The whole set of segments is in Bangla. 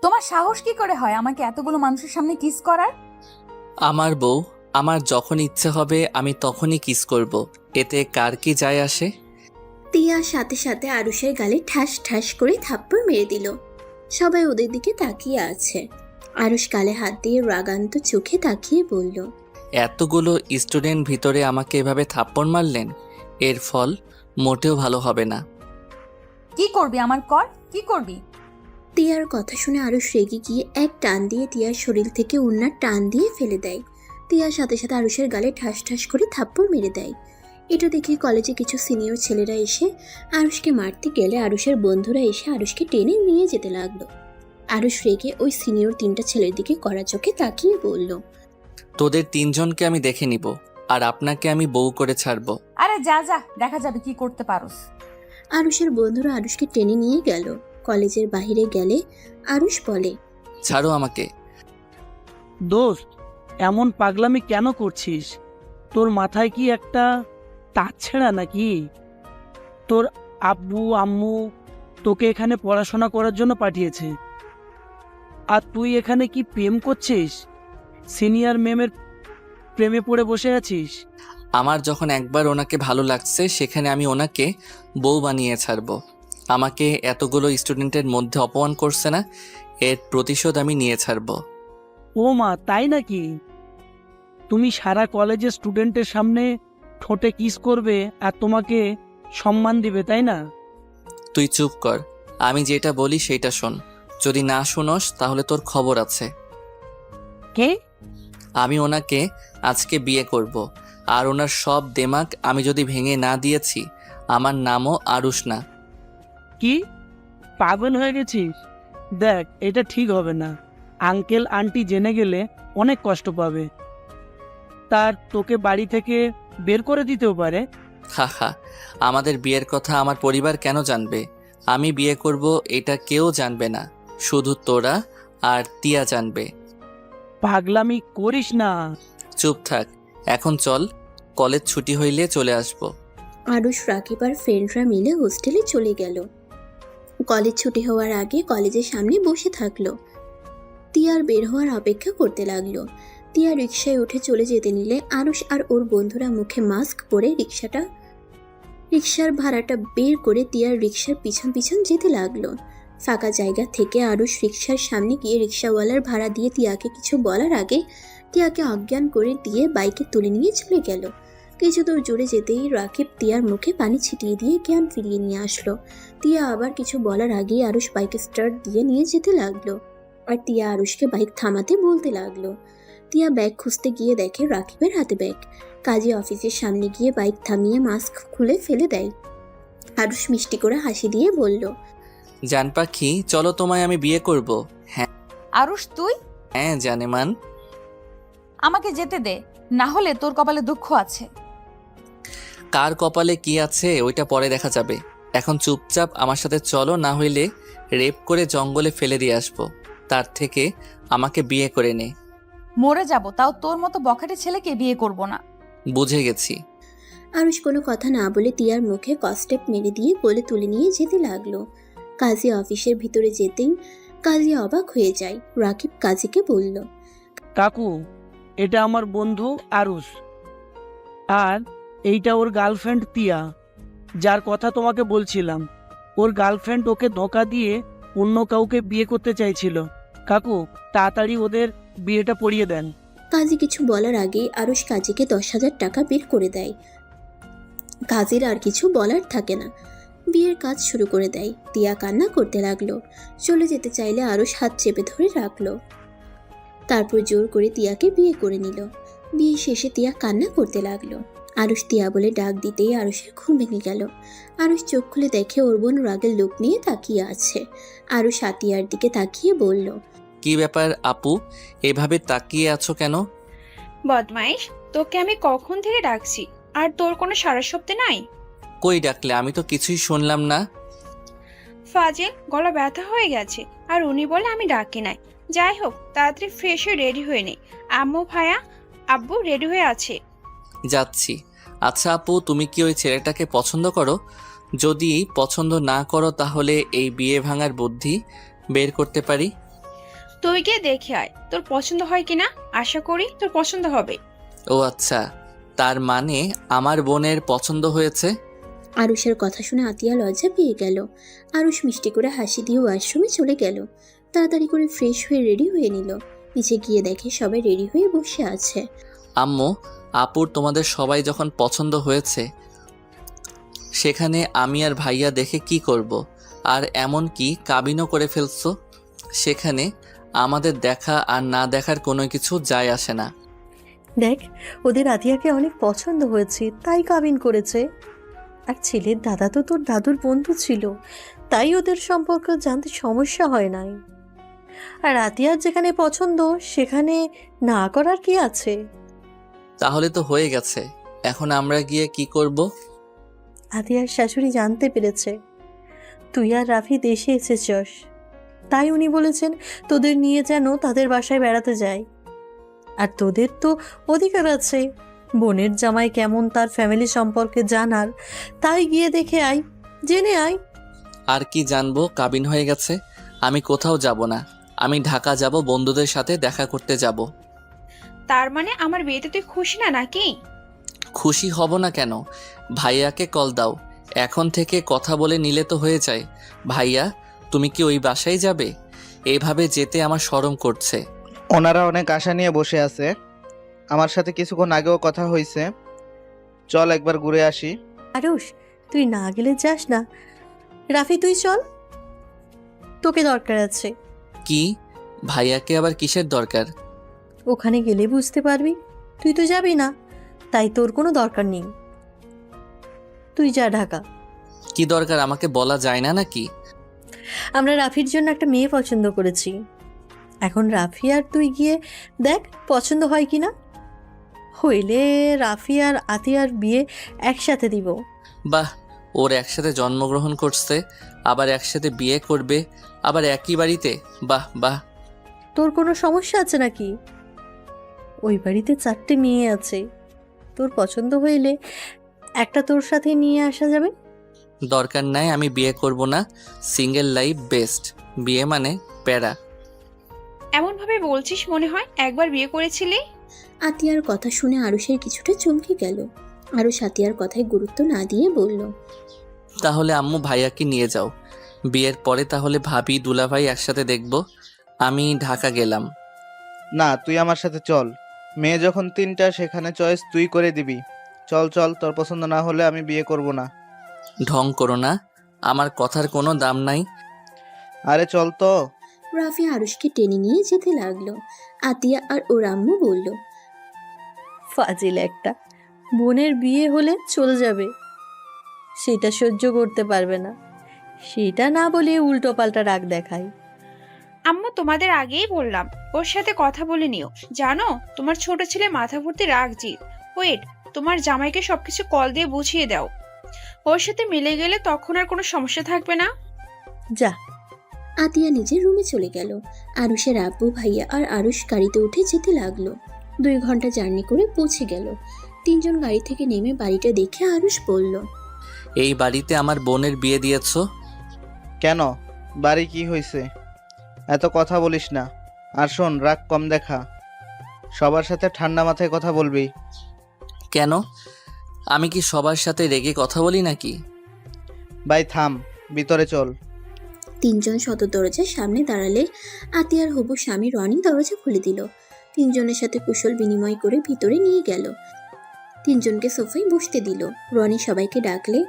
তোমার সাহস কি করে হয় আমাকে এতগুলো মানুষের সামনে কিস করার? আমার বউ, আমার যখন ইচ্ছে হবে আমি তখনই কিস করব। এতে কার কি যায় আসে? তিয়া সাথে সাথে আরুষের গালে ঠাস ঠাস করে থাপ্পড় মেরে দিল। সবাই ওদের দিকে তাকিয়ে আছে। আরুষ গালে হাত দিয়ে রাগান্ত চোখে তাকিয়ে বলল, এতগুলো স্টুডেন্ট ভিতরে আমাকে এভাবে থাপ্পড় মারলেন, এর ফল মোটেও ভালো হবে না। কি করবি আমার কর, কি করবি? তিয়ার কথা শুনে আরুষ রেগে গিয়ে এক টান দিয়ে তিয়ার শরীর থেকে ওড়নার টান দিয়ে ফেলে দেয়। তিয়ার সাথে সাথে আরুষের গালে ঠাস ঠাস করে থাপ্পড় মেরে দেয়। এটা দেখে কলেজে কিছু সিনিয়র ছেলেরা এসে আরুষকে মারতে গেলে আরুষের বন্ধুরা এসে আরুষকে টেনে নিয়ে যেতে লাগলো। আরুষ রেগে ওই সিনিয়র তিনটা ছেলের দিকে কড়া চোখে তাকিয়ে বলল, তোদের তিনজনকে আমি দেখে নিব, আর আপনাকে আমি বউ করে ছাড়ব। আরে যা যা, দেখা যাবে কি করতে পারোস। আরুষের বন্ধুরা আরুষকে টেনে নিয়ে গেল। কলেজের বাহিরে গেলে আরুষ বলে, ছাড়ো আমাকে। দোস্ত, এমন পাগলামি কেন করছিস? তোর মাথায় কি একটা তার ছেঁড়া নাকি? তোর আব্বু আম্মু তোকে এখানে পড়াশোনা করার জন্য পাঠিয়েছে, আর তুই এখানে কি প্রেম করছিস? সিনিয়র ম্যামের প্রেমে পড়ে বসে আছিস? আমার যখন একবার ওনাকে ভালো লাগছে সেখানে আমি ওনাকে বউ বানিয়ে ছাড়ব। আমাকে এতগুলো স্টুডেন্টের মধ্যে অপমান করছে না, এর প্রতিশোধ আমি নিয়ে ছাড়ব। ও মা, তাই নাকি? তুমি সারা কলেজের স্টুডেন্টের সামনে ঠোঁটে কিস করবে আর তোমাকে সম্মান দিবে, তাই না? তুই চুপ কর, আমি যেটা বলি সেটা শোন। যদি না শুনোস তাহলে তোর খবর আছে। কে? আমি ওনাকে আজকে বিয়ে করব, আর ওনার সব দেমাগ আমি যদি ভেঙে না দিয়েছি, আমার নামও আরুষ না। কি পাগল হয়ে গেছিস? দেখ, এটা ঠিক হবে না। আঙ্কেল আন্টি জেনে গেলে অনেক কষ্ট পাবে। তার তোকে বাড়ি থেকে বের করে দিতেও পারে। হা হা, আমাদের বিয়ের কথা আমার পরিবার কেন জানবে? আমি বিয়ে করব এটা কেউ জানবে না, শুধু তোরা আর তিয়া জানবে। পাগলামি করিস না। চুপ থাক, এখন চল, কলেজ ছুটি হইলে চলে আসবো। আরুষ রাকিব আর ফ্রেন্ডরা মিলে হোস্টেলে চলে গেল। কলেজ ছুটি হওয়ার আগে কলেজের সামনে বসে থাকলো। তিয়ার বের হওয়ার অপেক্ষা করতে লাগলো। তিয়া রিকশায় উঠে চলে যেতে নিলে আরুষ আর ওর বন্ধুরা মুখে মাস্ক পরে রিকশার ভাড়াটা বের করে তিয়ার রিকশার পিছন পিছন যেতে লাগলো। ফাঁকা জায়গা থেকে আরুষ রিকশার সামনে গিয়ে রিকশাওয়ালার ভাড়া দিয়ে তিয়াকে কিছু বলার আগে তিয়াকে অজ্ঞান করে দিয়ে বাইকে তুলে নিয়ে চলে গেল। কিছু দূর জুড়ে যেতেই রাকিব তিয়ার মুখে পানি ছিটিয়ে দিয়ে জ্ঞান ফিরিয়ে নিয়ে আসলো। তিয়া আবার কিছু বলার আগেই আরুষ বাইকে স্টার্ট দিয়ে নিয়ে যেতে লাগলো, আর তিয়া আরুষকে বাইক থামাতে বলতে লাগলো। তিয়া ব্যাগ খুঁজতে গিয়ে দেখে রাকিবের হাতে ব্যাগ। কাজী অফিসের সামনে গিয়ে বাইক থামিয়ে মাস্ক খুলে ফেলে দেয়। আরুষ মিষ্টি করে হাসি দিয়ে বলল, জান পাখি, চলো, তোমায় আমি বিয়ে করব। হ্যাঁ আরুষ তুই? হ্যাঁ জানেমান। আমাকে যেতে দে, না হলে তোর কপালে দুঃখ আছে। কার কপালে কি আছে ওইটা পরে দেখা যাবে। এখন চুপচাপ আমার সাথে চলো, না হইলে রেপ করে জঙ্গলে ফেলে দিয়ে আসবো। তার থেকে আমাকে বিয়ে করে নে। মরে যাব, তাও তোর মতো বখাটে ছেলেকে বিয়ে করব না। বুঝে গেছি। আরুষ কোনো কথা না বলে তিয়ার মুখে কস্টেপ মেরে দিয়ে কোলে তুলে নিয়ে যেতে লাগলো। কাজী অফিসের ভিতরে যেতেই কাজী অবাক হয়ে যায়। রাকিব কাজীকে বলল, কাকু, এটা আমার বন্ধু আরুষ, আর এইটা ওর গার্লফ্রেন্ড তিয়া, যার কথা তোমাকে বলছিলাম। ওর গার্লফ্রেন্ড ওকে ধোঁকা দিয়ে অন্য কাউকে বিয়ে করতে চাইছিল। কাকু, তাড়াতাড়ি ওদের বিয়েটা পড়িয়ে দেন। কাজী কিছু বলার আগেই আরুষ কাজীকে 10,000 টাকা বের করে দেয়। কাজীর আর কিছু বলার থাকে না, বিয়ের কাজ শুরু করে দেয়। তিয়া কান্না করতে লাগলো। চলে যেতে চাইলে আরুষ হাত চেপে ধরে রাখলো। তারপর জোর করে তিয়াকে বিয়ে করে নিল। বিয়ে শেষে তিয়া কান্না করতে লাগলো। আরুষ তিয়া বলে ডাক দিতেই আরুষের ঘুম ভেঙে গেল। আরুষ চোখ খুলে দেখে ওর বোন রাগের লোক নিয়ে তাকিয়ে আছে। আরুষ আতিয়ার দিকে তাকিয়ে বলল, কি ব্যাপার আপু, এভাবে তাকিয়ে আছো কেন? বদমাইশ, তোকে আমি কখন থেকে ডাকছি আর তোর কোনো সারা শব্দ নাই? কই ডাকলে? আমি তো কিছুই শুনলাম না। ফাজিল, গলা ব্যথা হয়ে গেছে আর উনি বলে আমি ডাকি নাই। যাই হোক, তাড়াতাড়ি ফ্রেশ হয়ে রেডি হয়ে নে। আম্মু ভাইয়া আব্বু রেডি হয়ে আছে। যাচ্ছি। আচ্ছা আপু, তুমি কি ওই ছেলেটাকে পছন্দ করো? যদি পছন্দ না করো তাহলে এই বিয়ে ভাঙার বুদ্ধি বের করতে পারি। তুই গিয়ে দেখে আয় তোর পছন্দ হয় কিনা। আশা করি তোর পছন্দ হবে। ও আচ্ছা, তার মানে আমার বোনের পছন্দ হয়েছে। আরুষের কথা শুনে আতিয়া লজ্জা পেয়ে গেল। আরুষ মিষ্টি করে হাসি দিয়ে ওয়াশরুমে চলে গেল। তাড়াতাড়ি করে ফ্রেশ হয়ে রেডি হয়ে নিল। নিচে গিয়ে দেখে সবাই রেডি হয়ে বসে আছে। আম্মু, আপুর তোমাদের সবাই যখন পছন্দ হয়েছে, সেখানে আমি আর ভাইয়া দেখে কি করব? আর এমন কি কাবিনও করে ফেলছো, সেখানে আমাদের দেখা আর না দেখার কোনো কিছু যায় আসে না। দেখ, ওদের আতিয়াকে অনেক পছন্দ হয়েছে তাই কাবিন করেছে। আর ছেলের দাদা তো তোর দাদুর বন্ধু ছিল, তাই ওদের সম্পর্ক জানতে সমস্যা হয় নাই। আর আতিয়ার যেখানে পছন্দ সেখানে না করার কি আছে? তাহলে তো হয়ে গেছে, এখন আমরা গিয়ে কি করব? আতিয়ার শাশুড়ি জানতে পেরেছে তুই আর রাফি দেশে এসেছস, তাই উনি বলেছেন তোদের নিয়ে যেন তাদের বাসায় বেড়াতে যায়। আর তোদের তো অধিকার আছে বোনের জামাই কেমন তার ফ্যামিলি সম্পর্কে জানার, তাই গিয়ে দেখে আয়, জেনে আয়। আর কি জানবো, কাবিন হয়ে গেছে। আমি কোথাও যাব না, আমি ঢাকা যাব, বন্ধুদের সাথে দেখা করতে যাব। তার মানে আমার বিয়েতে তুই খুশি না নাকি? খুশি হব না কেন? ভাইয়াকে কল দাও, এখন থেকে কথা বলে নিলে তো হয়ে যায়। ভাইয়া, তুমি কি ওই বাসায় যাবে? এইভাবে যেতে আমার শরম করছে। ওনারা অনেক আশা নিয়ে বসে আছে। আমার সাথে কিছুক্ষণ আগেও কথা হয়েছে। চল একবার ঘুরে আসি। আরুষ, তুই না গেলে যাস না। রাফি, তুই চল, তোকে দরকার আছে। কি? ভাইয়াকে আবার কিসের দরকার? ওখানে গেলে বুঝতে পারবি। তুই তো যাবি না, তাই তোর কোনো দরকার নেই। তুই যা ঢাকা। কি দরকার আমাকে বলা যায় না নাকি? আমরা রাফির জন্য একটা মেয়ে পছন্দ করেছি। এখন রাফি আর তুই গিয়ে দেখ পছন্দ হয় কি না। হইলে রাফি আর আতিয়ার বিয়ে একসাথে দিব। বাহ, ওর একসাথে জন্মগ্রহণ করছে, আবার একসাথে বিয়ে করবে, আবার একই বাড়িতে। বাহ বাহ। তোর কোনো সমস্যা আছে নাকি? ওই বাড়িতে 4টে মেয়ে আছে, তোর পছন্দ হইলে একটা তোর সাথে নিয়ে আসা যাবে। দরকার নাই, আমি বিয়ে করব না। Single life best. বিয়ে মানে প্যারা। এমন ভাবে বলছিস মনে হয় একবার বিয়ে করেছিলি। আতিয়ার কথা শুনে আরুষের কিছুটা চমকে গেল। আরুষ আতিয়ার কথায় গুরুত্ব না দিয়ে বলল, তাহলে আম্মু ভাইয়াকে নিয়ে যাও, বিয়ের পরে তাহলে ভাবি দুলাভাই একসাথে দেখব। আমি ঢাকা গেলাম। না, তুই আমার সাথে চল। মেয়ে যখন 3টা, সেখানে চয়েস তুই করে দিবি। চল চল, তোর পছন্দ না হলে আমি বিয়ে করব না। ঢং করো না, আমার কথার কোনো দাম নাই। আরে চল তো। রাফি আরুষকে টেনে নিয়ে যেতে লাগলো। আতিয়া আর ওর আম্মু বলল, ফাজিল একটা, বোনের বিয়ে হলে চলে যাবে, সেটা সহ্য করতে পারবে না। সেটা না বলে উল্টো পাল্টা রাগ দেখায়। আম্মু, তোমাদের আগেই বললাম ওর সাথে কথা বলে নিও। জানো তোমার ছোট ছেলে মাথা ভর্তি রাগ জিদ। ওয়েট, তোমার জামাইকে সবকিছু কল দিয়ে বুঝিয়ে দাও। ওর সাথে মিলে গেলে তখন আর কোনো সমস্যা থাকবে না। যা। আতিয়া নিজের রুমে চলে গেল। আরুষের আব্বু ভাইয়া আর আরুষ গাড়িতে উঠে যেতে লাগলো। 2 ঘন্টা জার্নি করে পৌঁছে গেল। 3জন গাড়ি থেকে নেমে বাড়িটা দেখে আরুষ বলল, এই বাড়িতে আমার বোনের বিয়ে দিয়েছো? কেন? বাড়ি কি হয়েছে? এত কথা বলিস না। আর শোন, রাগ কম দেখা। সবার সাথে ঠান্ডা মাথায় কথা বলবি। কেন? আমি কি সবার সাথে রেগে কথা বলি নাকি? ভাই থাম, ভিতরে চল। 3জন সদর দরজার সামনে দাঁড়ালে আতিয়ার হবু স্বামী রনি দরজা খুলে দিল। 3জনের সাথে কুশল বিনিময় করে ভিতরে নিয়ে গেল। 3জনকে সোফায় বসতে দিল। রনি সবাইকে ডাকলে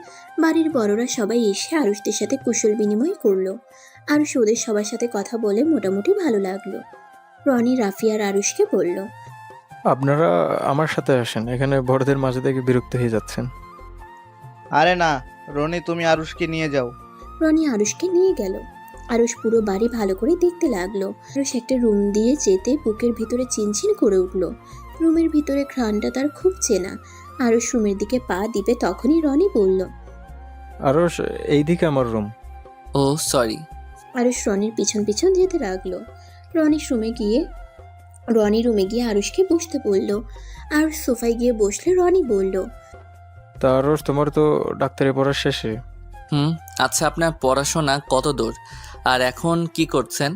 বাড়ির বড়রা সবাই এসে আরুষদের সাথে কুশল বিনিময় করলো। আরুষ ওদের সবার সাথে কথা বলে মোটামুটি ভালো লাগলো। রনি রাফি আর আরুষকে বলল, আপনারা আমার সাথে আসেন, এখানে বড়দের মাঝে থেকে বিরক্ত হয়ে যাচ্ছেন। আরে না, রনি তুমি আরুষকে নিয়ে যাও। রনি আরুষকে নিয়ে গেল। আরুষ পুরো বাড়ি ভালো করে দেখতে লাগলো। আরুষ একটা রুম দিয়ে যেতে বুকের ভিতরে চিনচিন করে উঠলো। রুমের ভিতরে ঘ্রাণটা তার খুব চেনা। আরুষ রুমের দিকে পা দিবে তখনই রনি বলল, আরশ, এইদিকে আমার রুম। ও সরি। আরুষ রনির পিছন পিছন যেতে লাগলো। রনি রুমে গিয়ে আরুষকে বসতে বলল। আরুষ সোফায় গিয়ে বসলে রনি বলল, তা আরশ, তোমার তো ডাক্তারি পড়া শেষে। আচ্ছা, আপনার পড়াশোনা কত দূর আর এখন কি করছেন?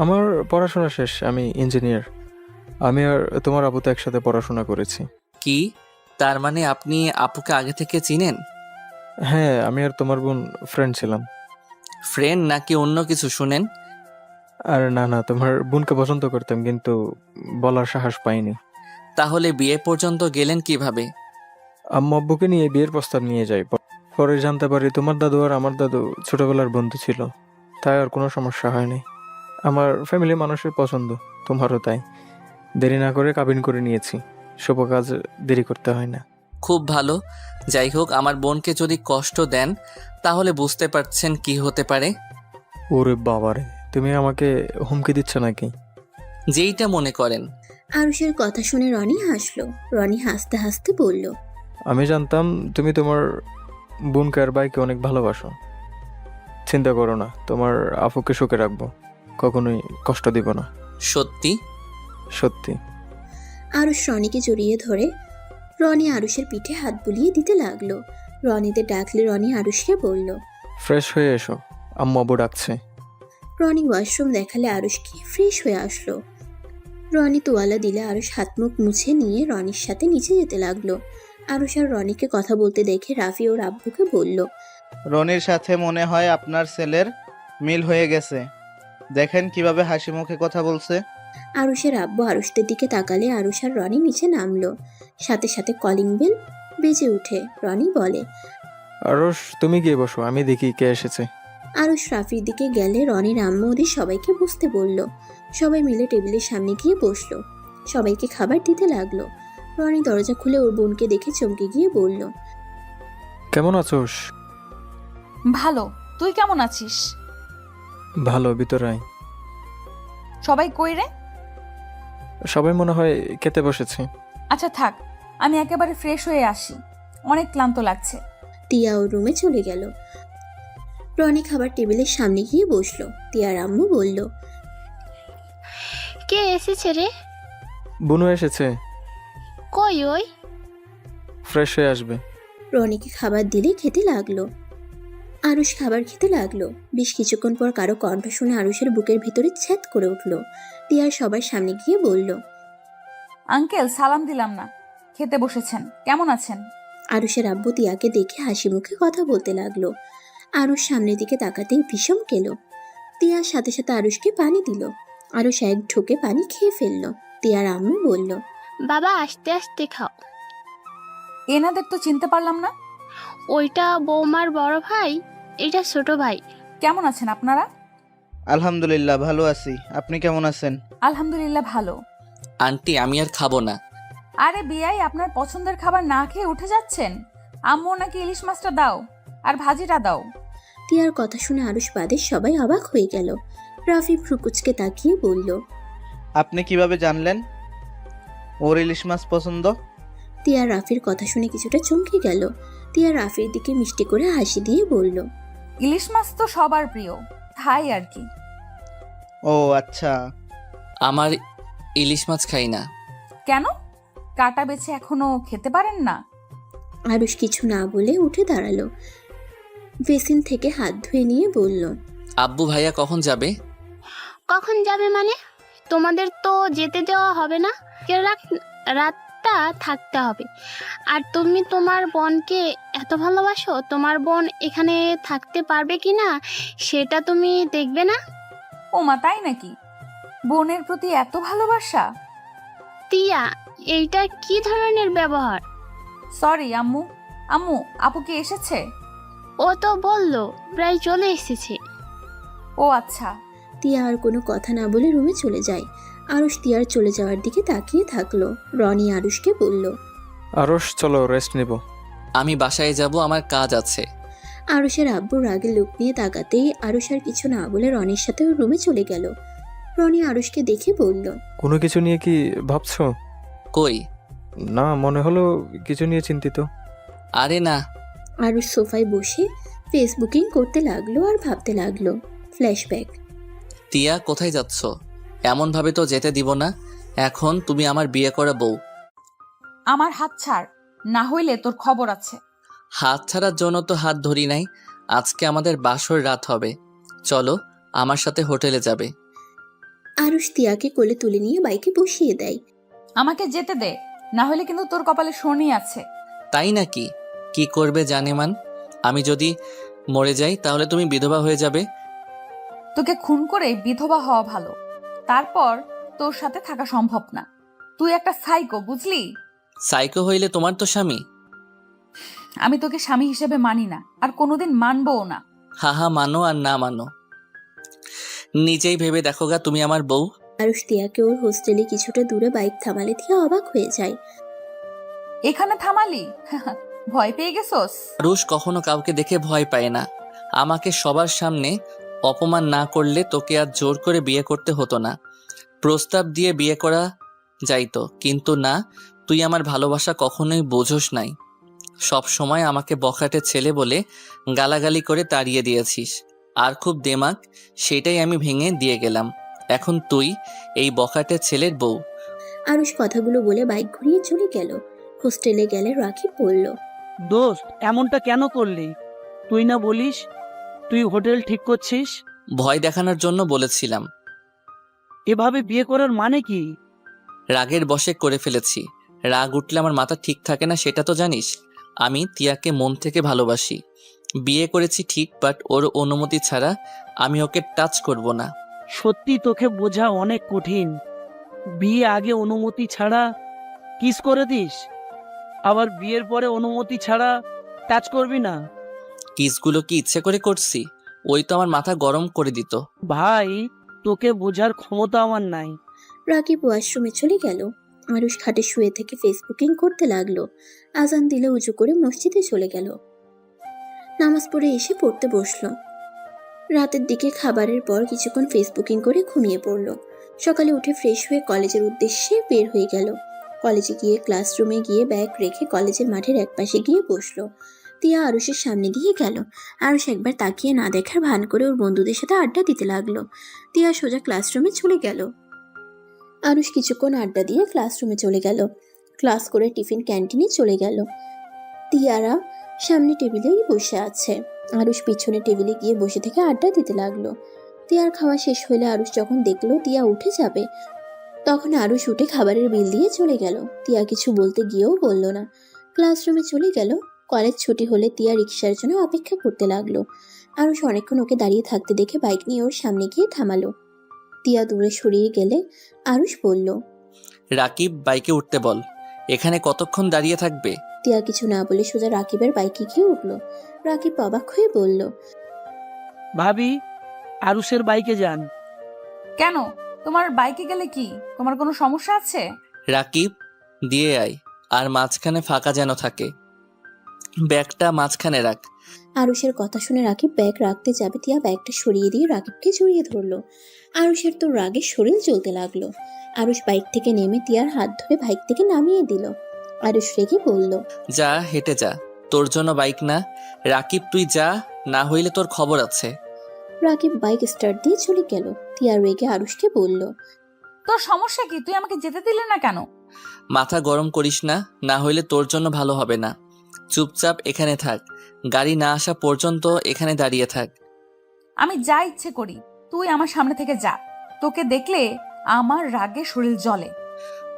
আমার পড়াশোনা শেষ, আমি ইঞ্জিনিয়ার। আমি আর তোমার আপু তো একসাথে পড়াশোনা করেছি। কি, তার মানে আপনি আপুকে আগে থেকে চিনেন? হ্যাঁ, আমি আর তোমার বোন ফ্রেন্ড ছিলাম। ফ্রেন্ড নাকি অন্য কিছু শুনেন? আর না না, তোমার বোনকে পছন্দ করতাম, কিন্তু বলার সাহস পাইনি। তাহলে বিয়ে পর্যন্ত গেলেন কিভাবে? আম্মু আব্বুকে নিয়ে বিয়ের প্রস্তাব নিয়ে যাই। পরে জানতে পারি তোমার দাদু আর আমার দাদু ছোটবেলার বন্ধু ছিল, তাই আর কোনো সমস্যা হয়নি। আমার ফ্যামিলি মানুষের পছন্দ, তোমারও তাই। দেরি না করে কাবিন করে নিয়েছি, শুভ কাজ দেরি করতে হয় না। খুব ভালো। যাই হোক, আমার বোনকে যদি কষ্ট দেন তাহলে বুঝতে পারছেন কি হতে পারে। ওরে বাবারে, তুমি আমাকে হুমকি দিচ্ছ নাকি? যেইটা মনে করেন। আরুষের কথা শুনে রনি হাসলো। রনি হাসতে হাসতে বলল, আমি জানতাম তুমি তোমার বোনকে আর ভাইকে অনেক ভালোবাসো। চিন্তা করো না, তোমার আফুকে সুখে রাখবো, কখনোই কষ্ট দিব না। সত্যি? সত্যি। আরুষ রনিকে জড়িয়ে ধরে রনি আরুষের পিঠে হাত বুলিয়ে দিতে লাগলো। রনিতে ডাকলে রনি আরুষকে বলল। ফ্রেশ হয়ে এসো, আম্মু আব্বু ডাকছে। রনি ওয়াশরুম দেখালে আরুষকে ফ্রেশ হয়ে আসলো। রনি তোয়ালা দিলে আরুষ হাত মুখ মুছে নিয়ে রনির সাথে নিচে যেতে লাগলো। আরুষ আর রনিকে কথা বলতে দেখে রাফি ওর আব্বুকে বলল, রনির সাথে মনে হয় আপনার ছেলের মিল হয়ে গেছে। দেখেন কিভাবে হাসি মুখে কথা বলছে। আরুষের আব্বু আরুষদের দিকে তাকালে আরুষ আর রনি নিচে নামলো। সাথে সাথে কলিং বেল বেজে উঠে। রনি বলে, আরশ, তুমি গিয়ে বসো, আমি দেখি কে এসেছে। আরুষ রাফির দিকে গেলে রনির আম্মু ওদের সবাইকে বসতে বলল। সবাই মিলে টেবিলের সামনে গিয়ে বসলো। সবাইকে খাবার দিতে লাগলো। রনি দরজা খুলে ওর বোনকে দেখে চমকে গিয়ে বলল, কেমন আছোস? ভালো। তুই কেমন আছিস? ভালো, ভিতরাই। সবাই কই রে? সবাই মনে হয় খেতে বসেছে। আচ্ছা থাক, আমি একেবারে ফ্রেশ হয়ে আসি, অনেক ক্লান্ত লাগছে। টিয়া ওর রুমে চলে গেল। রনি খাবার টেবিলের সামনে গিয়ে বসলো। টিয়ার আম্মু বলল, কে এসেছে রে? বুনু এসেছে, কই ওই? ফ্রেশ হয়ে আসবে। রনিকে খাবার দিলে খেতে লাগলো। আরুষ খাবার খেতে লাগলো। বেশ কিছুক্ষণ পর কারো কণ্ঠ শুনে আরুষের বুকের ভিতরে ছ্যাদ করে উঠল। টিয়ার সবার সামনে গিয়ে বলল, আঙ্কেল, সালাম দিলাম না, খেতে বসেছেন, কেমন আছেন? আরুষের আব্বু টিয়াকে দেখে হাসি মুখে কথা বলতে লাগলো। আরুষ সামনের দিকে তাকাতেই ভীষণ খেলো। টিয়ার সাথে সাথে আরুষকে পানি দিল। আরুষ এক ঢোকে পানি খেয়ে ফেললো। টিয়ার আম্মু বলল, বাবা আস্তে আস্তে খাও। এনাদের তো চিনতে পারলাম না। ওইটা বৌমার বড় ভাই, এটা ছোট ভাই। কেমন আছেন আপনারা? আলহামদুলিল্লাহ ভালো আছি। আপনি কেমন আছেন? আলহামদুলিল্লাহ ভালো। আন্টি, আমি আর খাবো না। আরে বিয়াই, আপনার পছন্দের খাবার না খেয়ে উঠে যাচ্ছেন? আম্মু নাকি ইলিশ মাছটা দাও আর ভাজিটা দাও। টিয়ার কথা শুনে আরুষ বাদের সবাই অবাক হয়ে গেল। রাফি ভ্রুকুচকে তাকিয়ে বলল, আপনি কিভাবে জানলেন ওর ইলিশ মাছ পছন্দ? টিয়া রাফির কথা শুনে কিছুটা চমকে গেল। টিয়া রাফির দিকে মিষ্টি করে হাসি দিয়ে বলল, ইলিশ মাছ তো সবার প্রিয়, তাই আর কি। ও আচ্ছা। আমার ইলিশ মাছ খাই না। কেন? কাটা বেছে এখনো খেতে পারেন না? আরুষ কিছু না বলে উঠে দাঁড়ালো। বেসিন থেকে হাত ধুয়ে নিয়ে বলল, আব্বু ভাইয়া কখন যাবে? কখন যাবে মানে? তোমাদের তো যেতে দেওয়া হবে না, রাতটা থাকতে হবে। আর তুমি তোমার বোনকে এত ভালোবাসো, তোমার বোন এখানে থাকতে পারবে কি না সেটা তুমি দেখবে না? ও মা, তাই নাকি? বোনের প্রতি এত ভালোবাসা? টিয়া, এইটা কি ধরনের ব্যবহার? সরি আম্মু। আম্মু, আপু কি এসেছে? ও তো বললো প্রায় চলে এসেছে। ও আচ্ছা। টিয়া আর কোনো কথা না বলে রুমে চলে যায়। আরুষ টিয়ার চলে যাওয়ার দিকে তাকিয়ে থাকলো। রনি আরুষকে বলল, আরশ, চলো রেস্ট নেব। আমি বাসায় যাব, আমার কাজ আছে। আরুষের আব্বু রাগে লোক নিয়ে তাকাতেই আরুষ আর কিছু না বলে রনির সাথে ওর রুমে চলে গেল। রনি আরুষকে দেখে বলল, কোনো কিছু নিয়ে কি ভাবছো? কই? না, মনে হলো কিছু নিয়ে চিন্তিত। আরে না। আরুষ সোফায় বসে ফেসবুকিং করতে লাগলো আর ভাবতে লাগলো। ফ্ল্যাশব্যাক। টিয়া, কোথায় যাচ্ছ? এমন ভাবে তো যেতে দিব না। এখন তুমি আমার বিয়ে করা বউ। আমার হাত ছাড়, না হইলে তোর খবর আছে। হাত ছাড়ার জন্য তো হাত ধরি নাই। আজকে আমাদের বাসর রাত হবে, চলো আমার সাথে হোটেলে যাবে। আরুষ তিয়াকে কোলে তুলে নিয়ে বাইকে বসিয়ে দেয়। আমাকে যেতে দে, না হলে কিন্তু তোর কপালে শনি আছে। তাই নাকি? কি করবে জানেমান? আমি যদি মরে যাই তাহলে তুমি বিধবা হয়ে যাবে। তোকে খুন করে বিধবা হওয়া ভালো, তারপর তোর সাথে থাকা সম্ভব না। তুই একটা সাইকো, বুঝলি? সাইকো হইলে তোমার তো স্বামী। আমি তোকে স্বামী হিসেবে মানি না, আর কোনোদিন মানবও না। হা হা, মানো আর না মানো, নিজেই ভেবে দেখো গা, তুমি আমার বউ। আরুষ তিয়াকে ওর হোস্টেলে কিছুটা দূরে বাইক থামালে তিয়া অবাক হয়ে যায়। এখানে থামালি? ভয় পেয়ে গেছোস? রুশ কখনো কাউকে দেখে ভয় পায় না। আমাকে সবার সামনে অপমান না করলে তোকে আর জোর করে বিয়ে করতে হতো না। প্রস্তাব দিয়ে বিয়ে করা যাইতো, কিন্তু না, তুই আমার ভালোবাসা কখনোই বোঝোস নাই। সব সময় আমাকে বখাটে ছেলে বলে গালাগালি করে তাড়িয়ে দিয়েছিস। আর খুব দেমাগ, সেটাই আমি ভেঙে দিয়ে গেলাম। এখন তুই এই বখাটে ছেলের বউ। আরুষ কথাগুলো বলে বাইক ঘুরিয়ে চলে গেল। হোস্টেলে গেলে রাকিব বলল, দোস্ত এমনটা কেন করলি? তুই না বলিস তুই হোটেল ঠিক করছিস? ভয় দেখানোর জন্য বলেছিলাম। এভাবে বিয়ে করার মানে কি? রাগের বশে করে ফেলেছি। রাগ উঠলে আমার মাথা ঠিক থাকে না, সেটা তো জানিস। আমি তিয়াকে মন থেকে ভালোবাসি। বিয়ে করেছি ঠিক, বাট ওর অনুমতি ছাড়া আমি ওকে টাচ করব না। সত্যি তোকে বোঝা অনেক কঠিন। বিয়ে আগে অনুমতি ছাড়া কিস করে দিস, আবার বিয়ের পরে অনুমতি ছাড়া টাচ করবি না। কিসগুলো কি ইচ্ছে করে করছি? ওই তো আমার মাথা গরম করে দিত। ভাই, তোকে বোঝার ক্ষমতা আমার নাই। রাকিব ওয়াশরুমে চলে গেল। আরুষ খাটে শুয়ে থেকে ফেসবুকিং করতে লাগলো। আজান দিলে উঁচু করে মসজিদে চলে গেল। নামাজ পড়ে এসে পড়তে বসলো। রাতের দিকে খাবারের পর কিছুক্ষণ ফেসবুকিং করে ঘুমিয়ে পড়লো। সকালে উঠে ফ্রেশ হয়ে কলেজের উদ্দেশ্যে বের হয়ে গেল। কলেজে গিয়ে ক্লাসরুমে গিয়ে ব্যাগ রেখে কলেজের মাঠের একপাশে গিয়ে বসলো। তিয়া আরুষের সামনে দিয়ে গেল। আরুষ একবার তাকিয়ে না দেখার ভান করে ওর বন্ধুদের সাথে আড্ডা দিতে লাগলো। তিয়া সোজা ক্লাসরুমে চলে গেল। আরুষ কিছুক্ষণ আড্ডা দিয়ে ক্লাসরুমে চলে গেল। ক্লাস করে টিফিন ক্যান্টিনে চলে গেল। তিয়ারা সামনে টেবিলেই বসে আছে। আরুষ পিছনে টেবিলে গিয়ে বসে থেকে আড্ডা দিতে লাগলো। তিয়ার খাওয়া শেষ হলে আরুষ যখন দেখলো তিয়া উঠে যাবে, তখন আরুষ উঠে খাবারের বিল দিয়ে চলে গেল। তিয়া কিছু বলতে গিয়েও বলল না, ক্লাসরুমে চলে গেল। কলেজ ছুটি হলে তিয়া রিক্সার জন্য অপেক্ষা করতে লাগলো। আরুষ অনেকক্ষণ ওকে দাঁড়িয়ে থাকতে দেখে বাইক নিয়ে ওর সামনে গিয়ে থামালো। তিয়া দূরে সরিয়ে গেলে আরুষ বলল, রাকিব, বাইকে উঠতে বল। এখানে কতক্ষণ দাঁড়িয়ে থাকবে? তিয়া কিছু না বলে সোজা রাকিবের বাইকে গিয়ে উঠলো। রাকিব অবাক হয়ে বলল, ভাবি, আরুষের বাইকে যান। কেন? তোমার বাইকে গেলে কি তোমার কোনো সমস্যা আছে? রাকিব, দিয়ে আয়, আর মাঝখানে ফাঁকা যেন থাকে। ব্যাগটা মাঝখানে রাখ। আরুষের কথা শুনে রাকিব ব্যাগ রাখতে যাবে, তিয়া ব্যাগটা সরিয়ে দিয়ে রাকিবকে জড়িয়ে ধরলো। আরুষের তো রাগে শরীর জ্বলতে লাগলো। আরুষ বাইক থেকে নেমে তিয়ার হাত ধরে বাইক থেকে নামিয়ে দিল। আরুষ রেগে বলল, যা, হেঁটে যা, তোর জন্য বাইক না। রাকিব, তুই যা, না হইলে তোর খবর আছে। রাকিব বাইক স্টার্ট দিয়ে চলে গেল। তিয়া রেগে আরুষকে বলল, তোর সমস্যা কি? তুই আমাকে যেতে দিলে না কেন? মাথা গরম করিস না, না হইলে তোর জন্য ভালো হবে না। চুপচাপ এখানে থাক, গাড়ি না আসা পর্যন্ত এখানে দাঁড়িয়ে থাক। আমি যা ইচ্ছে করি, তুই আমার সামনে থেকে যা। তোকে দেখলে আমার রাগে শরীর জ্বলে।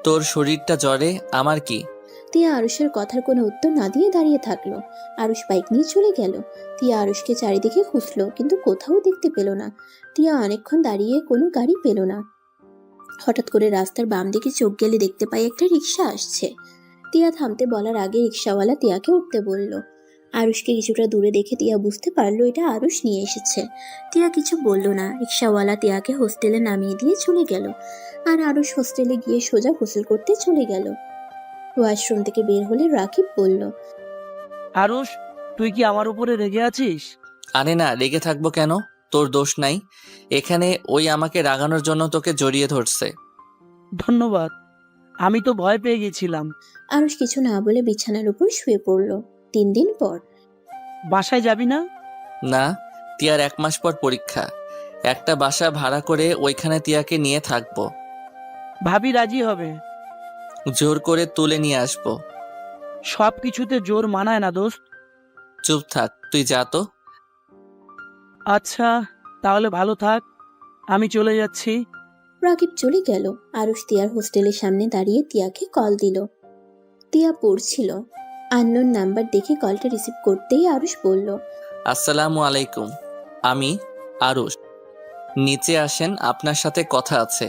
তোর শরীরটা জ্বরে, আমার কি? তিয়া আরুষের কথার কোনো উত্তর না দিয়ে দাঁড়িয়ে থাকলো। আরুষ বাইক নিয়ে চলে গেল। তিয়া আরুষকে চারিদিকে খুঁজলো, কিন্তু কোথাও দেখতে পেল না। তিয়া অনেকক্ষণ দাঁড়িয়ে কোনো গাড়ি পেল না। হঠাৎ করে রাস্তার বাম দিকে চোখ গেলে দেখতে পাই একটা রিক্সা আসছে। তিয়া থামতে বলার আগে রিক্সাওয়ালা তিয়াকে উঠতে বলল। আরুষকে কিছুটা দূরে দেখে তিয়া বুঝতে পারলো এটা আরুষ নিয়ে এসেছে। তিয়া কিছু বলল না। রিক্সাওয়ালা তিয়াকে হোস্টেলে নামিয়ে দিয়ে চলে গেল। আর আরুষ হোস্টেলে গিয়ে সোজা গোসল করতে চলে গেল। ওয়াশরুম থেকে বের হলে রাকিব বলল, আরুষ, তুই কি আমার উপরে রেগে আছিস? আরে না, রেগে থাকবো কেন? তোর দোষ নাই। এখানে ওই আমাকে রাগানোর জন্য তোকে জড়িয়ে ধরছে। ধন্যবাদ, আমি তো ভয় পেয়ে গেছিলাম। আরুষ কিছু না বলে বিছানার উপর শুয়ে পড়ল। 3 দিন পর। বাসায় যাবি না? না, তিয়ার 1 মাস পর পরীক্ষা। একটা বাসা ভাড়া করে ওইখানে তিয়াকে নিয়ে থাকবো। ভাবি রাজি হবে? জোর করে তুলে নিয়ে আসবো। সব কিছুতে জোর মানায় না দোস্ত। চুপ থাক, তুই যা তো। আচ্ছা, তাহলে ভালো থাক, আমি চলে যাচ্ছি। রাকিব চলে গেল। আরুষ তিয়ার হোস্টেলের সামনে দাঁড়িয়ে তিয়াকে কল দিল। তিয়া পড়ছিল। আননোন নাম্বার দেখে কলটা রিসিভ করতেই আরুষ বলল, আসসালামু আলাইকুম, আমি আরুষ। নিচে আসেন, আপনার সাথে কথা আছে।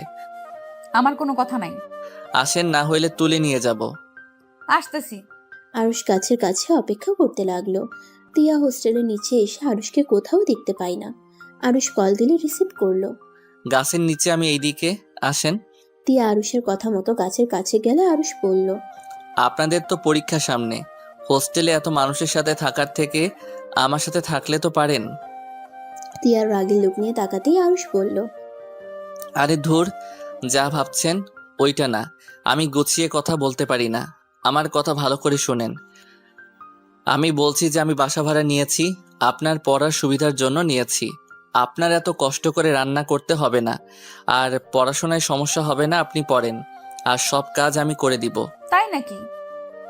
আমার কোনো কথা নাই। আসেন, না হইলে তুলে নিয়ে যাব। আসতেছি। আরুষ গাছের কাছে অপেক্ষা করতে লাগলো। তিয়া হোস্টেলের নিচে এসে আরুষকে কোথাও দেখতে পায় না। আরুষ কল দিলে রিসিভ করলো। গাছের নিচে, আমি এইদিকে, আসেন। তিয়া আরুষের কথা মতো গাছের কাছে গেলে আরুষ বলল, আপনাদের তো পরীক্ষা সামনে, হোস্টেলে এত মানুষের সাথে থাকার থেকে আমার সাথে থাকলে তো পারেন। তিয়ার রাগের লোক নিয়ে তাকাতেই আরুষ বলল, আরে ধুর, যা ভাবছেন ওইটা না। আমি গুছিয়ে কথা বলতে পারি না, আমার কথা ভালো করে শোনেন। আমি বলছি যে আমি বাসা ভাড়া নিয়েছি, আপনার পড়ার সুবিধার জন্য নিয়েছি। আপনার এত কষ্ট করে রান্না করতে হবে না, আর পড়াশোনায় সমস্যা হবে না। আপনি পড়েন, আর সব কাজ আমি করে দিব। তাই নাকি?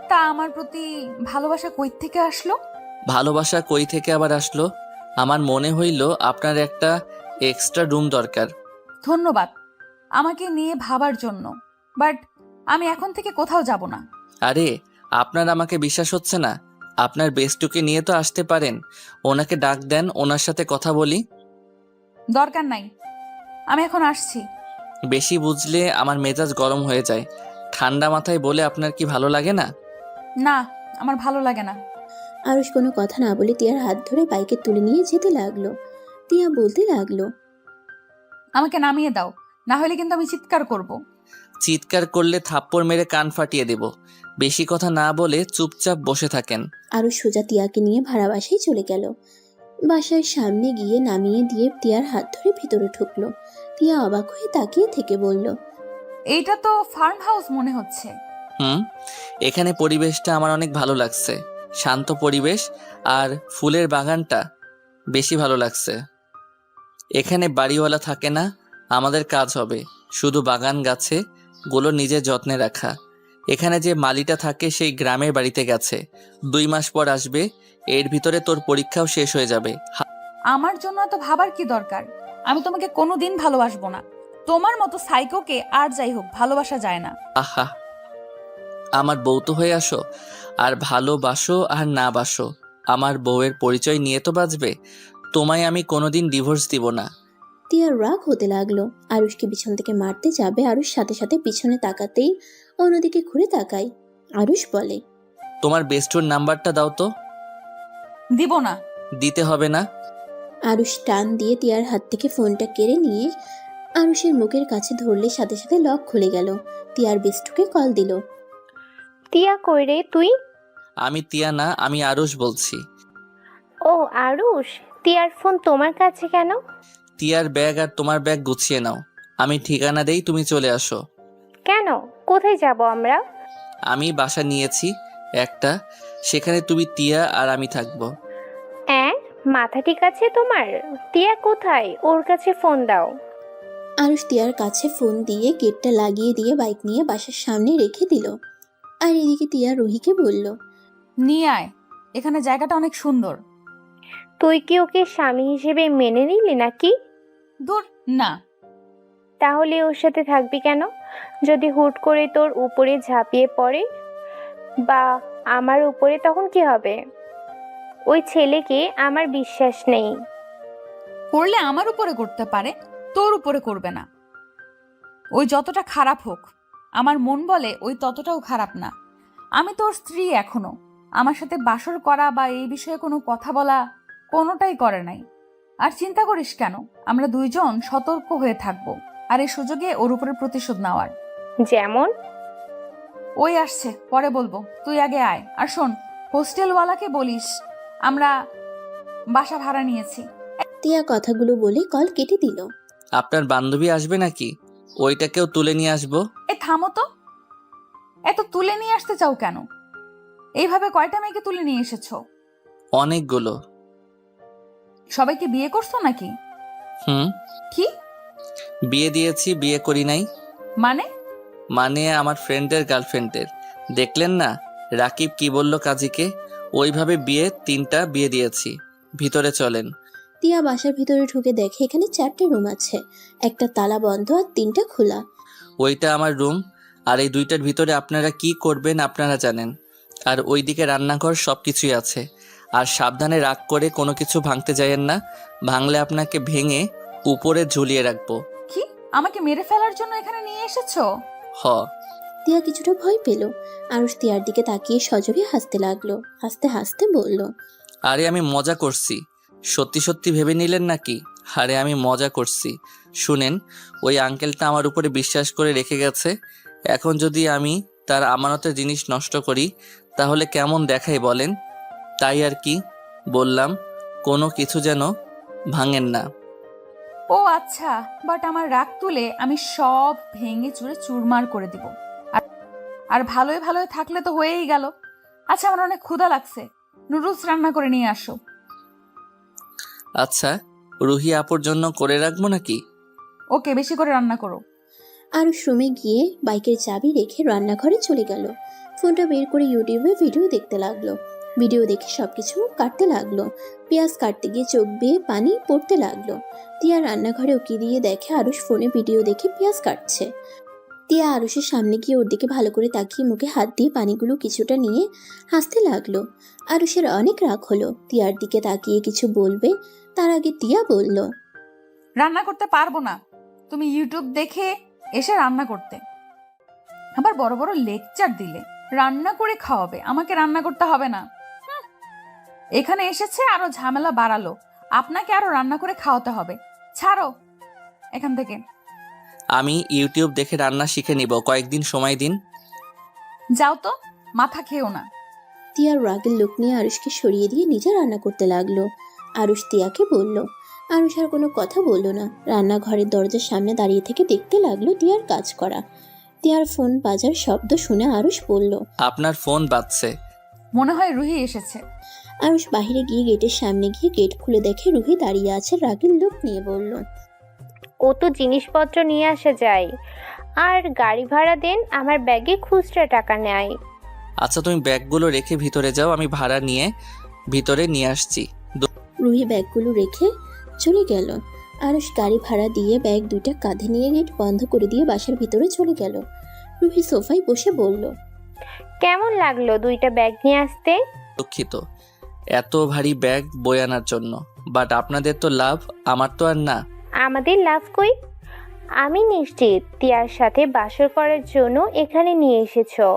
তা আমার প্রতি ভালোবাসা কই থেকে আসলো? ভালোবাসা কই থেকে আবার আসলো? আমার মনে হইল আপনার একটা এক্সট্রা রুম দরকার। ধন্যবাদ আমাকে নিয়ে ভাবার জন্য, বাট আমি এখন থেকে কোথাও যাব না। আরে, আপনার আমাকে বিশ্বাস হচ্ছে না? আপনার বেস্টুকে নিয়ে তো আসতে পারেন। ওনাকে ডাক দেন, ওনার সাথে কথা বলি। দরকার নাই, আমি এখন আসছি। বেশি বুঝলে আমার মেজাজ গরম হয়ে যায়। ঠান্ডা মাথায় বলে আপনার কি ভালো লাগে না? না, আমার ভালো লাগে না। আরুষ কোনো কথা না বলে তিয়ার হাত ধরে বাইকে তুলে নিয়ে যেতে লাগলো। তিয়া বলতে লাগলো, আমাকে নামিয়ে দাও, না হলে কিন্তু আমি চিৎকার করব। চিৎকার করলে থাপ্পড় মেরে কান ফাটিয়ে দেব। বেশি কথা না বলে চুপচাপ বসে থাকেন। আরুষ সোজা তিয়াকে নিয়ে ভাড়া বাসায় চলে গেল। বাসার সামনে গিয়ে নামিয়ে দিয়ে তিয়ার হাত ধরে ভিতরে ঢুকলো। তিয়া অবাক হয়ে তাকিয়ে থেকে বলল, এইটা তো ফার্ম হাউস মনে হচ্ছে। এখানে পরিবেশটা আমার অনেক ভালো লাগছে। শান্ত পরিবেশ, আর ফুলের বাগানটা বেশি ভালো লাগছে। এখানে বাড়িওয়ালা থাকে না, আমাদের কাজ হবে শুধু বাগান গাছে গুলো নিজের যত্নে রাখা। এখানে যে মালিটা থাকে সেই গ্রামের বাড়িতে গেছে, 2 মাস পর আসবে। এর ভিতরে তোর পরীক্ষাও শেষ হয়ে যাবে। আমার জন্য তো ভাবার কি দরকার? আমি তোমাকে কোনোদিন ভালোবাসবো না। তোমার মতো সাইকোকে আর যাই হোক ভালোবাসা যায় না। আহা, আমার বউ তো হয়ে আসো, আর ভালোবাসো আর না বাসো, আমার বউয়ের পরিচয় নিয়ে তো বাঁচবে। তোমায় আমি কোনোদিন ডিভোর্স দিব না। তিয়ার রাগ হতে লাগলো। আরুষকে পিছন থেকে মারতে যাবে, আরুষ সাথে সাথে পিছনে তাকাতেই অন্যদিকে ঘুরে তাকায়। আরুষ বলে, তোমার বেস্টুর নাম্বারটা দাও তো। দিব না। দিতে হবে না। আরুষ টান দিয়ে তিয়ার হাত থেকে ফোনটা কেড়ে নিয়ে আরুষের মুখের কাছে ধরলে সাথে সাথে লক খুলে গেল। তিয়ার বেস্টুকে কল দিল। তিয়া কই রে তুই? আমি তিয়া না, আমি আরুষ বলছি। ও আরুষ, তিয়ার ফোন তোমার কাছে কেন? তিয়ার ব্যাগ আর তোমার ব্যাগ গুছিয়ে নাও। আমি ঠিকানা দেই, তুমি চলে আসো। কেন? কোথায় যাব আমরা? আমি বাসা নিয়েছি একটা, সেখানে তুমি, তিয়া আর আমি থাকবো। মাথা ঠিক আছে তোমার? তিয়া কোথায়? ওর কাছে ফোন দাও। আরুষ তিয়ার কাছে ফোন দিয়ে গেটটা লাগিয়ে দিয়ে বাইক নিয়ে বাসার সামনে রেখে দিল। আর এদিকে তিয়া রুহিকে বলল, নিয়ে আয়, এখানে জায়গাটা অনেক সুন্দর। তুই কি ওকে স্বামী হিসেবে মেনে নিলি নাকি? দূর না। তাহলে ওর সাথে থাকবি কেন? যদি হুট করে তোর উপরে ঝাঁপিয়ে পড়ে বা আমার উপরে, তখন কি হবে? ওই ছেলেকে আমার বিশ্বাস নেই। করলে আমার উপরে করতে পারে, তোর উপরে করবে না। ওই যতটা খারাপ হোক, আমার মন বলে ওই ততটাও খারাপ না। আমি তোর স্ত্রী এখনো। আমার সাথে বাসর করা বা এই বিষয়ে কোনো কথা বলা কোনোটাই করে নাই। আর চিন্তা করিস কেন, আমরা দুইজন সতর্ক হয়ে থাকবো, আর এই সুযোগে ওর উপরে প্রতিশোধ নেওয়ার। যেমন? ওই আসছে, পরে বলবো, তুই আগে আয়। আর শোন, হোস্টেলওয়ালাকে বলিস আমরা বাসা ভাড়া নিয়েছি। তিয়া কথাগুলো বলে কল কেটে দিল। আপনার বান্ধবী আসবে নাকি? ওইটাকেও তুলে নিয়ে আসবো। এ থামো তো, এত তুলে নিয়ে আসতে চাও কেন? এইভাবে কয়টা মেয়েকে তুলে নিয়ে এসেছো? অনেকগুলো। সবাইকে বিয়ে করছো নাকি? কি বিয়ে দিয়েছি, বিয়ে করি নাই। মানে? আমার ফ্রেন্ডের গার্লফ্রেন্ডের। দেখলেন না রাকিব কি বলল কাজীকে? ওইভাবে 3টা বিয়ে দিয়েছি। ভিতরে চলেন। তিয়া বাসার ভিতরে ঢুকে দেখে এখানে 4টে রুম আছে, একটা তালা বন্ধ আর 3টা খোলা। ওইটা আমার রুম, আর এই 2টার ভিতরে আপনারা কি করবেন আপনারা জানেন। আর ওইদিকে রান্নাঘর, সব কিছুই আছে। আর সাবধানে রাগ করে কোনো কিছু ভাঙতে যাইয়েন না, ভাঙলে আপনাকে ভেঙে উপরে ঝুলিয়ে রাখবো। কি, আমাকে মেরে ফেলার জন্য এখানে নিয়ে এসেছো? হ। তিয়া কিছুটা ভয় পেল। আরুষ তিয়ার দিকে তাকিয়ে সজোরে হাসতে লাগলো। হাসতে হাসতে বলল, আরে আমি মজা করছি, সত্যি সত্যি ভেবে নিলেন নাকি? আরে আমি মজা করছি। শুনেন, ওই আঙ্কেলটা আমার উপরে বিশ্বাস করে রেখে গেছে, এখন যদি আমি তার আমানতের জিনিস নষ্ট করি তাহলে কেমন দেখাই বলেন? তাই আর কি বললাম, কোনো কিছু যেন ভাঙেন না। ও আচ্ছা, বাট আমার রাগ তুলে আমি সব ভেঙে চুরে চুরমার করে দিব। আর ভালোই ভালোই থাকলে তো হয়েই গেল। আচ্ছা, আমার অনেক ক্ষুধা লাগছে, নুডলস রান্না করে নিয়ে আসো। আচ্ছা, রুহি আপুর জন্য করে রাখবো নাকি? ওকে, বেশি করে রান্না করো। আরুষ রুমে গিয়ে বাইকের চাবি রেখে রান্নাঘরে চলে গেল। ফোনটা বের করে ইউটিউবে ভিডিও দেখতে লাগলো। ভিডিও দেখে সবকিছু কাটতে লাগলো। পেঁয়াজ কাটতে গিয়ে চোখ বেয়ে পানি পড়তে লাগলো। তিয়া রান্নাঘরে উকি দিয়ে দেখে আরুষ ফোনে ভিডিও দেখে পেঁয়াজ কাটছে। তিয়া আরুষের সামনে গিয়ে ওর দিকে ভালো করে তাকিয়ে মুখে হাত দিয়ে পানিগুলো কিছুটা নিয়ে হাসতে লাগলো। আরুষের অনেক রাগ হলো। তিয়ার দিকে তাকিয়ে কিছু বলবে, তার আগে তিয়া বলল, রান্না করতে পারবো না, তুমি ইউটিউব দেখে এসে রান্না করতে। আবার বড় বড় লেকচার দিলে, রান্না করে খাওয়াবে, আমাকে রান্না করতে হবে না। এখানে এসেছে আরো ঝামেলা বাড়ালো, আপনাকে আরো রান্না করে খাওয়াতে হবে। ছাড়ো এখান থেকে। আমি ইউটিউব দেখে রান্না শিখে নিব, কয়েকদিন সময় দিন। যাও তো, মাথা খেও না। তিয়ার রাগের লোক নিয়ে আরুষকে সরিয়ে দিয়ে নিজে রান্না করতে লাগলো। আরুষ তিয়াকে বলল। আরুষ আর কোনো কথা বলল না। রান্নাঘরের দরজার সামনে দাঁড়িয়ে থেকে দেখতে লাগলো তিয়ার কাজ করা। তিয়ার ফোন বাজার শব্দ শুনে আরুষ বলল, আপনার ফোন বাজছে। মনে হয় রুহি এসেছে। আরুষ বাহিরে গিয়ে গেটের সামনে গিয়ে গেট খুলে দেখে রুহি দাঁড়িয়ে আছে রাগের লোক নিয়ে। বলল, ও তো জিনিসপত্র নিয়ে আসা যায়, আর গাড়ি ভাড়া দেন, আমার ব্যাগে খুচরা টাকা নেয়। আচ্ছা, তুমি ব্যাগগুলো রেখে ভিতরে যাও, আমি ভাড়া নিয়ে ভিতরে নিয়ে আসছি। রুহি ব্যাগগুলো রেখে চলে গেল। আরুষ গাড়ি ভাড়া দিয়ে ব্যাগ 2টা কাঁধে নিয়ে গেট বন্ধ করে দিয়ে বাসার ভিতরে চলে গেল। রুহি সোফায় বসে বলল, কেমন লাগলো 2টা ব্যাগ নিয়ে আসতে? দুঃখিত এত ভারী ব্যাগ বয়ে আনার জন্য, বাট আপনাদের তো লাভ, আমার তো আর না। আমাদের লাভ কই? আমি নিশ্চিত তিয়ার সাথে বাসর করার জন্য এখানে নিয়ে এসেছো।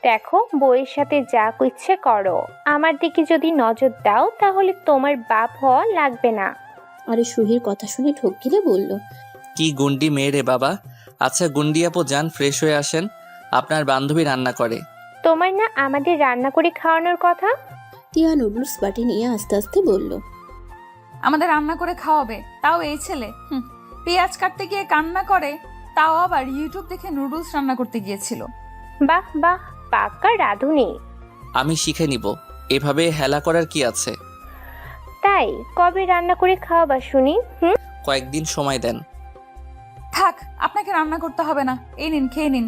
দেখো, বইয়ের সাথে যা ইচ্ছে করো, আমার দিকে যদি নজর দাও তাহলে তোমার বাপ হওয়া লাগবে না। আরে রুহির কথা শুনে ঢোক গিলে বলল, কি গুন্ডি মেয়ে রে বাবা। আচ্ছা গুন্ডি আপু, যান ফ্রেশ হয়ে আসেন, আপনার বান্ধবী রান্না করে। তোমার না আমাদের রান্না করে খাওয়ানোর কথা? তিয়া নুডলস বাটি নিয়ে আস্তে আস্তে বলল, আমাদের রান্না করে খাওয়াবে, তাও এই ছেলে। পেঁয়াজ কাটতে গিয়ে কান্না করে, তাও আবার ইউটিউব দেখে নুডলস রান্না করতে গিয়েছিল। বাহ বাহ, পাক্কা রাঁধুনি। আমি শিখে নিব, এভাবে হেলা করার কি আছে? তাই কবে রান্না করে খাওয়াবা শুনি? কয়েকদিন সময় দেন। থাক, আপনাকে রান্না করতে হবে না, এই নিন, খেয়ে নিন।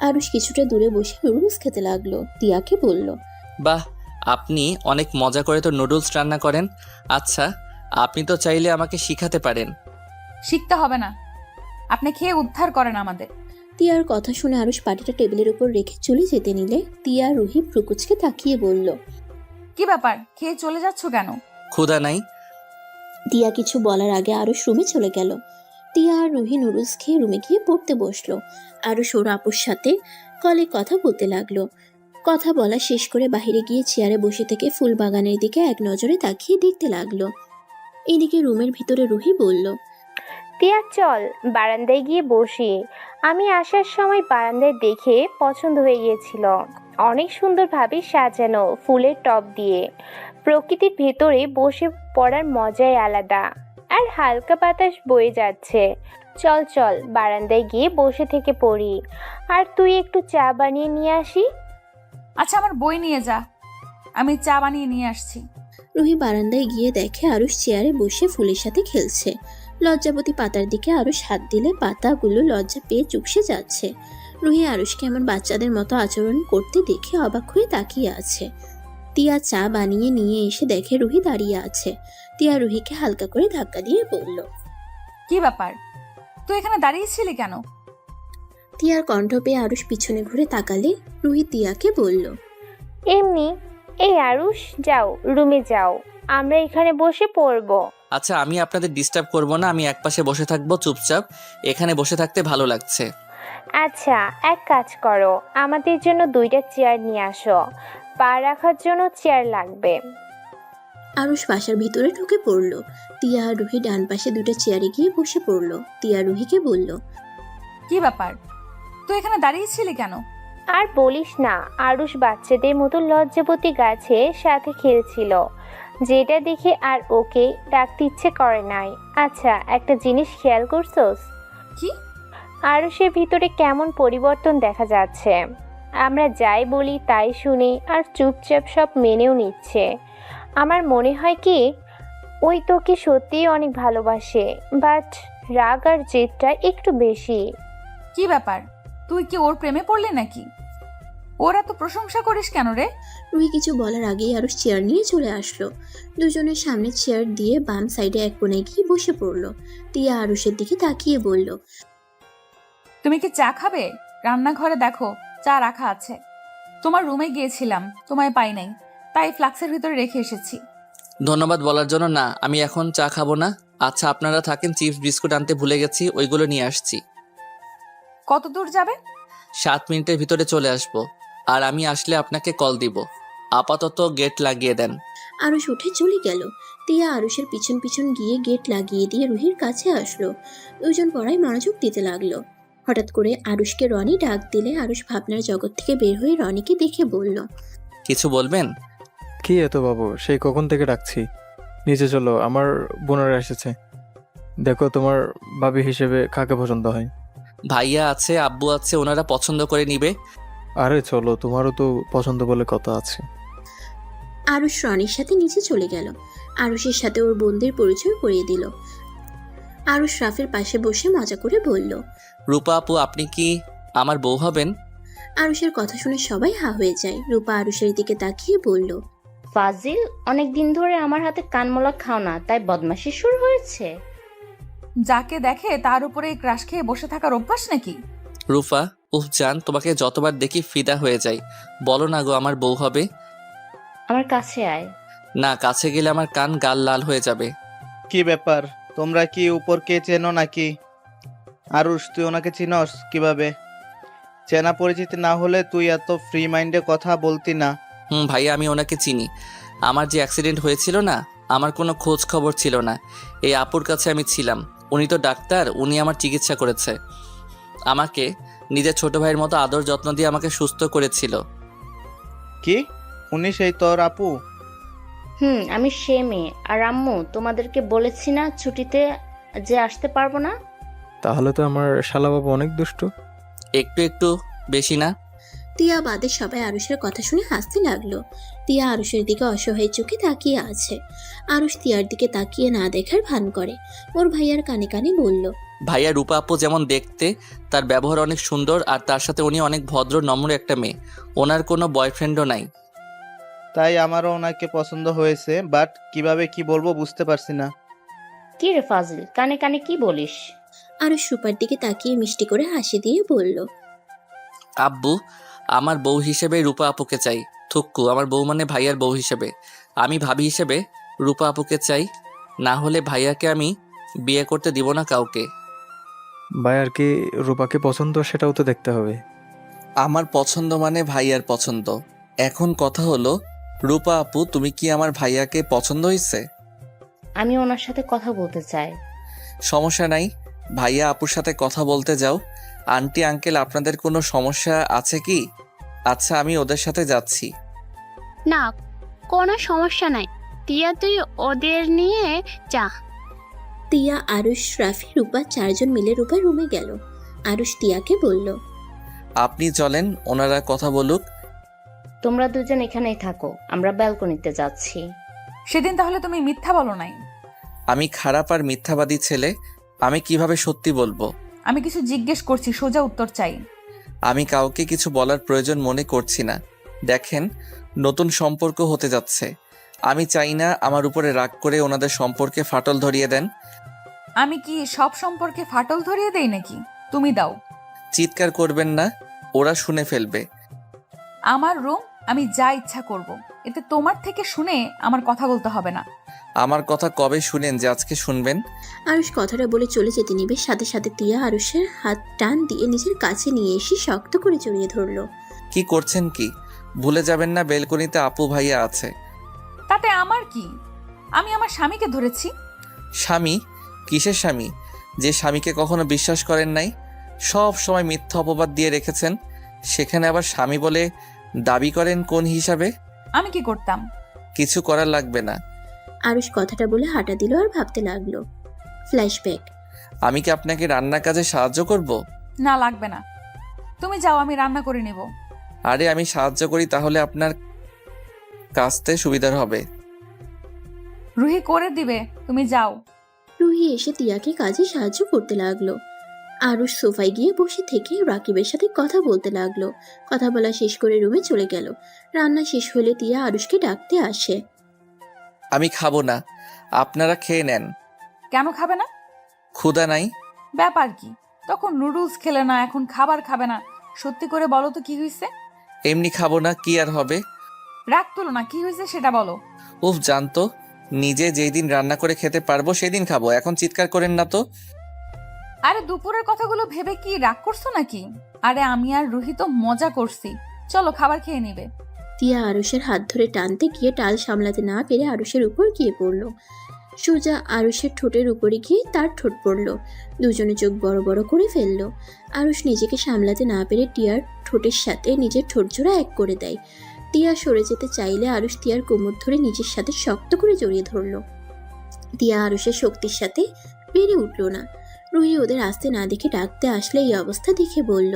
আরুষ কিছুটা দূরে বসে নুডলস খেতে লাগলো। তিয়াকে বলল, বাহ, আপনি অনেক মজা করে তো নুডলস রান্না করেন। আচ্ছা, আপনি তো চাইলে আমাকে শিখাতে পারেন। শিখতে হবে না, আপনি খেয়ে উদ্ধার করেন আমাদের। তিয়ার কথা শুনে আরুষ পাটিটা টেবিলের উপর রেখে চলে যেতে নিলে তিয়া রুহি ভ্রুকুচকে তাকিয়ে বলল, কি ব্যাপার, খেয়ে চলে যাচ্ছ কেন? ক্ষুধা নাই। তিয়া কিছু বলার আগে আরুষ রুমে চলে গেল। তিয়া আর রুহি নুডলস খেয়ে রুমে গিয়ে পড়তে বসলো। আরুষ ওর আপুর সাথে কলে কথা বলতে লাগলো। কথা বলা শেষ করে বাইরে গিয়ে চেয়ারে বসে থেকে ফুল বাগানের দিকে এক নজরে তাকিয়ে দেখতে লাগলো। এদিকে রুমের ভিতরে রুহি বলল, তিয়া চল বারান্দায় গিয়ে বসি। আমি আসার সময় বারান্দায় দেখে পছন্দ হয়ে গিয়েছিল, অনেক সুন্দরভাবে সাজানো ফুলের টব দিয়ে। প্রকৃতির ভেতরে বসে পড়ার মজাই আলাদা, আর হালকা বাতাস বয়ে যাচ্ছে। চল চল বারান্দায় গিয়ে বসে থেকে পড়ি, আর তুই একটু চা বানিয়ে নিয়ে আসি। আচ্ছা, আমার বই নিয়ে যা, আমি চা বানিয়ে নিয়ে আসছি। রুহি বারান্দায় গিয়ে দেখে আরুষ চেয়ারে বসে ফুলের সাথে খেলছে। লজ্জাবতী পাতার দিকে আরুষ হাত দিলে পাতাগুলো লজ্জা পেয়ে চুপসে যাচ্ছে। রুহি আরুষকে এমন বাচ্চাদের মতো আচরণ করতে দেখে অবাক হয়ে তাকিয়ে আছে। তিয়া চা বানিয়ে নিয়ে এসে দেখে রুহি দাঁড়িয়ে আছে। তিয়া রুহিকে হালকা করে ধাক্কা দিয়ে বলল, কি ব্যাপার, তুই এখানে দাঁড়িয়েছিলি কেন? তিয়ার কণ্ঠ পেয়ে আরুষ পিছনে ঘুরে তাকালে রুহি তিয়াকে বলল, এমনি। এই আরুষ, যাও রুমে যাও, আমরা এখানে বসে পড়বো। আচ্ছা, আমি আপনাদের ডিস্টার্ব করব না, আমি একপাশে বসে থাকবো চুপচাপ। এখানে বসে থাকতে ভালো লাগছে। আচ্ছা, এক কাজ করো, আমাদের জন্য 2টা চেয়ার নিয়ে আসো, পা রাখার জন্য চেয়ার লাগবে। আরুষ বাসার ভিতরে ঢুকে পড়ল। তিয়া আর রুহি ডান পাশে 2টা চেয়ারে গিয়ে বসে পড়ল। তিয়া রুহিকে বলল, কি ব্যাপার, তুই এখানে দাঁড়িয়েছিলি কেন? আর বলিস না, আরুষ বাচ্চাদের মতো লজ্জাবতী গাছে সাথে খেলছিল, যেটা দেখে আর ওকে ডাকতে ইচ্ছে করে নাই। আচ্ছা, একটা জিনিস খেয়াল করছোস? কি? আরুষের ভিতরে কেমন পরিবর্তন দেখা যাচ্ছে। আমরা যাই বলি তাই শুনে আর চুপচাপ সব মেনেও নিচ্ছে। আমার মনে হয় কি ওই তোকে সত্যিই অনেক ভালোবাসে, বাট রাগ আর জেদটা একটু বেশি। কি ব্যাপার, তুই কি ওর প্রেমে পড়লি নাকি? ওর এত প্রশংসা করিস কেন রে? রুহি কিছু বলার আগেই আরুষ চেয়ার নিয়ে চলে আসলো। দুজনের সামনে চেয়ার দিয়ে বাম সাইডে এক কোণে গিয়ে বসে পড়ল। তিয়া আরুষের দিকে তাকিয়ে বলল, তুমি কি চা খাবে? রান্নাঘরে দেখো চা রাখা আছে। তোমার রুমে গিয়েছিলাম, তোমায় পাই নাই, তাই ফ্লাক্সের ভিতরে রেখে এসেছি। ধন্যবাদ বলার জন্য না, আমি এখন চা খাবো না। আচ্ছা, আপনারা থাকেন, চিপস বিস্কুট আনতে ভুলে গেছি, ওইগুলো নিয়ে আসছি। কত দূর যাবে? 7 মিনিটের ভিতরে চলে আসব, আর আমি আসলে আপনাকে কল দিব। আপাতত গেট লাগিয়ে দেন। আরুষ উঠে চলে গেল। তিয়া আরুষের পিছন পিছন গিয়ে গেট লাগিয়ে দিয়ে রুহির কাছে আসলো। দুজন পড়ায় মনোযোগ দিতে লাগলো। হঠাৎ করে আরুষকে রনি ডাক দিলে আরুষ ভাবনার জগৎ থেকে বের হয়ে রনিকে দেখে বলল, কিছু বলবেন? কি এত বাবু, সেই কখন থেকে ডাকছি। নিচে চলো, আমার বোনেরা এসেছে। দেখো তোমার ভাবি হিসেবে কাকে পছন্দ হয়। ভাইয়া আছে, আব্বু আছে, ওনারা পছন্দ করে নিবে। আরে চলো, তোমারও তো পছন্দ বলে কথা আছে। আরুষ রনির সাথে নিচে চলে গেল। আরুষের সাথে ওর বোনদের পরিচয় করিয়ে দিল। আরুষ রাফের পাশে বসে মজা করে বলল, রূপা আপু, আপনি কি আমার বউ হবেন? আরুষের কথা শুনে সবাই হা হয়ে যায়। রূপা আরুষের দিকে তাকিয়ে বলল, ফাজিল, অনেক দিন ধরে আমার হাতে কানমোলা খাও না, তাই বদমাশি শুরু হয়েছে? যাকে দেখে তার উপরে ক্রাশ খেয়ে বসে থাকার অভ্যাস নাকি? রূপা, উফ জান, তোমাকে যতবার দেখি ফিদা হয়ে যাই। বলো না গো, আমার বউ হবে? আমার কাছে আয়। না, কাছে গেলে আমার কান গাল লাল হয়ে যাবে। কি ব্যাপার, তোমরা কি উপরকে চেনো নাকি? আরুষ, তুই ওনাকে চিনস কিভাবে? চেনা পরিচিতি না হলে তুই এত ফ্রি মাইন্ডে কথা বলতি না। ভাইয়া, আমি ওনাকে চিনি। আমার যে অ্যাক্সিডেন্ট হয়েছিল না, আমার কোনো খোঁজ খবর ছিল না। এই আপুর কাছে আমি ছিলাম, উনি তো ডাক্তার, উনি আমার চিকিৎসা করেছে। আমাকে নিজের ছোট ভাইয়ের মতো আদর যত্ন দিয়ে আমাকে সুস্থ করেছিল। কি, উনি সেই তোর আপু? আমি সে মেয়ে। আর আম্মু, তোমাদেরকে বলেছি না ছুটিতে যে আসতে পারবো না? তাহলে তো আমার শালাবাবু অনেক দুষ্টু। একটু একটু, বেশি না। তিয়া বাদে সবাই আরুষের কথা শুনে হাসতে লাগলো। তিয়া আরুষের দিকে অসহায় চোখে তাকিয়ে আছে। আরুষ তিয়ার দিকে তাকিয়ে না দেখার ভান করে। ওর ভাইয়ার কানে কানে বলল, ভাইয়া, রূপা আপু যেমন দেখতে, তার ব্যবহার অনেক সুন্দর, আর তার সাথে উনি অনেক ভদ্র নম্র একটা মেয়ে। ওনার কোনো বয়ফ্রেন্ডও নাই। তাই আমারও ওনাকে পছন্দ হয়েছে, বাট কিভাবে কি বলবো বুঝতে পারছি না। কি রে ফাজিল, কানে কানে কি বলিস? আরুষ রূপার দিকে তাকিয়ে মিষ্টি করে হাসি দিয়ে বলল, আব্বু, আমার বউ হিসেবে রূপা আপুকে চাই। থুক্কু, আমার বউ মানে ভাইয়ার বউ হিসেবে। আমি ভাবি হিসেবে রূপা আপুকে চাই, না হলে ভাইয়াকে আমি বিয়ে করতে দিব না কাউকে। ভাই, আর কি রূপাকে পছন্দ সেটাও তো দেখতে হবে। আমার পছন্দ মানে ভাইয়ার পছন্দ। এখন কথা হলো, রূপা আপু, তুমি কি আমার ভাইয়াকে পছন্দ হয়েছে? আমি ওনার সাথে কথা বলতে চাই। সমস্যা নাই, ভাইয়া আপুর সাথে কথা বলতে যাও। আন্টি আঙ্কেল, আপনাদের কোনো সমস্যা আছে কি? আচ্ছা, আমি ওদের সাথে যাচ্ছি। না, কোনো সমস্যা নাই। তিয়া, তুই ওদের নিয়ে যা। তিয়া, আরুষ, রাফি, রূপা 4 জন মিলে রূপার রুমে গেল। আরুষ তিয়াকে বলল, আপনি চলেন, ওনারা কথা বলুক। তোমরা দুজন এখানেই থাকো, আমরা ব্যালকনিতে যাচ্ছি। সেদিন তাহলে তুমি মিথ্যা বলো নাই? আমি খারাপ আর মিথ্যাবাদী ছেলে, আমি কিভাবে সত্যি বলবো? আমি কিছু জিজ্ঞেস করছি, সোজা উত্তর চাই। আমি কাউকে কিছু বলার প্রয়োজন মনে করছি না। দেখেন, নতুন সম্পর্ক হতে যাচ্ছে। আমি চাই না আমার উপরে রাগ করে ওনাদের সম্পর্কে ফাটল ধরিয়ে দেন। আমি কি সব সম্পর্কে ফাটল ধরিয়ে দেই নাকি? তুমি দাও। চিৎকার করবেন না, ওরা শুনে ফেলবে। আমার রুম, আমি যা ইচ্ছা করব। এতে তোমার থেকে শুনে আমার কথা বলতে হবে না। আমার কথা কবে শুনেন যে আজকে শুনবেন? আরুষ কথাটা বলে চলে যেতে নিবে, সাথে সাথে তিয়া আরুষের হাত টান দিয়ে নিজের কাছে নিয়ে এসে শক্ত করে জড়িয়ে ধরলো। কি করছেন কি? ভুলে যাবেন না বেলকনিতে আপু ভাইয়া আছে। তাতে আমার কি? আমি আমার স্বামীকে ধরেছি। স্বামী? কিসের স্বামী? যে স্বামীকে কখনো বিশ্বাস করেন নাই, সব সময় মিথ্যা অপবাদ দিয়ে রেখেছেন, সেখানে আবার স্বামী বলে দাবি করেন কোন হিসাবে? আমি কি করতাম? কিছু করার লাগবে না। আরুষ কথাটা বলে হাঁটা দিল আর ভাবতে লাগলো। ফ্ল্যাশব্যাক। আমি কি আপনাকে রান্নার কাজে সাহায্য করব? না, লাগবে না। তুমি যাও, আমি রান্না করে নেব। আরে আমি সাহায্য করি তাহলে আপনার কাজতে সুবিধার হবে। রুহি করে দিবে, তুমি যাও। রুহি এসে তিয়াকে কাজে সাহায্য করতে লাগলো। আরুষ সোফায় গিয়ে বসে থেকে রাকিবের সাথে কথা বলতে লাগলো। কথা বলা শেষ করে রুমে চলে গেল। রান্না শেষ হলে তিয়া আরুষকে ডাকতে আসে। আমি খাবো না, আপনারা খেয়ে নেন। কেন খাবে না? ক্ষুধা নাই। ব্যাপার কি? তখন নুডলস খেলে না, এখন খাবার খাবে না। সত্যি করে বলো তো কি হয়েছে? এমনি খাবো না, কি আর হবে? রাগ তুলো না, কি হয়েছে সেটা বলো। উফ, জানতো নিজে যেই দিন রান্না করে খেতে পারবো সেদিন খাবো, এখন চিৎকার করেন না তো। আরে দুপুরের কথাগুলো ভেবে কি রাগ করছো নাকি? আরে আমি আর রুহি তো মজা করছি। চলো খাবার খেয়ে নিবে। তিয়া আরুষের হাত ধরে টানতে গিয়ে টাল সামলাতে না পেরে আরুষের উপর গিয়ে পড়ল। সোজা আরুষের ঠোঁটের উপরে গিয়ে তার ঠোঁট পড়ল। দুজনে চোখ বড় বড় করে ফেললো। আরুষ নিজেকে সামলাতে না পেরে টিয়ার ঠোঁটের সাথে নিজের ঠোঁট জোড়া এক করে দেয়। টিয়া সরে যেতে চাইলে আরুষ টিয়ার কোমর ধরে নিজের সাথে শক্ত করে জড়িয়ে ধরল। টিয়া আরুষের শক্তির সাথে বেড়ে উঠল না। রুহি ওদের আসতে না দেখে ডাকতে আসলে এই অবস্থা দেখে বলল,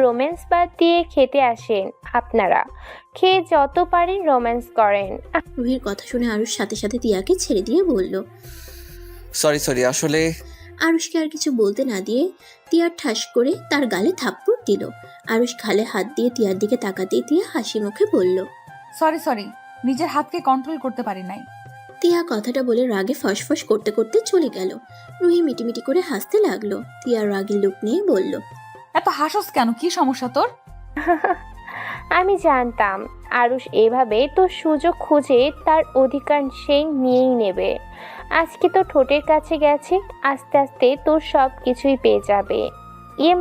রোম্যান্স বাদ দিয়ে খেতে আসেন আপনারা, খেয়ে যত পারেন রোম্যান্স করেন। রুহির কথা শুনে আরুষ সাথে সাথে টিয়াকে ছেড়ে দিয়ে বলল। সরি, আসলে আরুষকে আর কিছু বলতে না দিয়ে তিয়ার ঠাস করে তার গালে থাপ্পড় দিল। আরুষ গালে হাত দিয়ে তিয়ার দিকে তাকাতেই তিয়া হাসি মুখে বলল, সরি, নিজের হাতকে কন্ট্রোল করতে পারি নাই। তিয়া কথাটা বলে রাগে ফসফস করতে করতে চলে গেল। রুহি মিটিমিটি করে হাসতে লাগলো। তিয়ার রাগের লুক নিয়ে বলল, এত হাসস কেন? কি সমস্যা তোর? আমি জানতাম আরুষ এভাবে তোর সুযোগ খুঁজে তার অধিকার সেই নিয়েই নেবে। আজকে তো ঠোঁটের কাছে গেছে, আস্তে আস্তে তোর সব কিছুই পেয়ে যাবে।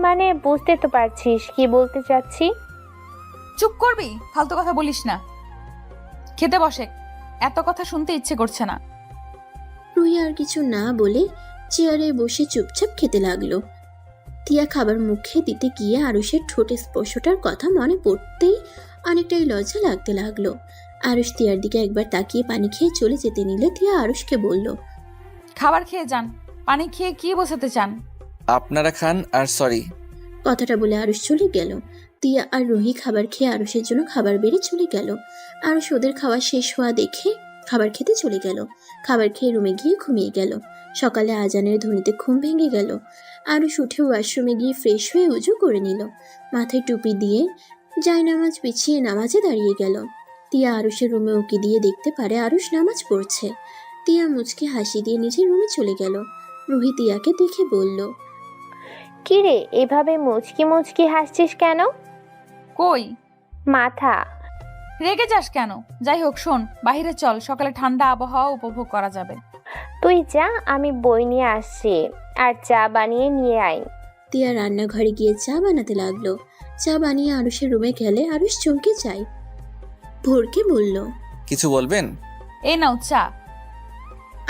মানে বুঝতে তো পারছিস কি বলতে চাচ্ছি? চুপ করবি? ফালতু কথা বলিস না। খেতে বসে, এত কথা শুনতে ইচ্ছে করছে না। রুহি আর কিছু না বলে চেয়ারে বসে চুপচাপ খেতে লাগলো। তিয়া খাবার মুখে দিতে গিয়ে আরুষের ঠোঁটে স্পর্শটার কথা মনে পড়তেই অনেকটাই লজ্জা লাগতে লাগলো। আরুষ তিয়ার দিকে একবার তাকিয়ে পানি খেয়ে চলে যেতে নিলে তিয়া আরুষকে বলল, খাবার খেয়ে যান, পানি খেয়ে কি বসাতে চান? আপনারা খান আর সরি। কথাটা বলে আরুষ চলে গেল। তিয়া আর রুহি খাবার খেয়ে আরুষের জন্য খাবার বেড়ে চলে গেল। আরুষ ওদের খাওয়া শেষ হওয়া দেখে খাবার খেতে চলে গেল। খাবার খেয়ে রুমে গিয়ে ঘুমিয়ে গেল। সকালে আজানের ধ্বনিতে ঘুম ভেঙে গেল। আরুষ উঠে ওয়াশরুমে গিয়ে ফ্রেশ হয়ে উজু করে নিল। মাথায় টুপি দিয়ে জায়নামাজ বিছিয়ে নামাজে দাঁড়িয়ে গেল। তিয়া আরুষের রুমে উকি দিয়ে দেখতে পারে আরুষ নামাজ পড়ছে। তিয়া মুচকে হাসি দিয়ে নিজের রুমে চলে গেল। রুহি তিয়াকে দেখে বলল, কিরে এভাবে মুচকি মুচকি হাসছিস কেন? কই? মাথা। রেগে যাস কেন? যাই হোক শোন, বাইরে চল, সকালে ঠান্ডা আবহাওয়া উপভোগ করা যাবে। তুই যা, আমি বই নিয়ে আসছি, আর চা বানিয়ে নিয়ে আয়। তিয়া রান্নাঘরে গিয়ে চা বানাতে লাগলো। চা বানিয়ে আরুষের রুমে গেলে আরুষ চমকে যায়। ভোরকে বলল, কিছু বলবেন? এই নাও চা।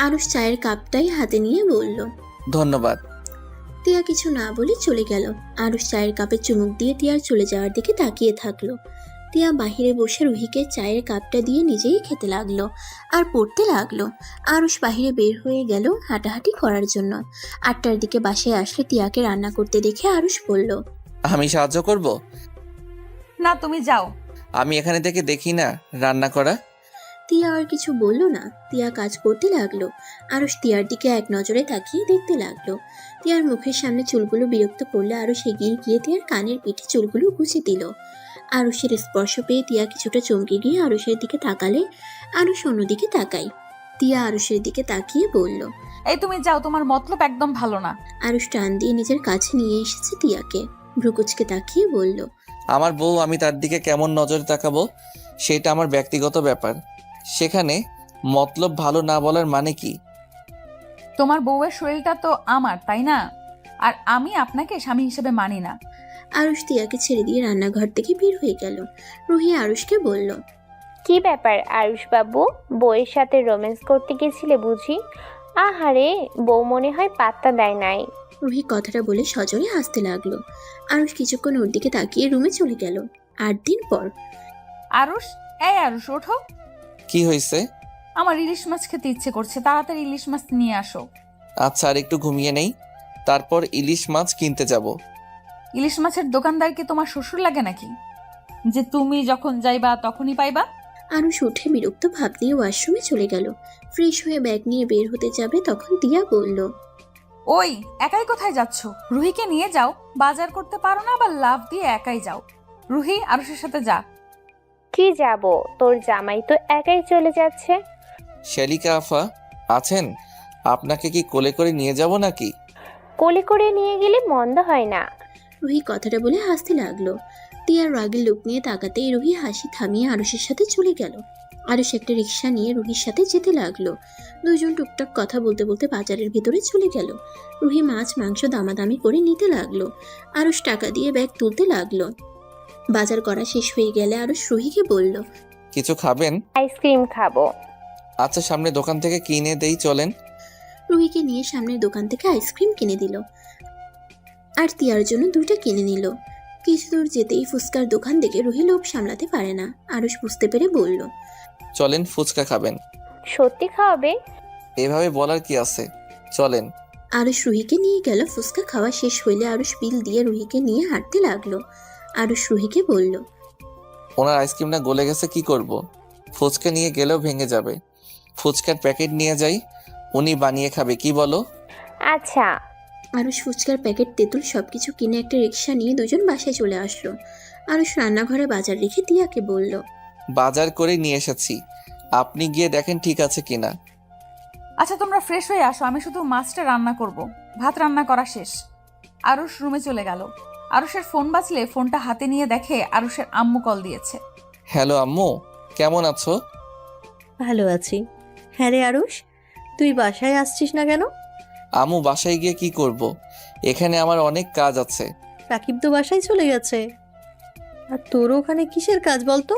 আরুষ চায়ের কাপটাই হাতে নিয়ে বলল, ধন্যবাদ। তিয়া কিছু না বলে চলে গেল। আরুষ চায়ের কাপে চুমুক দিয়ে তিয়ার চলে যাওয়ার দিকে তাকিয়ে থাকলো। তিয়া বাহিরে বসে রুহিকে চায়ের কাপটা দিয়ে নিজেই খেতে লাগলো আর পড়তে লাগলো। আরুষ বাহিরে বের হয়ে গেল হাঁটাহাঁটি করার জন্য। 8টার দিকে বাসায় আসলে তিয়াকে রান্না করতে দেখে আরুষ বলল, আমি সাহায্য করব? না, তুমি যাও। আমি এখানে থেকে দেখি না রান্না করা। তিয়া আর কিছু বলল না। তিয়া কাজ করতে লাগলো। আরুষ তিয়ার দিকে এক নজরে তাকিয়ে দেখতে লাগলো। তিয়ার মুখের সামনে চুলগুলো বিরক্ত করলে আরুষ এগিয়ে গিয়ে তিয়ার কানের পিঠে চুলগুলো গুছিয়ে দিল। আরুষের স্পর্শ পেয়ে তিয়া কিছুটা চমকে গিয়ে আরুষের দিকে তাকালে আরুষ অন্যদিকে তাকায়। তিয়া আরুষের দিকে তাকিয়ে বলল, এই তুমি যাও, তোমার মতলব একদম ভালো না। আরুষ টান দিয়ে নিজের কাছে নিয়ে এসেছে তিয়াকে। ভ্রুকুচকে তাকিয়ে বলল, আমার বউ, আমি তার দিকে কেমন নজরে তাকাবো সেটা আমার ব্যক্তিগত ব্যাপার। সেখানে মতলব ভালো না বলার মানে কি? তোমার বউয়ের শরীরটা তো আমার, তাই না? আর আমি আপনাকে স্বামী হিসেবে মানি না। আরুষ তিয়াকে ছেড়ে দিয়ে রান্নাঘর থেকে বের হয়ে গেল। রুহি আরুষকে বলল, কি ব্যাপার আরুষ বাবু, বউয়ের সাথে রোম্যান্স করতে গেছিলে বুঝি? আহারে, বউ মনে হয় পাত্তা দেয় নাই। রুহি কথাটা বলে সজোরে হাসতে লাগলো। আরুষ কিছুক্ষণ ওর দিকে তাকিয়ে রুমে চলে গেল। 8 দিন পর। আরুষ, এই আরুষ, ওঠো। কি হয়েছে? আমার ইলিশ মাছ খেতে ইচ্ছে করছে, তাড়াতাড়ি ইলিশ মাছ নিয়ে আসো। আচ্ছা, আর একটু ঘুমিয়ে নেই, তারপর ইলিশ মাছ কিনতে যাব। ইলিশ মাছের দোকানদার কি তোমার শ্বশুর লাগে নাকি, যে তুমি যখন যাইবা তখনই পাইবা? আরুষ উঠে বিরক্ত ভাব নিয়ে ওয়াশরুমে চলে গেল। ফ্রেশ হয়ে ব্যাগ নিয়ে বের হতে যাবে তখন তিয়া বলল, ওই, একাই কোথায় যাচ্ছ? রুহিকে নিয়ে যাও, বাজার করতে পারো না, আবার লাভ দিয়ে একাই যাও। রুহি, আরুষের সাথে যা। কি যাব, তোর জামাই তো একাই চলে যাচ্ছে। শালিকা আফা আছেন? আপনাকে কি কোলে করে নিয়ে যাব নাকি? কোলে করে নিয়ে গেলে মন্দ হয় না। রুহি কথাটা বলে হাসতে লাগলো। তিয়ার রাগের লোক নিয়ে তাকাতেই রুহি হাসি থামিয়ে আরুষের সাথে চলে গেল। আরুষ একটা রিক্সা নিয়ে রুহির সাথে যেতে লাগলো। দুইজন টুকটাক কথা বলতে বলতে বাজারের ভিতরে চলে গেল। রুহি মাছ মাংস দামাদামি করে নিতে লাগলো। আরুষ টাকা দিয়ে ব্যাগ তুলতে লাগলো। বাজার করা শেষ হয়ে গেলে আরুষ রুহিকে বলল, কিছু খাবেন? আইসক্রিম খাবো। আচ্ছা, সামনে দোকান থেকে কিনে দেই, চলেন। রুহিকে নিয়ে সামনের দোকান থেকে আইসক্রিম কিনে দিল আর তিয়ার জন্য 2টা কিনে নিল। কিছু দূর যেতেই ফুচকার দোকান দেখে রুহি লোভ সামলাতে পারে না। আরুষ বুঝতে পেরে বলল, চলেন, ফুচকা খাবেন। সত্যি খাওয়াবে? এভাবে বলার কি আছে, চলেন। আরুষ রুহিকে নিয়ে গেল। ফুচকা খাওয়া শেষ হইলে আরুষ বিল দিয়ে রুহিকে নিয়ে হাঁটতে লাগলো। আরুষ রুহিকে বলল, ওনার আইসক্রিমটা গলে গেছে, কি করব? ফুচকা নিয়ে গেলেও ভেঙে যাবে। ফুচকার প্যাকেট নিয়ে যাই, উনি বানিয়ে খাবে, কি বলো? আচ্ছা। আরুষ ফুচকার প্যাকেট তেঁতুল সবকিছু কিনে একটা রিক্সা নিয়ে দুজন বাসায় চলে আসলো। আরুষ রান্নাঘরে বাজার রেখে তিয়াকে বলল, বাজার করে নিয়ে এসেছি, আপনি গিয়ে দেখেন ঠিক আছে কিনা। আচ্ছা, তোমরা ফ্রেশ হয়ে আসো, আমি শুধু মাছটা রান্না করব। ভাত রান্না করা শেষ। আরুষ রুমে চলে গেল। আরুষের ফোন বাজলে ফোনটা হাতে নিয়ে দেখে আরুষের আম্মু কল দিয়েছে। হ্যালো আম্মু, কেমন আছো? ভালো আছি। হ্যাঁ রে আরুষ, তুই বাসায় আসছিস না কেন? আম্মু, বাসায় গিয়ে কি করব? এখানে আমার অনেক কাজ আছে। রাকিব তো বাসায় চলে গেছে, আর তোর ওখানে কিসের কাজ বলতো?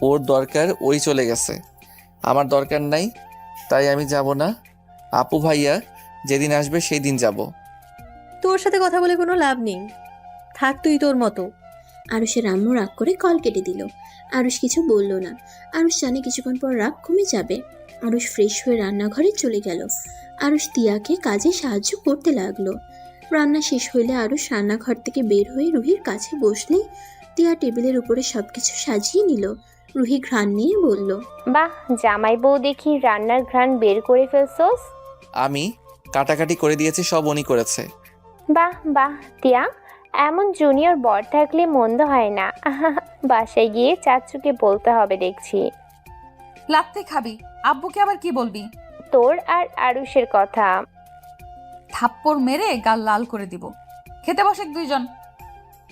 ওর দরকার, ওই চলে গেছে। আমার দরকার নাই, তাই আমি যাব না। আপু ভাইয়া যেদিন আসবে সেই দিন যাব। তোর সাথে কথা বলে কোনো লাভ নেই, থাক তুই তোর মতো। আরুষের আম্মু রাগ করে কল কেটে দিল। আরুষ কিছু বলল না। আরুষ জানে কিছুক্ষণ পর রাগ কমে যাবে। আরুষ ফ্রেশ হয়ে রান্নাঘরে চলে গেল। আরুষ তিয়াকে কাজে সাহায্য করতে লাগলো। রান্না শেষ হইলে আরুষ রান্নাঘর থেকে বের হয়ে রুহির কাছে বসলে তিয়া টেবিলের উপরে সবকিছু সাজিয়ে নিল। রুহি ঘ্রাণ নিয়ে বলল, বাহ, জামাই বউ দেখি রান্নার ঘ্রাণ বের করে ফেলছোস। আমি কাটাকাটি করে দিয়েছি, সব উনি করেছে। বাহ বাহ টিয়া, এমন জুনিয়র বর থাকলে মন্দ হয় না। বাসায় গিয়ে চাচুকে বলতে হবে দেখছি। লাত্তে খাবি, আব্বুকে আবার কি বলবি? তোর আর আরুষের কথা। থাপ্পড় মেরে গাল লাল করে দিব। খেতে বসে দুইজন।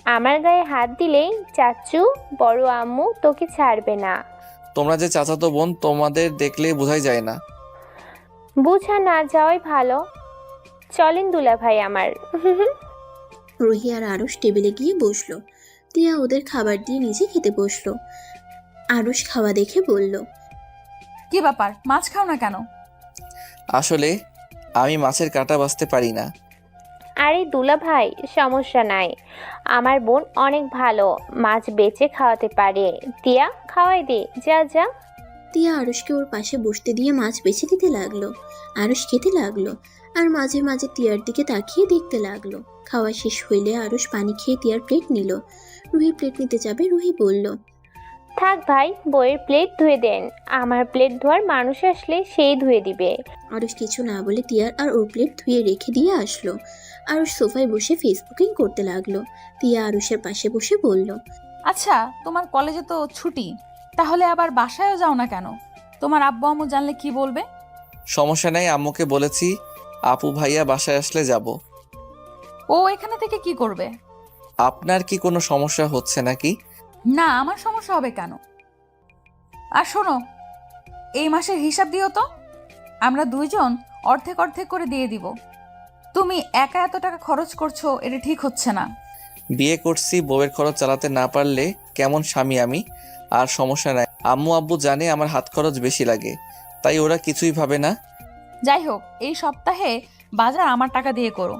আমার গায়ে হাত দিলেই চাচু, বড় আম্মু তোকে ছাড়বে না। তোমরা যে চাচাতো বোন, তোমাদের দেখলে বোঝাই যায় না। বুঝা না যাওয়াই ভালো। চলেন দুলা ভাই আমার। রুহি আর আরুষ টেবিলে গিয়ে বসলো। তিয়া ওদের খাবার দিয়ে নিজে খেতে বসলো। আরুষ খাওয়া দেখে বলল, কি ব্যাপার, মাছ খাও না কেন? আসলে আমি মাছের কাঁটা বাছতে পারি না। আরে দুলা ভাই, সমস্যা নাই, আমার বোন অনেক ভালো, মাছ বেচে খাওয়াতে পারে। টিয়া, খাওয়াই দে, যা যা। তিয়া আরুষকে ওর পাশে বসতে দিয়ে মাছ বেছে দিতে লাগলো। আরুষ খেতে লাগলো আর মাঝে মাঝে তিয়ার দিকে তাকিয়ে দেখতে লাগলো। খাওয়া শেষ হইলে আরুষ পানি খেয়ে তিয়ার প্লেট নিল। রুহি প্লেট নিতে যাবে। রুহি বলল, থাক ভাই, বইয়ের প্লেট ধুয়ে দেন, আমার প্লেট ধোয়ার মানুষ আসলে সেই ধুয়ে দিবে। আরুষ কিছু না বলে তিয়ার আর ওর প্লেট ধুয়ে রেখে দিয়ে আসলো। আরুষ সোফায় বসে ফেসবুকিং করতে লাগলো। তিয়া আরুষের পাশে বসে বলল, আচ্ছা, তোমার কলেজে তো ছুটি, তাহলে আবার বাসায়ও যাও না কেন? তোমার আব্বু আম্মু জানলে কি বলবে? সমস্যা নাই, আম্মুকে বলেছি আপু ভাইয়া বাসায় আসলে যাব। ও এখানে থেকে কি করবে? আপনার কি কোনো সমস্যা হচ্ছে নাকি? না, আমার সমস্যা হবে কেন? আর শোনো, এই মাসের হিসাব দিও তো। আমরা দুইজন অর্ধেক অর্ধেক করে দিয়ে দিব। তুমি একা এত টাকা খরচ করছো, এটা ঠিক হচ্ছে না। বিয়ে করছি, বউয়ের খরচ চালাতে না পারলে কেমন স্বামী আমি? আর সমস্যা নাই, আম্মু আব্বু জানে আমার হাত খরচ বেশি লাগে, তাই ওরা কিছুই ভাবে না। যাই হোক, এই সপ্তাহে বাজার আমার টাকা দিয়ে করো।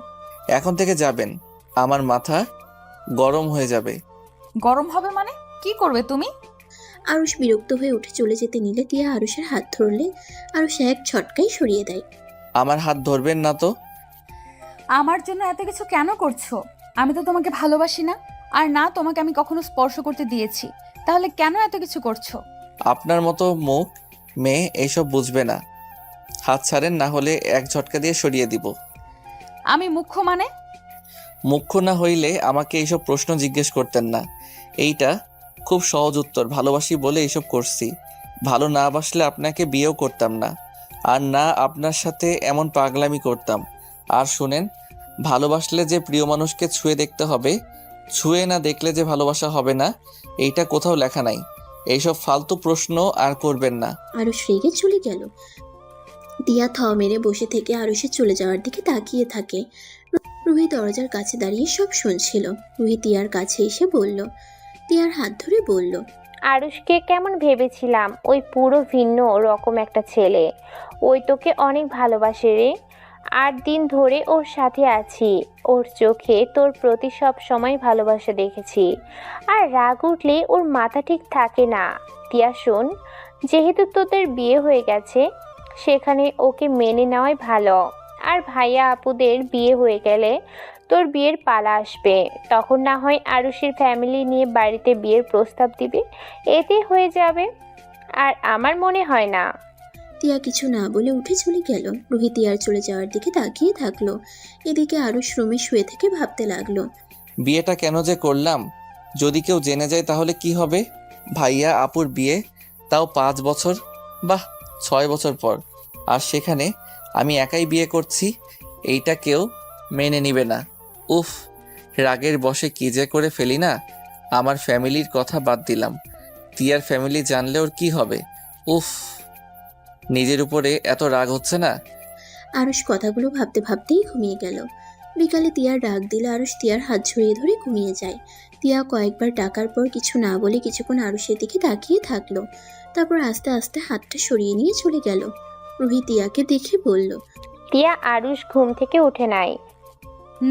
এখন থেকে যাবেন, আমার মাথা গরম হয়ে যাবে। গরম হবে মানে? কি করবে তুমি? আরুষ বিরক্ত হয়ে উঠে চলে যেতে নিলে তিয়া আরুষের হাত ধরলে আরুষ এক ছটকাই সরিয়ে দেয়। আমার হাত ধরবেন না তো। আমার জন্য এত কিছু কেন করছো? আমি তো তোমাকে ভালোবাসি না, আর না তোমাকে আমি কখনো স্পর্শ করতে দিয়েছি। তাহলে কেন এত কিছু করছো? আপনার মতো মুখ মেয়ে এইসব বুঝবে না। হাত ছাড়েন, না হলে এক ঝটকা দিয়ে সরিয়ে দিব। আমি মুখ্য মানে? মুখ্য না হইলে আমাকে এইসব প্রশ্ন জিজ্ঞেস করতেন না। এইটা খুব সহজ উত্তর, ভালোবাসি বলে এইসব করছি। ভালো না বাসলে আপনাকে বিয়েও করতাম না, আর না আপনার সাথে এমন পাগলামি করতাম। আর শুনেন, ভালোবাসলে যে প্রিয় মানুষকে ছুঁয়ে দেখতে হবে, ছুঁয়ে না দেখলে যে ভালোবাসা হবে না, এইটা কোথাও লেখা নাই। এইসব ফালতু প্রশ্ন আর করবেন না। আরুষ রেগে চলে গেল। তিয়া থ মেরে বসে থেকে আরুষের চলে যাওয়ার দিকে তাকিয়ে থাকে। রুহি দরজার কাছে দাঁড়িয়ে সব শুনছিল। রুহি তিয়ার কাছে এসে বলল, তিয়ার হাত ধরে বলল, আরুষকে কেমন ভেবেছিলাম, ওই পুরো ভিন্ন রকম একটা ছেলে। ওই তোকে অনেক ভালোবাসে রে। 8 দিন ধরে ওর সাথে আছি, ওর চোখে তোর প্রতি সব সময় ভালোবাসা দেখেছি। আর রাগ উঠলে ওর মাথা ঠিক থাকে না। তিয়া শোন, যেহেতু তোদের বিয়ে হয়ে গেছে, সেখানে ওকে মেনে নেওয়াই ভালো। আর ভাইয়া আপুদের বিয়ে হয়ে গেলে তোর বিয়ের পালা আসবে, তখন না হয় আরুষের ফ্যামিলি নিয়ে বাড়িতে বিয়ের প্রস্তাব দিবে, এতে হয়ে যাবে। আর আমার মনে হয় না। তিয়া কিছু না বলে উঠে চলে গেল। রুহি তিয়ার চলে যাওয়ার দিকে তাকিয়ে থাকলো। এদিকে আরুষ রুমে শুয়ে থেকে ভাবতে লাগলো, বিয়েটা কেন যে করলাম? যদি কেউ জেনে যায় তাহলে কি হবে? ভাইয়া আপুর বিয়ে, তাও 5 বছর, বাহ 6 বছর পর। আর সেখানে আমি একাই বিয়ে করছি, এইটা কেউ মেনে নিবে না। উফ, রাগের বশে কি যে করে ফেলি না। আমার ফ্যামিলির কথা বাদ দিলাম, তিয়ার ফ্যামিলি জানলে ওর কি হবে? উফ, নিজের উপরে এত রাগ হচ্ছে না। আরুষ কথাগুলো ভাবতে ভাবতেই ঘুমিয়ে গেল। বিকালে তিয়ার ডাক দিলে আরুষ তিয়ার হাত ঝরিয়ে ধরে ঘুমিয়ে যায়। তিয়া কয়েকবার ডাকার পর কিছু না বলে কিছুক্ষণ আরুষের দিকে তাকিয়ে থাকলো। তারপর আস্তে আস্তে হাতটা সরিয়ে নিয়ে চলে গেল। রুহি তিয়াকে দেখে বলল, তিয়া আরুষ ঘুম থেকে উঠে নাই।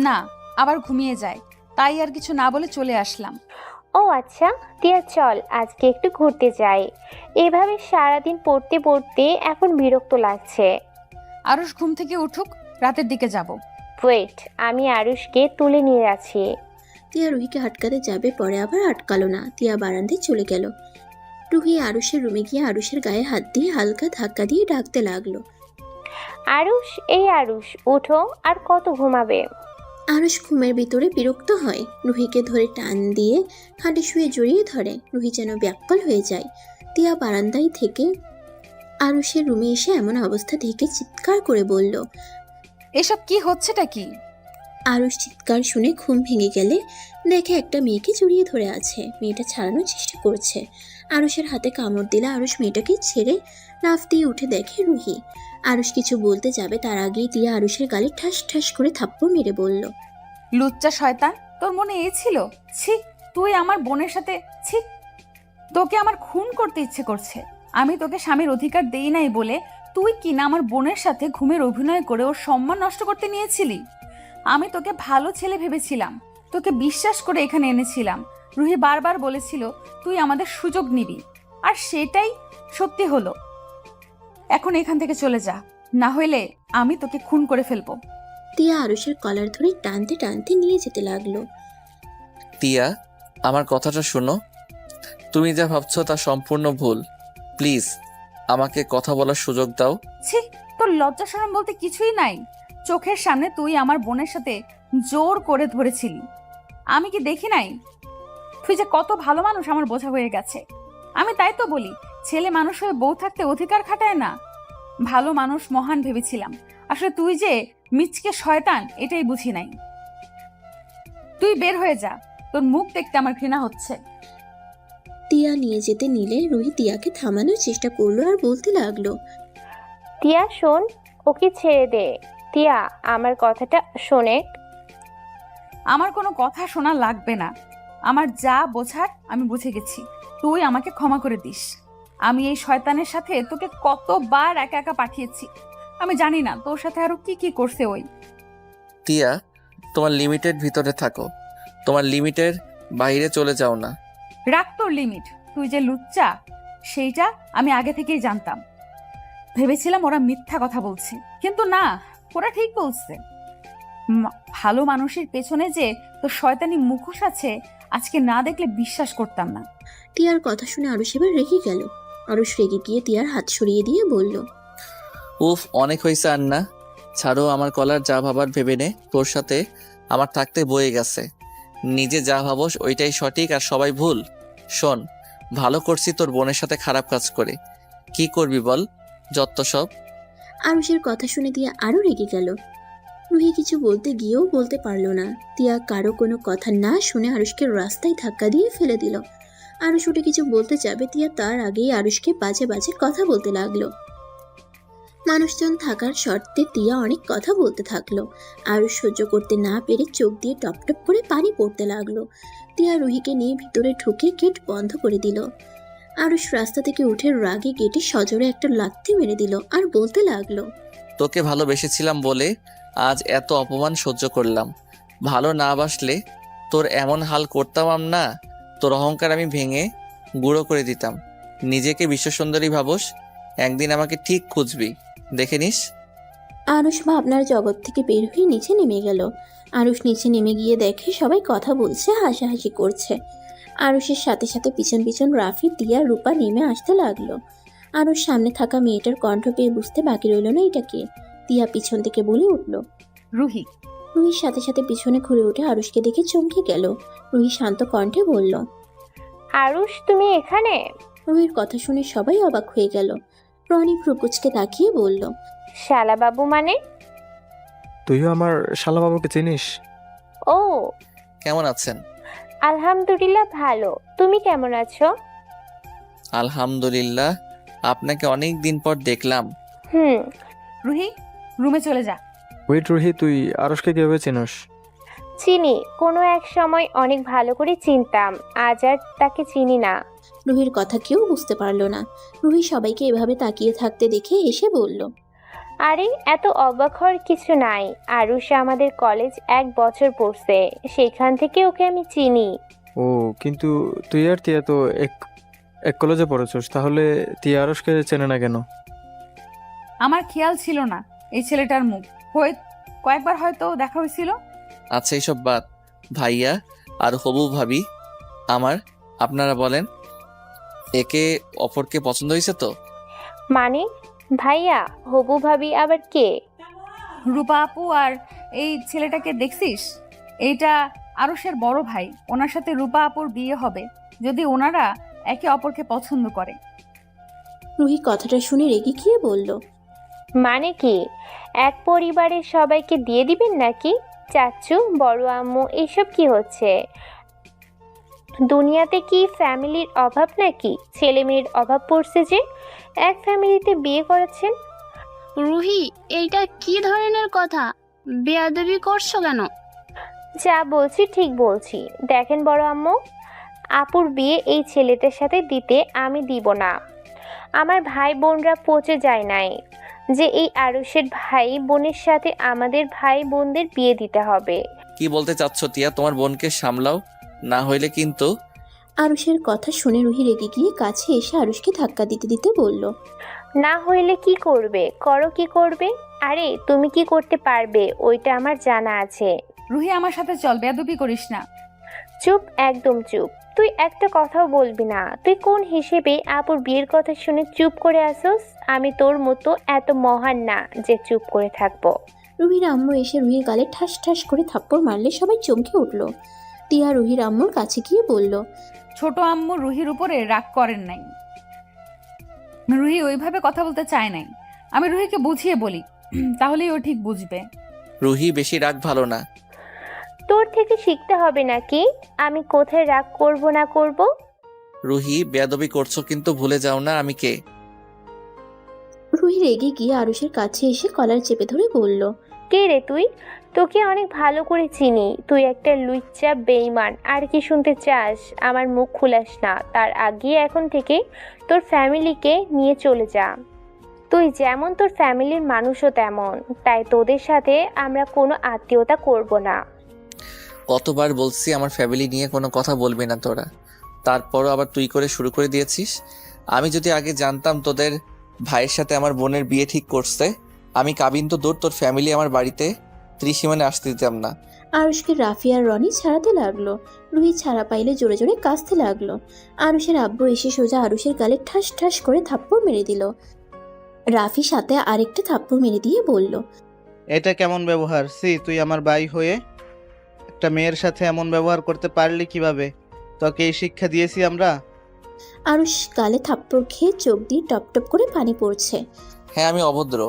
না, আবার ঘুমিয়ে যায়, তাই আর কিছু না বলে চলে আসলাম। ও আচ্ছা, তিয়া চল আজকে একটু ঘুরতে যাই। এভাবে সারাদিন পড়তে পড়তে এখন বিরক্ত লাগছে। আরুষ ঘুম থেকে উঠুক, রাতের দিকে যাব। ওয়েট, আমি আরুষকে তুলে নিয়ে আছি। তিয়া রুহিকে আটকাতে যাবে, পরে আবার আটকালো না। তিয়া বারান্দায় চলে গেল। রুহি আরুষের রুমে গিয়ে আরুষের গায়ে হাত দিয়ে হালকা ধাক্কা দিয়ে ডাকতে লাগলো, আরুষ, এই আরুষ, উঠো, আর কত ঘুমাবে? আরুষ ঘুমের ভিতরে বিরক্ত হয়। রুহিকে ধরে টান দিয়ে খাটে শুয়ে জড়িয়ে ধরে। রুহি যেন ব্যাকুল হয়ে যায়। তিয়া বারান্দায় থেকে আরুষের রুমে এসে এমন অবস্থা দেখে চিৎকার করে বলল, এসব কি হচ্ছেটা কি? আরুষ চিৎকার শুনে ঘুম ভেঙে গেলে দেখে একটা মেয়েকে জড়িয়ে ধরে আছে। মেয়েটা ছাড়ানোর চেষ্টা করছে। আরুষের হাতে কামড় দিলে আরুষ মেয়েটাকে ছেড়ে লাফ দিয়ে উঠে দেখে রুহি। আরুষ কিছু বলতে যাবে তার আগেই তিয়া আরুষের গালে ঠাস ঠাস করে থাপ্পড় মেরে বলল, লুচ্চা শয়তান, তোর মনে এ ছিল? ছি, তুই আমার বোনের সাথে, ছি, তোকে আমার খুন করতে ইচ্ছে করছে। আমি তোকে স্বামীর অধিকার দেই নাই বলে তুই কিনা আমার বোনের সাথে ঘুমের অভিনয় করে ওর সম্মান নষ্ট করতে নিয়েছিলি। আমি তোকে ভালো ছেলে ভেবেছিলাম, তোকে বিশ্বাস করে এখানে এনেছিলাম। রুহি বারবার বলেছিল তুই আমাদের সুযোগ নিবি, আর সেটাই সত্যি হলো। এখন এখান থেকে চলে যা, না হইলে আমি তোকে খুন করে ফেলবো। তিয়া আরুষের কলার ধরে টানতে টানতে নিয়ে যেতে লাগলো। তিয়া, আমার কথাটা শোনো। তুমি যা ভাবছো তা সম্পূর্ণ ভুল। প্লিজ আমাকে কথা বলার সুযোগ দাও। ছি, তোর লজ্জা শরম বলতে কিছুই নাই। চোখের সামনে তুই আমার বোনের সাথে জোর করে ধরেছিলি, আমি কি দেখি নাই? তুই যে কত ভালো মানুষ আমার বোঝা হয়ে গেছে। আমি তাই তো বলি, ছেলে মানুষ হয়ে বউ থাকতে অধিকার খাটায় না। ভালো মানুষ মহান ভেবেছিলাম, আসলে তুই যে মিচকে শয়তান এটাই বুঝি নাই। তুই বের হয়ে যা, তোর মুখ দেখতে আমার ঘৃণা হচ্ছে। তিয়া নিয়ে যেতে নিলে রুহি তিয়াকে থামানোর চেষ্টা করলো আর বলতে লাগলো, তিয়া শোন, ওকে ছেড়ে দে। তিয়া আমার কথাটা শোনে। আমার কোনো কথা শোনা লাগবে না, আমার যা বোঝার আমি বুঝে গেছি। তুই আমাকে ক্ষমা করে দিস। আমি এই শয়তানের সাথে তোকে কতবার একা একা পাঠিয়েছি, আমি জানি না তোর সাথে আরো কি কি করছে ওই। তিয়া, তোমার লিমিটের ভিতরে থাকো, তোমার লিমিটের বাইরে চলে যাও না। রাখ তোর লিমিট। তুই যে লুচ্চা সেইটা আমি আগে থেকেই জানতাম। ভেবেছিলাম ওরা মিথ্যা কথা বলছে, কিন্তু না, ওরা ঠিক বলছে। ভালো মানুষের পেছনে যে তোর শয়তানি মুখোশ আছে, আজকে না দেখলে বিশ্বাস করতাম না। তিয়ার কথা শুনে আরুষ এবার রেগে গেল। আরুষ রেগে গিয়ে তিয়ার হাত সরিয়ে দিয়ে বলল, উফ, অনেক হয়েছে আন্না, ছাড়ো। আমার কলার যা ভাবার ভেবে নে, তোর সাথে আমার থাকতে বয়ে গেছে। নিজে যা ভাবস ওইটাই সঠিক আর সবাই ভুল। শোন, ভালো করছি তোর বোনের সাথে খারাপ কাজ করে, কি করবি বল, যত সব। আরুষের কথা শুনে তিয়া আরো রেগে গেল। রুহি কিছু বলতে গিয়েও বলতে পারলো না। তিয়া কারো কোনো কথা না শুনে আরুষকে রাস্তায় ধাক্কা দিয়ে ফেলে দিল। আরুষ উঠে কিছু বলতে যাবে, তিয়া তার আগেই আরুষকে বাজে বাজে কথা বলতে লাগলো। মানুষজন থাকার শর্তে তিয়া অনেক কথা বলতে থাকলো। আরুষ সহ্য করতে না পেরে চোখ দিয়ে টপ টপ করে পানি পড়তে লাগলো। তিয়া রুহিকে নিয়ে ভিতরে ঢুকে গেট বন্ধ করে দিল। আরুষ রাস্তা থেকে উঠে রাগে গেটে সজোরে একটা লাথি মেরে দিল আর বলতে লাগলো, তোকে ভালোবেসেছিলাম বলে আজ এত অপমান সহ্য করলাম। ভালো না বাসলে তোর এমন হাল করতাম না। তোর অহংকার আমি ভেঙে গুঁড়ো করে দিতাম। নিজেকে বিশ্বসুন্দরী ভাবস, একদিন আমাকে ঠিক খুঁজবি, দেখে নিস। আরুষ ভাবনার জগৎ থেকে বের হয়ে নিচে নেমে গেল। আরুষ নিচে নেমে গিয়ে দেখে সবাই কথা বলছে, হাসাহাসি করছে। আরুষের সাথে সাথে পিছন পিছন রাফি, তিয়া, রূপা নেমে আসতে লাগলো। আরুষ সামনে থাকা মেয়েটার কণ্ঠ পেয়ে বুঝতে বাকি রইল না এটা কে। তিয়া পিছন থেকে বলে উঠল, রুহি। রুহির সাথে সাথে পিছনে ঘুরে উঠে আরুষকে দেখে চমকে গেল। রুহি শান্ত কণ্ঠে বলল, আরুষ তুমি এখানে? রুহির কথা শুনে সবাই অবাক হয়ে গেল। রনি ভ্রুকুচকে তাকিয়ে বলল, শালাবাবু মানে? তুইও আমার শালাবাবুকে চিনিস? ও, কেমন আছেন? আলহামদুলিল্লাহ ভালো। তুমি কেমন আছো? আলহামদুলিল্লাহ, আপনাকে অনেক দিন পর দেখলাম। রুহি, রুমে চলে যা। ওয়েট রুহি, তুই আরশকে কিভাবে চিনস? চিনি, কোনো এক সময় অনেক ভালো করে চিনতাম, আজ আর তাকে চিনি না। রুহির কথা কেউ বুঝতে পারলো না। রুহি সবাইকে এভাবে তাকিয়ে থাকতে দেখে এসে বলল, আরে এত অবাক হওয়ার কিছু নাই। আরুষা আমাদের কলেজ 1 বছর পড়ছে, সেইখান থেকে ওকে আমি চিনি। ও, কিন্তু তুই আর তিয়া তো এক কলেজে পড়েছস, তাহলে তিয়া আরশকে চেনে না কেন? আমার খেয়াল ছিল না এই ছেলেটার মুখ, কয়েকবার হয়তো দেখা হয়েছিল। আচ্ছা, এইসব বাদ। ভাইয়া আর হবু ভাবি আমার, আপনারা বলেন, একে অপরকে পছন্দ হয়েছে তো? মানে ভাইয়া হবু ভাবি আবার কে? রূপা আপু আর এই ছেলেটাকে দেখছিস? এইটা আরুষের বড় ভাই, ওনার সাথে রূপা আপুর বিয়ে হবে যদি ওনারা একে অপরকে পছন্দ করে। রুহি কথাটা শুনে রেগে গিয়ে বলল, মানে কি, এক পরিবারের সবাইকে দিয়ে দিবেন নাকি? চাচু, বড় আম্মু, এইসব কি হচ্ছে? দুনিয়াতে কি ফ্যামিলির অভাব নাকি? ছেলে মেয়ের অভাব পড়ছে যে এক ফ্যামিলিতে বিয়ে করেছেন। রুহি, এইটা কি ধরনের কথা? বেয়াদবি করছো কেন? যা বলছি ঠিক বলছি। দেখেন বড় আম্মু, আপুর বিয়ে এই ছেলেটার সাথে দিতে আমি দিব না। আমার ভাই বোনরা পচে যায় নাই যে এই আরুষের ভাই বোনের সাথে আমাদের ভাই বোনদের বিয়ে দিতে হবে। কি বলতে চাচ্ছ তিয়া? তোমার বোনকে সামলাও, না হইলে কিন্তু। আরুষের কথা শুনে রুহি রেগে গিয়ে কাছে এসে আরুষকে ধাক্কা দিতে দিতে বলল, না হইলে কি করবে? করো, কি করবে? আরে তুমি কি করতে পারবে ওইটা আমার জানা আছে। রুহি, আমার সাথে চল, বেয়াদবি করিস না। চুপ, একদম চুপ। তুই একটা কথাও বলবি না। তুই কোন হিসেবে আপুর বিয়ের কথা শুনে চুপ করে আসোস? আমি তোর মতো এত মহান না যে চুপ করে থাকবো। রুহির আম্মু এসে রুহির গালে ঠাস ঠাস করে থাপ্পড় মারলে সবাই চমকে উঠল। তিয়া রুহির আম্মুর কাছে গিয়ে বলল, ছোট আম্মু রুহির উপরে রাগ করেন নাই। রুহি ওইভাবে কথা বলতে চায় নাই। আমি রুহিকে বুঝিয়ে বলি, তাহলেই ও ঠিক বুঝবে। রুহি বেশি রাগ ভালো না। তোর থেকে শিখতে হবে নাকি আমি কোথায় রাগ করব না করব? রুহি বেয়াদবি করছো কিন্তু ভুলে যাও না আমি কে। রুহি রেগে গিয়ে আরুষের কাছে এসে কলার চেপে ধরে বলল, কে রে তুই? তোকে অনেক ভালো করে চিনি। তুই একটা লুচ্চা বেইমান। আর কি শুনতে চাস? আমার মুখ খুলাস না। তার আগে এখন থেকে তোর ফ্যামিলিকে নিয়ে চলে যা। তুই যেমন তোর ফ্যামিলির মানুষও তেমন। তাই তোদের সাথে আমরা কোনো আত্মীয়তা করব না। কতবার বলছি আমার ফ্যামিলি নিয়ে কোনো কথা বলবি না তোরা, তারপরও আবার তুই করে শুরু করে দিয়েছিস। আমি যদি আগে জানতাম তোদের ভাইয়ের সাথে আমার বোনের বিয়ে ঠিক করছে, আমি কাবিন তো দূর, তোর ফ্যামিলি আমার বাড়িতে ত্রিসীমানে আসতে দিতাম না। আরুষকে রাফি আর রনি ছাড়াতে লাগলো। রুহি ছাড়া পাইলে জোরে জোরে কাঁচতে লাগলো। আরুষের আব্বু এসে সোজা আরুষের গালে ঠাস ঠাস করে থাপ্পড় মেরে দিল। রাফি সাথে আরেকটা থাপ্পড় মেরে দিয়ে বলল, এটা কেমন ব্যবহার? তুই আমার ভাই হয়ে একটা মেয়ের সাথে এমন ব্যবহার করতে পারলি কিভাবে? তোকে এই শিক্ষা দিয়েছি আমরা? আরুষ গালে থাপ্পড় খেয়ে চোখ দিয়ে টপ টপ করে পানি পড়ছে। হ্যাঁ আমি অভদ্র,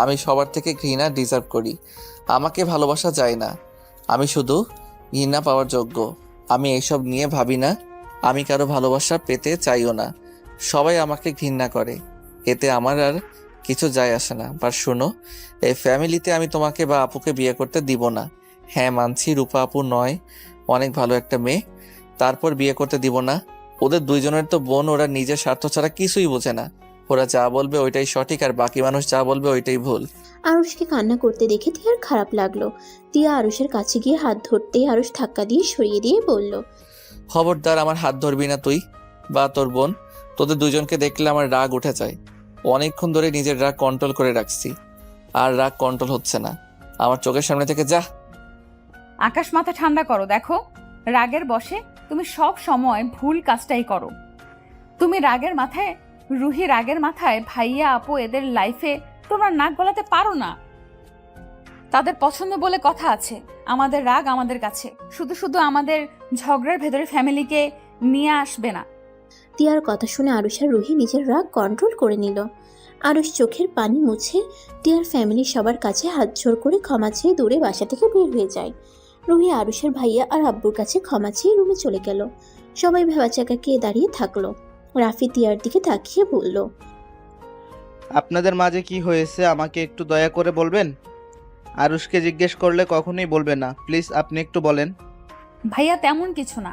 আমি সবার থেকে ঘৃণা ডিজার্ভ করি। আমাকে ভালোবাসা যায় না, আমি শুধু ঘৃণা পাওয়ার যোগ্য। আমি এইসব নিয়ে ভাবি না, আমি কারো ভালোবাসা পেতে চাইও না। সবাই আমাকে ঘৃণা করে, এতে আমার আর কিছু যায় আসে না। বাট শোনো, এই ফ্যামিলিতে আমি তোমাকে বা আপুকে বিয়ে করতে দিব না। হ্যাঁ মানছি রূপা আপু নয়, অনেক ভালো একটা মেয়ে, তারপর বিয়ে করতে দিব না। ওদের দুইজনের তো বোন, ওরা নিজের স্বার্থ ছাড়া কিছুই বোঝে না। ওরা যা বলবে ওইটাই সঠিক, আর বাকি মানুষ যা বলবে ওইটাই ভুল। আরুষকে কান্না করতে দেখে তিয়ার খারাপ লাগলো। তিয়া আরুষের কাছে গিয়ে হাত ধরতেই আরুষ ধাক্কা দিয়ে সরিয়ে দিয়ে বলল, খবরদার আমার হাত ধরবি না তুই বা তোর বোন। তোদের দুজনকে দেখলে আমার রাগ উঠে যায়। অনেকক্ষণ ধরে নিজের রাগ কন্ট্রোল করে রাখছি, আর রাগ কন্ট্রোল হচ্ছে না। আমার চোখের সামনে থেকে যা। আকাশ মাথা ঠান্ডা করো। দেখো, রাগের বশে তুমি সব সময় ভুল কাজটাই করো। তুমি রাগের মাথায়, রুহি রাগের মাথায় ভাইয়া আপু এদের লাইফে তোমরা নাক গলাতে পারো না। তাদের পছন্দ বলে কথা আছে। আমাদের রাগ আমাদের কাছে, শুধু শুধু আমাদের ঝগড়ার ভেতরে ফ্যামিলিকে নিয়ে আসবে না। তিয়ার কথা শুনে আরুষ আর রুহি নিজের রাগ কন্ট্রোল করে নিল। আরুষ চোখের পানি মুছে তিয়ার ফ্যামিলির সবার কাছে হাত জোর করে ক্ষমা চেয়ে দূরে বাসা থেকে বের হয়ে যায়। রুহি আরুষের ভাইয়া আর আব্বুর কাছে ক্ষমা চেয়ে রুমে চলে গেল। সবাই ভেবাচাকা খেয়ে দাঁড়িয়ে থাকলো। রাফি তিয়ার দিকে তাকিয়ে বলল, আপনাদের মাঝে কি হয়েছে আমাকে একটু দয়া করে বলবেন? আরুষকে জিজ্ঞেস করলে কখনোই বলবে না, প্লিজ আপনি একটু বলেন। ভাইয়া তেমন কিছু না,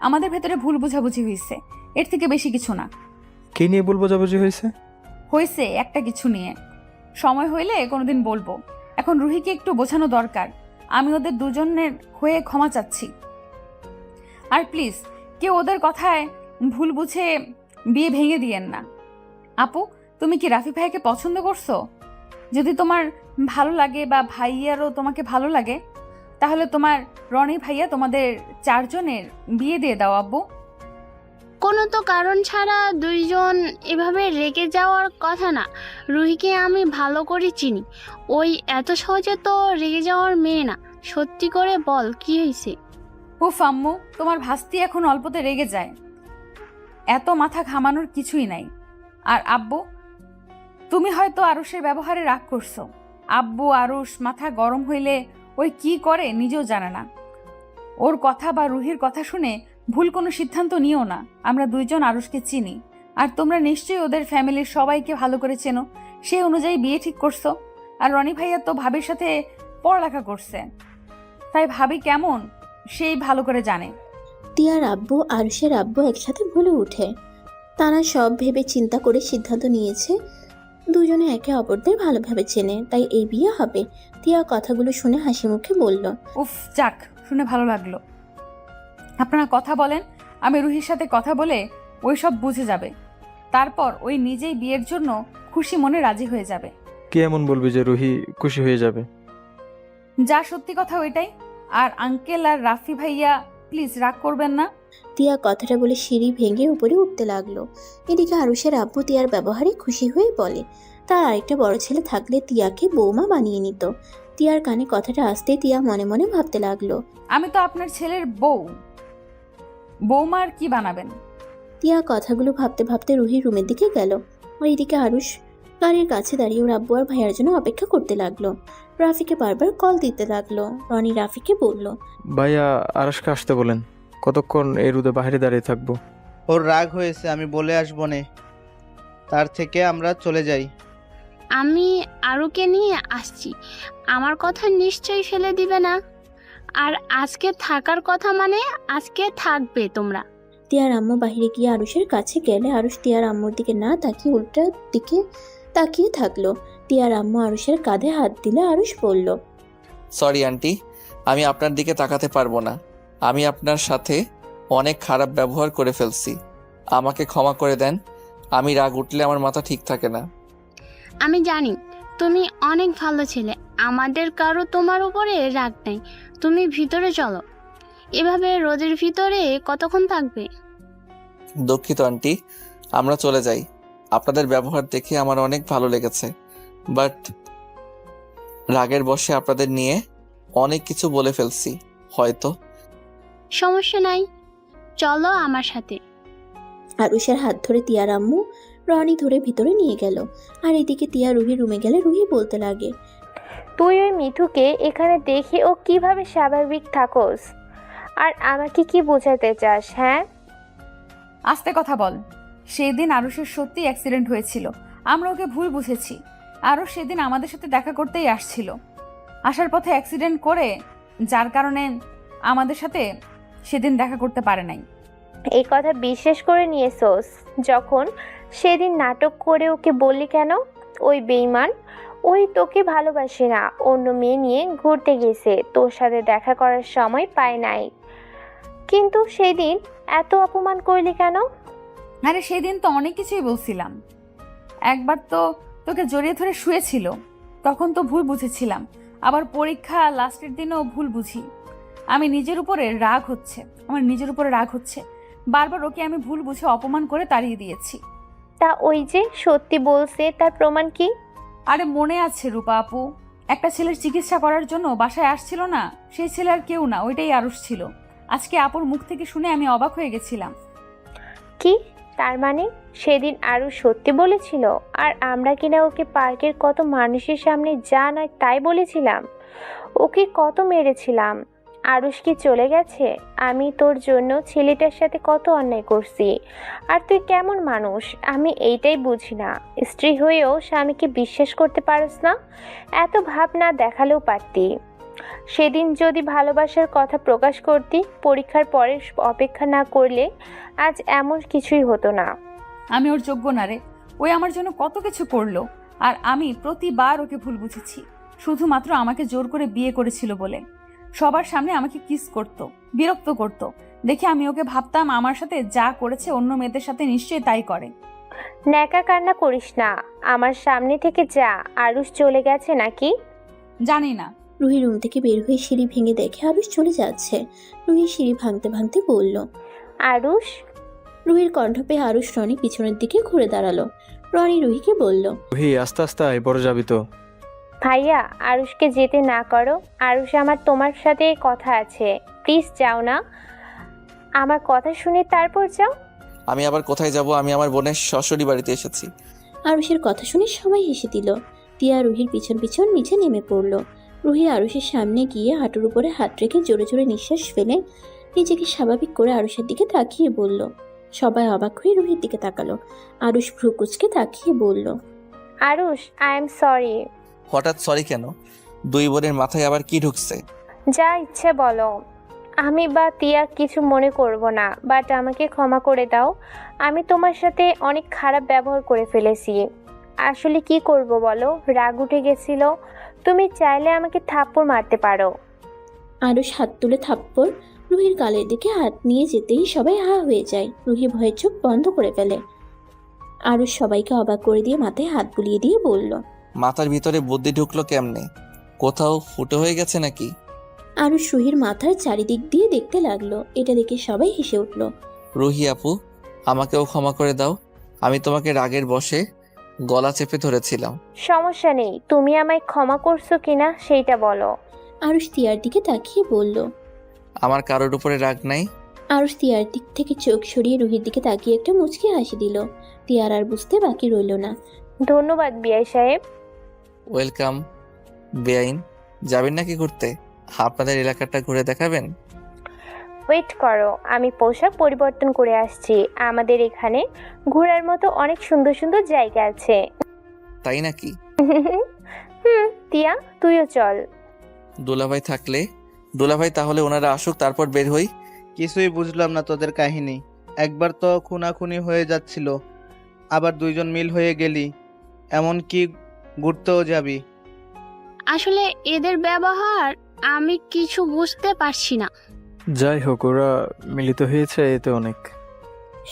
আমাদের ভেতরে ভুল বোঝাবুঝি হয়েছে, এর থেকে বেশি কিছু না। কি নিয়ে ভুল বোঝাবুঝি হয়েছে? হয়েছে একটা কিছু নিয়ে, সময় হইলে কোনোদিন বলবো। এখন রুহিকে একটু বোঝানো দরকার। আমি ওদের দুজনের হয়ে ক্ষমা চাচ্ছি। আর প্লিজ কেউ ওদের কথায় ভুল বুঝে বিয়ে ভেঙে দিয়েন না। আপু, তুমি কি রাফি ভাইকে পছন্দ করছো? যদি তোমার ভালো লাগে বা ভাইয়ারও তোমাকে ভালো লাগে, তাহলে তোমার রনি ভাইয়া তোমাদের চারজনের বিয়ে দিয়ে দাও আব্বু। কোনো তো কারণ ছাড়া দুইজন এভাবে রেগে যাওয়ার কথা না। রুহিকে আমি ভালো করে চিনি, ওই এত সহজে তো রেগে যাওয়ার মেয়ে না। সত্যি করে বল, কি হয়েছে? উফ আম্মু, তোমার ভাস্তি এখন অল্পতে রেগে যায়, এত মাথা ঘামানোর কিছুই নাই। আর আব্বু, তুমি হয়তো আরুষের ব্যবহারে রাগ করছো। আব্বু আরুষ মাথা গরম হইলে ওই কি করে নিজেও জানে না। ওর কথা বা রুহির কথা শুনে ভুল কোনো সিদ্ধান্ত নিও না। আমরা দুইজন আরুষকে চিনি, আর তোমরা নিশ্চয়ই ওদের ফ্যামিলির সবাইকে ভালো করে চেনো। সেই অনুযায়ী বিয়ে ঠিক করছো। আর রনি ভাইয়া তো ভাবির সাথে পড়ালেখা করছে, তাই ভাবি কেমন সেই ভালো করে জানে। তিয়ার আব্বু আরুষের আব্বু একসাথে বলে উঠে, তারা সব ভেবে চিন্তা করে সিদ্ধান্ত নিয়েছে দুজনে একে অপরদের ভালোভাবে চেনে, তাই এই বিয়ে হবে। তিয়া কথাগুলো শুনে হাসি মুখে বলল, উফ, যাক, শুনে ভালো লাগলো। আপনারা কথা বলেন, আমি রুহির সাথে কথা বলে ওই সব বুঝে যাবে। তারপর ওই নিজেই বিয়ের জন্য খুশি মনে রাজি হয়ে যাবে। কে এমন বলবি যে রুহি খুশি হয়ে যাবে? যা সত্যি কথা ওইটাই। আর আঙ্কেল আর রাফি ভাইয়া প্লিজ রাগ করবেন না। তিয়া কথাটা বলে সিঁড়ি ভেঙে উপরে উঠতে লাগলো। এদিকে আরুষের আব্বু তিয়ার ব্যবহারে খুশি হয়ে বলে, তার আরেকটা বড় ছেলে থাকলে তিয়াকে বৌমা বানিয়ে নিত। তিয়ার কানে কথাটা আসতেই তিয়া মনে মনে ভাবতে লাগলো, আমি তো আপনার ছেলের বউ, বৌমা আর কি বানাবেন? তিয়া কথাগুলো ভাবতে ভাবতে রুহির রুমের দিকে গেল। আর এদিকে আরুষ গাড়ির কাছে দাঁড়িয়ে ওর আব্বু আর ভাইয়ার জন্য অপেক্ষা করতে লাগলো। রাফিকে বারবার কল দিতে লাগলো। রনি রাফিকে বলল, ভাইয়া আরশকে আসতে বলেন, কতক্ষণ এই রোদে বাইরে দাঁড়িয়ে থাকবো? ওর রাগ হয়েছে, আমি বলে আসবো নে, তার থেকে আমরা চলে যাই। আমি আরুকে নিয়ে আসছি, আমার কথা নিশ্চয়ই ফেলে দিবে না। আর আজকে থাকার কথা মানে আজকে থাকবে তোমরা। তিয়ার আম্মু বাহিরে গিয়ে আরুষের কাছে গেলে আরুষ তিয়ার আম্মুর দিকে না তাকিয়ে উল্টা দিকে তাকিয়ে থাকলো। তিয়ার আম্মু আরুষের কাঁধে হাত দিলে আরুষ বলল, সরি আন্টি, আমি আপনার দিকে তাকাতে পারবো না। আমি আপনার সাথে অনেক খারাপ ব্যবহার করে ফেলছি, আমাকে ক্ষমা করে দেন। আমি রাগ উঠলে আমার মাথা ঠিক থাকে না। আমি জানি তুমি অনেক ভালো ছেলে, আমাদের কারো তোমার উপরে রাগ নাই। তুমি ভিতরে চলো। এভাবে রোদের ভিতরে কতক্ষণ থাকবে? দুঃখিত আন্টি, আমরা চলে যাই। আপনাদের ব্যবহার দেখে আমার অনেক ভালো লেগেছে, বাট রাগের বশে আপনাদের নিয়ে অনেক কিছু বলে ফেলছি হয়তো। সমস্যা নাই, চলো আমার সাথে। আরুষের হাত ধরে তিয়ার আম্মু রনি ধরে ভিতরে নিয়ে গেল। আর এদিকে তিয়া রুহির রুমে গেলে রুহি বলতে লাগে, তুই ওই মিঠুকে এখানে দেখে ও কিভাবে স্বাভাবিক থাকোস, আর আমাকে কি বোঝাতে চাস? হ্যাঁ, আস্তে কথা বল। সেদিন আরুষের সত্যি অ্যাক্সিডেন্ট হয়েছিল, আমরা ওকে ভুল বুঝেছি। আরও সেদিন আমাদের সাথে দেখা করতেই আসছিল, আসার পথে অ্যাক্সিডেন্ট করে, যার কারণে আমাদের সাথে সেদিন দেখা করতে পারে নাই। এই কথা বিশ্বাস করে নিয়েছোস? যখন সেদিন নাটক করে ওকে বললি কেন? ওই বেইমান, ওই তোকে ভালোবাসে না, অন্য মেয়ে নিয়ে ঘুরতে গেছে, তোর সাথে দেখা করার সময় পায় নাই। কিন্তু সেদিন এত অপমান করলি কেন? আরে সেদিন তো অনেক কিছুই বলছিলাম, একবার তো তোকে জড়িয়ে ধরে শুয়েছিল, তখন তো ভুল বুঝেছিলাম। আবার পরীক্ষা লাস্টের দিনও ভুল বুঝি। আমার নিজের উপরে রাগ হচ্ছে। বারবার ওকে আমি ভুল বুঝে অপমান করে তাড়িয়ে দিয়েছি। তা ওই যে সত্যি বলছে, তার প্রমাণ কি? আরে মনে আছে রূপা আপু, একটা ছেলের চিকিৎসা করার জন্য বাসায় আসছিল না, সেই ছেলে আর কেউ না, ওইটাই আরুষ ছিল। আজকে আপুর মুখ থেকে শুনে আমি অবাক হয়ে গেছিলাম। কি তার মানে সেদিন আরও সত্যি বলেছিল, আর আমরা কিনা ওকে পার্কের কত মানুষের সামনে যা নয় তাই বলেছিলাম, ওকে কত মেরেছিলাম। আরুষ কি চলে গেছে? আমি তোর জন্য ছেলেটার সাথে কত অন্যায় করছি, আর তুই কেমন মানুষ আমি এইটাই বুঝি না। স্ত্রী হয়েও স্বামীকে বিশ্বাস করতে পারস না? এত ভাব না দেখালেও পারতি। সেদিন যদি ভালোবাসার কথা প্রকাশ করতি, পরীক্ষার পরে অপেক্ষা না করলে আজ এমন কিছুই হতো না। আমি ওর যোগ্য না রে, ওই আমার জন্য কত কিছু করলো, আর আমি প্রতিবার ওকে ভুল বুঝেছি, শুধুমাত্র আমাকে জোর করে বিয়ে করেছিল বলে। সবার সামনে আমাকে কিস করত, বিরক্ত করত, দেখে আমি ওকে ভাবতাম আমার সাথে যা করেছে অন্য মেয়েদের সাথে নিশ্চয়ই তাই করে। ন্যাকা কান্না করিস না, আমার সামনে থেকে যা। আরুষ চলে গেছে নাকি? জানি না। রুহি রুম থেকে বের হয়ে সিঁড়ি ভেঙে দেখে আরুষ চলে যাচ্ছে। রুহি সিঁড়ি ভাঙতে ভাঙতে বলল, আরুষ। রুহির কণ্ঠ পেয়ে আরুষ রনি পিছনের দিকে ঘুরে দাঁড়ালো। রনি রুহিকে বলল, রুহি আস্তে আস্তে আয়, পরে যাবি তো। ভাইয়া, আরুষকে যেতে না করো। আরুষ, আমার তোমার সাথে কথা আছে, প্লিজ যাও না। আমার কথা শুনে তারপর যাও। আমি আবার কোথায় যাব? আমি আমার বোনের শ্বশুরি বাড়িতে এসেছি। আরুষের কথা শুনে সবাই হেসে দিল। তিয়া রুহির পিছন পিছন নিচে নেমে পড়ল। রুহি আরুষের সামনে গিয়ে হাঁটুর উপরে হাত রেখে জোরে জোরে নিঃশ্বাস ফেলে নিজেকে স্বাভাবিক করে আরুষের দিকে তাকিয়ে বলল। সবাই অবাক হয়ে রুহির দিকে তাকালো। আরুষ ভ্রু কুঁচকে তাকিয়ে বলল, আরুষ, আই এম সরি। হঠাৎ সরি কেন? দুই বোনের মাথায় আবার কি ঢুকছে? যা ইচ্ছে বলো, আমি বা তিয়া কিছু মনে করব না, বাট আমাকে ক্ষমা করে দাও। আমি তোমার সাথে অনেক খারাপ ব্যবহার করে ফেলেছি। আসলে কি করব বলো, রাগ উঠে গেছিল। তুমি চাইলে আমাকে থাপ্পড় মারতে পারো। আরুষ হাত তুলে থাপ্পড় রুহির গালের দিকে হাত নিয়ে যেতেই সবাই হা হয়ে যায়। রুহি ভয়ে চোখ বন্ধ করে ফেলে। আরুষ সবাইকে অবাক করে দিয়ে মাথায় হাত বুলিয়ে দিয়ে বলল, মাথার ভিতরে বুদ্ধি ঢুকলো কেমনে? কোথাও ফুটো হয়ে গেছে নাকি? আরুষ রুহির মাথার চারিদিক দিয়ে দেখতে লাগলো। এটা দেখে সবাই হেসে উঠল। রুহি আপু, আমাকেও ক্ষমা করে দাও। আমি তোমাকে রাগের বশে গলা চেপে ধরেছিলাম। সমস্যা নেই, তুমি আমায় ক্ষমা করছো কিনা সেইটা বলো। আরুষ তিয়ার দিকে তাকিয়ে বলল। আমার কারোর উপরে রাগ নাই। আরুষ তিয়ার দিক থেকে চোখ সরিয়ে রুহির দিকে তাকিয়ে একটা মুচকি হাসি দিল। তিয়ার আর বুঝতে বাকি রইল না। ধন্যবাদ বিআই সাহেব। ওয়েলকাম। বেআইন, যাবেন নাকি ঘুরতে? আপনাদের এলাকাটা ঘুরে দেখাবেন? ওয়েট করো, আমি পোশাক পরিবর্তন করে আসছি। আমাদের এখানে ঘোরার মতো অনেক সুন্দর সুন্দর জায়গা আছে। তাই নাকি? তিয়া, তুইও চল। দুলাভাই থাকলে? দুলাভাই তাহলে ওনারা আসুক, তারপর বের হই। কিছুই বুঝলাম না তোদের কাহিনী। একবার তো খুনাখুনি হয়ে যাচ্ছিল, আবার দুইজন মিল হয়ে গেলি, এমন কি ঘুরতেও যাবি? আসলে এদের ব্যবহার আমি কিছু বুঝতে পারছি না। যাই হোক, ওরা মিলিত হয়েছে এতে অনেক।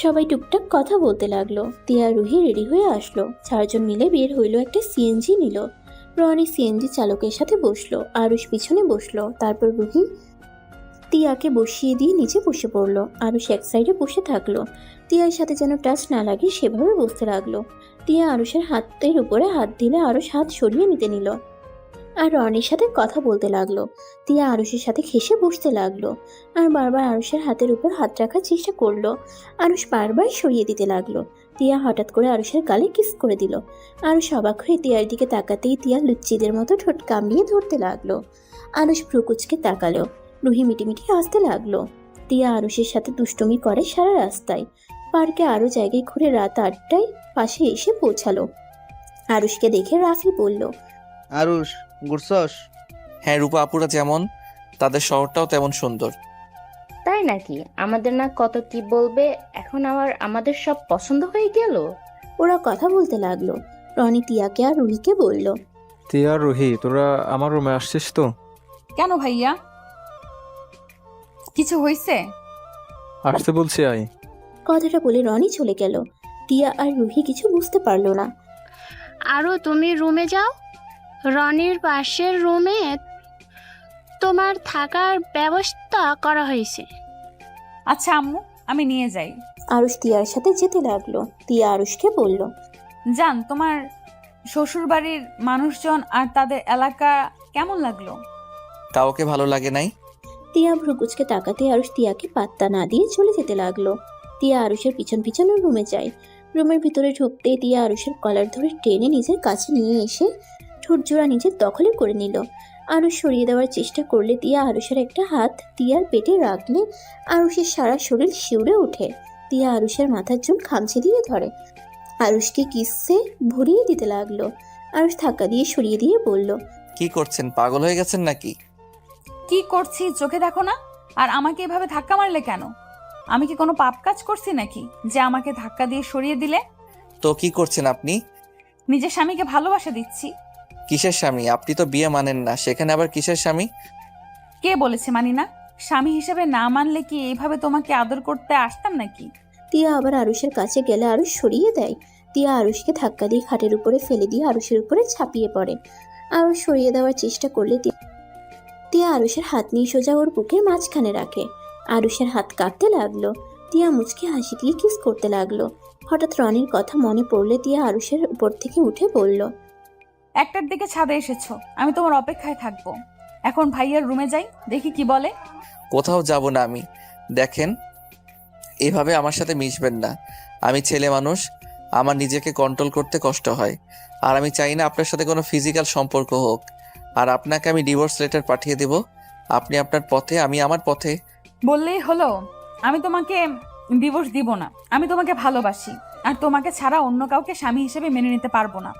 সবাই টুকটাক কথা বলতে লাগলো। তিয়া রুহি রেডি হয়ে আসলো। 4 জন মিলে বের হইলো, একটা সিএনজি নিল। রনি সিএনজি চালকের সাথে বসলো, আরুষ পিছনে বসলো। তারপর রুহি তিয়াকে বসিয়ে দিয়ে নিচে বসে পড়লো। আরুষ এক সাইডে বসে থাকলো। তিয়ার সাথে যেন টাচ না লাগে সেভাবে বসতে লাগলো। তিয়া আরুষের হাতের উপরে হাত দিলে আরুষ হাত সরিয়ে নিতে নিল আর রনির সাথে কথা বলতে লাগলো। তিয়া আরুষের সাথে ঘেঁষে বসতে লাগলো আর বারবার আরুষের হাতের উপর হাত রাখার চেষ্টা করলো। আরুষ বারবার সরিয়ে দিতে লাগলো। তিয়া হঠাৎ করে আরুষের গালে কিস করে দিল। আরুষ অবাক হয়ে তিয়ার দিকে তাকাতেই তিয়া লুচ্চিদের মতো ঠোঁট কামড়িয়ে ধরতে লাগলো। আরুষ ভ্রুকুচকে তাকালো। রুহি মিটিমিটি হাসতে লাগলো। তিয়া আরুষের সাথে দুষ্টুমি করে সারা রাস্তায়। পার্কে আরো জায়গায় ঘুরে রাত 8টায় পাশে এসে পৌঁছালো। আরুষকে দেখে রাফি বলল, আরুষ, ঘুরছস? হ্যাঁ, রূপা আপুরা যেমন, তাদের শহরটাও তেমন সুন্দর। তাই নাকি? আমাদের না কত কি বলবে, এখন আবার আমাদের সব পছন্দ হয়ে গেল। ওরা কথা বলতে লাগলো। রনি তিয়াকে আর রুহিকে বলল, তিয়া আর রুহি, তোরা আমার রুমে আসছিস তো? কেন ভাইয়া, কিছু হয়েছে? আসতে বলছি, আয়। কথাটা বলে রনি চলে গেল। তিয়া আর রুহি কিছু বুঝতে পারলো না। আরও তুমি রুমে যাও, রনির পাশের রুমে তোমার থাকার ব্যবস্থা করা হয়েছে। আচ্ছা আম্মু, আমি নিয়ে যাই। আরুষ তিয়ার সাথে যেতে লাগলো। তিয়া আরুষকে বলল, জান, তোমার শ্বশুর বাড়ির মানুষজন আর তাদের এলাকা কেমন লাগলো? কাউকে ভালো লাগে নাই। তিয়া ভ্রুকুচকে তাকাতে আরুষ তিয়াকে পাত্তা না দিয়ে চলে যেতে লাগলো। তিয়া আরুষের পিছন পিছন রুমে যায়। রুমের ভিতরে ঢুকতেই তিয়া আরুষের কলার ধরে টেনে নিজের কাছে নিয়ে এসে ঠোঁটজোড়া নিজের দখলে করে নিল। আরুষ সরিয়ে দেওয়ার চেষ্টা করলে তিয়া আরুষের একটা হাত তিয়ার পেটে রাখলে আরুষের সারা শরীর শিউরে ওঠে। তিয়া আরুষের মাথার চুল খামচে দিয়ে ধরে। আরুষকে কিসে ভরিয়ে দিতে লাগলো। আরুষ ধাক্কা দিয়ে সরিয়ে দিয়ে বলল, কি করছেন? পাগল হয়ে গেছেন নাকি? কি করছি চোখে দেখো না? আর আমাকে এভাবে ধাক্কা মারলে কেন? আমি কি কোনো পাপ কাজ করছি নাকি যে আমাকে ধাক্কা দিয়ে সরিয়ে দিলে? তো কি করছেন আপনি? নিজের স্বামীকে ভালোবাসা দিচ্ছি। কিসের স্বামী? আপনি তো বিয়ে মানেন না, সেখানে আবার কিসের স্বামী? কে বলেছে মানি না? স্বামী হিসেবে না মানলে কি এইভাবে তোমাকে আদর করতে আসতাম নাকি? তিয়া আবার আরুষের কাছে গেলে আরুষ সরিয়ে দেয়। তিয়া আরুষকে ধাক্কা দিয়ে খাটের উপরে ফেলে দিয়ে আরুষের উপরে ঝাঁপিয়ে পড়ে। আরুষ সরিয়ে দেওয়ার চেষ্টা করলে তিয়া আরুষের হাত নিয়ে সোজা ওর বুকের মাঝখানে রাখে। আরুষের হাত কাঁপতে লাগলো। তিয়া মুচকে হাসি দিয়ে কিস করতে লাগলো। হঠাৎ রনির কথা মনে পড়লে তিয়া আরুষের উপর থেকে উঠে বলল, 1টার দিকে ছাদে এসেছো, আমি তোমার অপেক্ষায় থাকবো। এখন ভাইয়ার রুমে যাই, দেখি কি বলে। কোথাও যাব না আমি। দেখেন, এভাবে আমার সাথে মিশবেন না। আমি ছেলে মানুষ, আমার নিজেকে কন্ট্রোল করতে কষ্ট হয়। আর আমি চাই না আপনার সাথে কোনো ফিজিক্যাল সম্পর্ক হোক। আর আপনাকে আমি ডিভোর্স লেটার পাঠিয়ে দেব। আপনি আপনার পথে, আমি আমার পথে। বললেই হলো? আমি তোমাকে ডিভোর্স দিব না। আমি তোমাকে ভালোবাসি, আর তোমাকে ছাড়া অন্য কাউকে স্বামী হিসেবে মেনে নিতে পারবো না।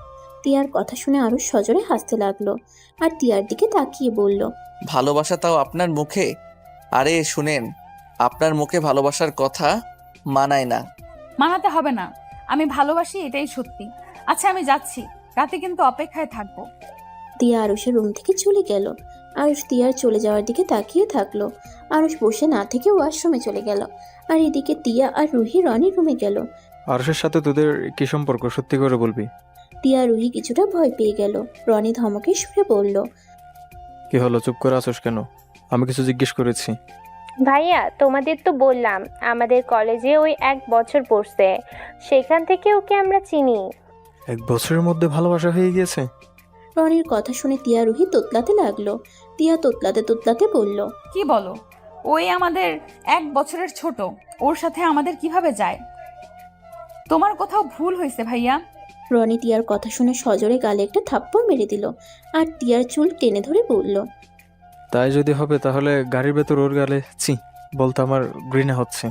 তিয়ার কথা শুনে আরুষ সজোরে হাসতে লাগলো আর তিয়ার দিকে তাকিয়ে বলল, ভালোবাসা তাও আপনার মুখে? আরে শুনেন, আপনার মুখে ভালোবাসার কথা মানায় না। মানাতে হবে না, আমি ভালোবাসি, এটাই সত্যি। আচ্ছা আমি যাচ্ছি, রাতে কিন্তু অপেক্ষায় থাকবো। তিয়া আরুষের রুম থেকে চলে গেল। আরুষ তিয়ার চলে যাওয়ার দিকে তাকিয়ে থাকলো। আরুষ বসে না থেকে ওয়াশরুমে চলে গেল। আর এদিকে তিয়া আর রুহি রনির রুমে গেল। আরুষের সাথে তোদের কি সম্পর্ক, সত্যি করে বলবি? তিয়া রুহি কিছুটা ভয় পেয়ে গেল। রনি ধমকে সুরে বলল, কি হলো, চুপ করে আছোস কেন? আমি কিছু জিজ্ঞেস করেছি। ভাইয়া, তোমাদের তো বললাম আমাদের কলেজে ওই 1 বছর পড়ছে, সেখান থেকে ওকে আমরা চিনি। 1 বছরের মধ্যে ভালোবাসা হয়ে গিয়েছে? রনির কথা শুনে তিয়া রুহি তোতলাতে লাগলো। তিয়া তোতলাতে তোতলাতে বলল, কি বলো? ওই আমাদের 1 বছরের ছোট, ওর সাথে আমাদের কিভাবে যায়? তোমার কোথাও ভুল হয়েছে ভাইয়া। রনি তিয়ার কথা শুনে সজোরে গালে একটা থাপ্পড় মেরে দিল আর তিয়ার চুল টেনে ধরে বলল, তাই যদি হবে তাহলে গাড়ির ভেতর ওর গালে বলতে আমার ঘৃণা হচ্ছে।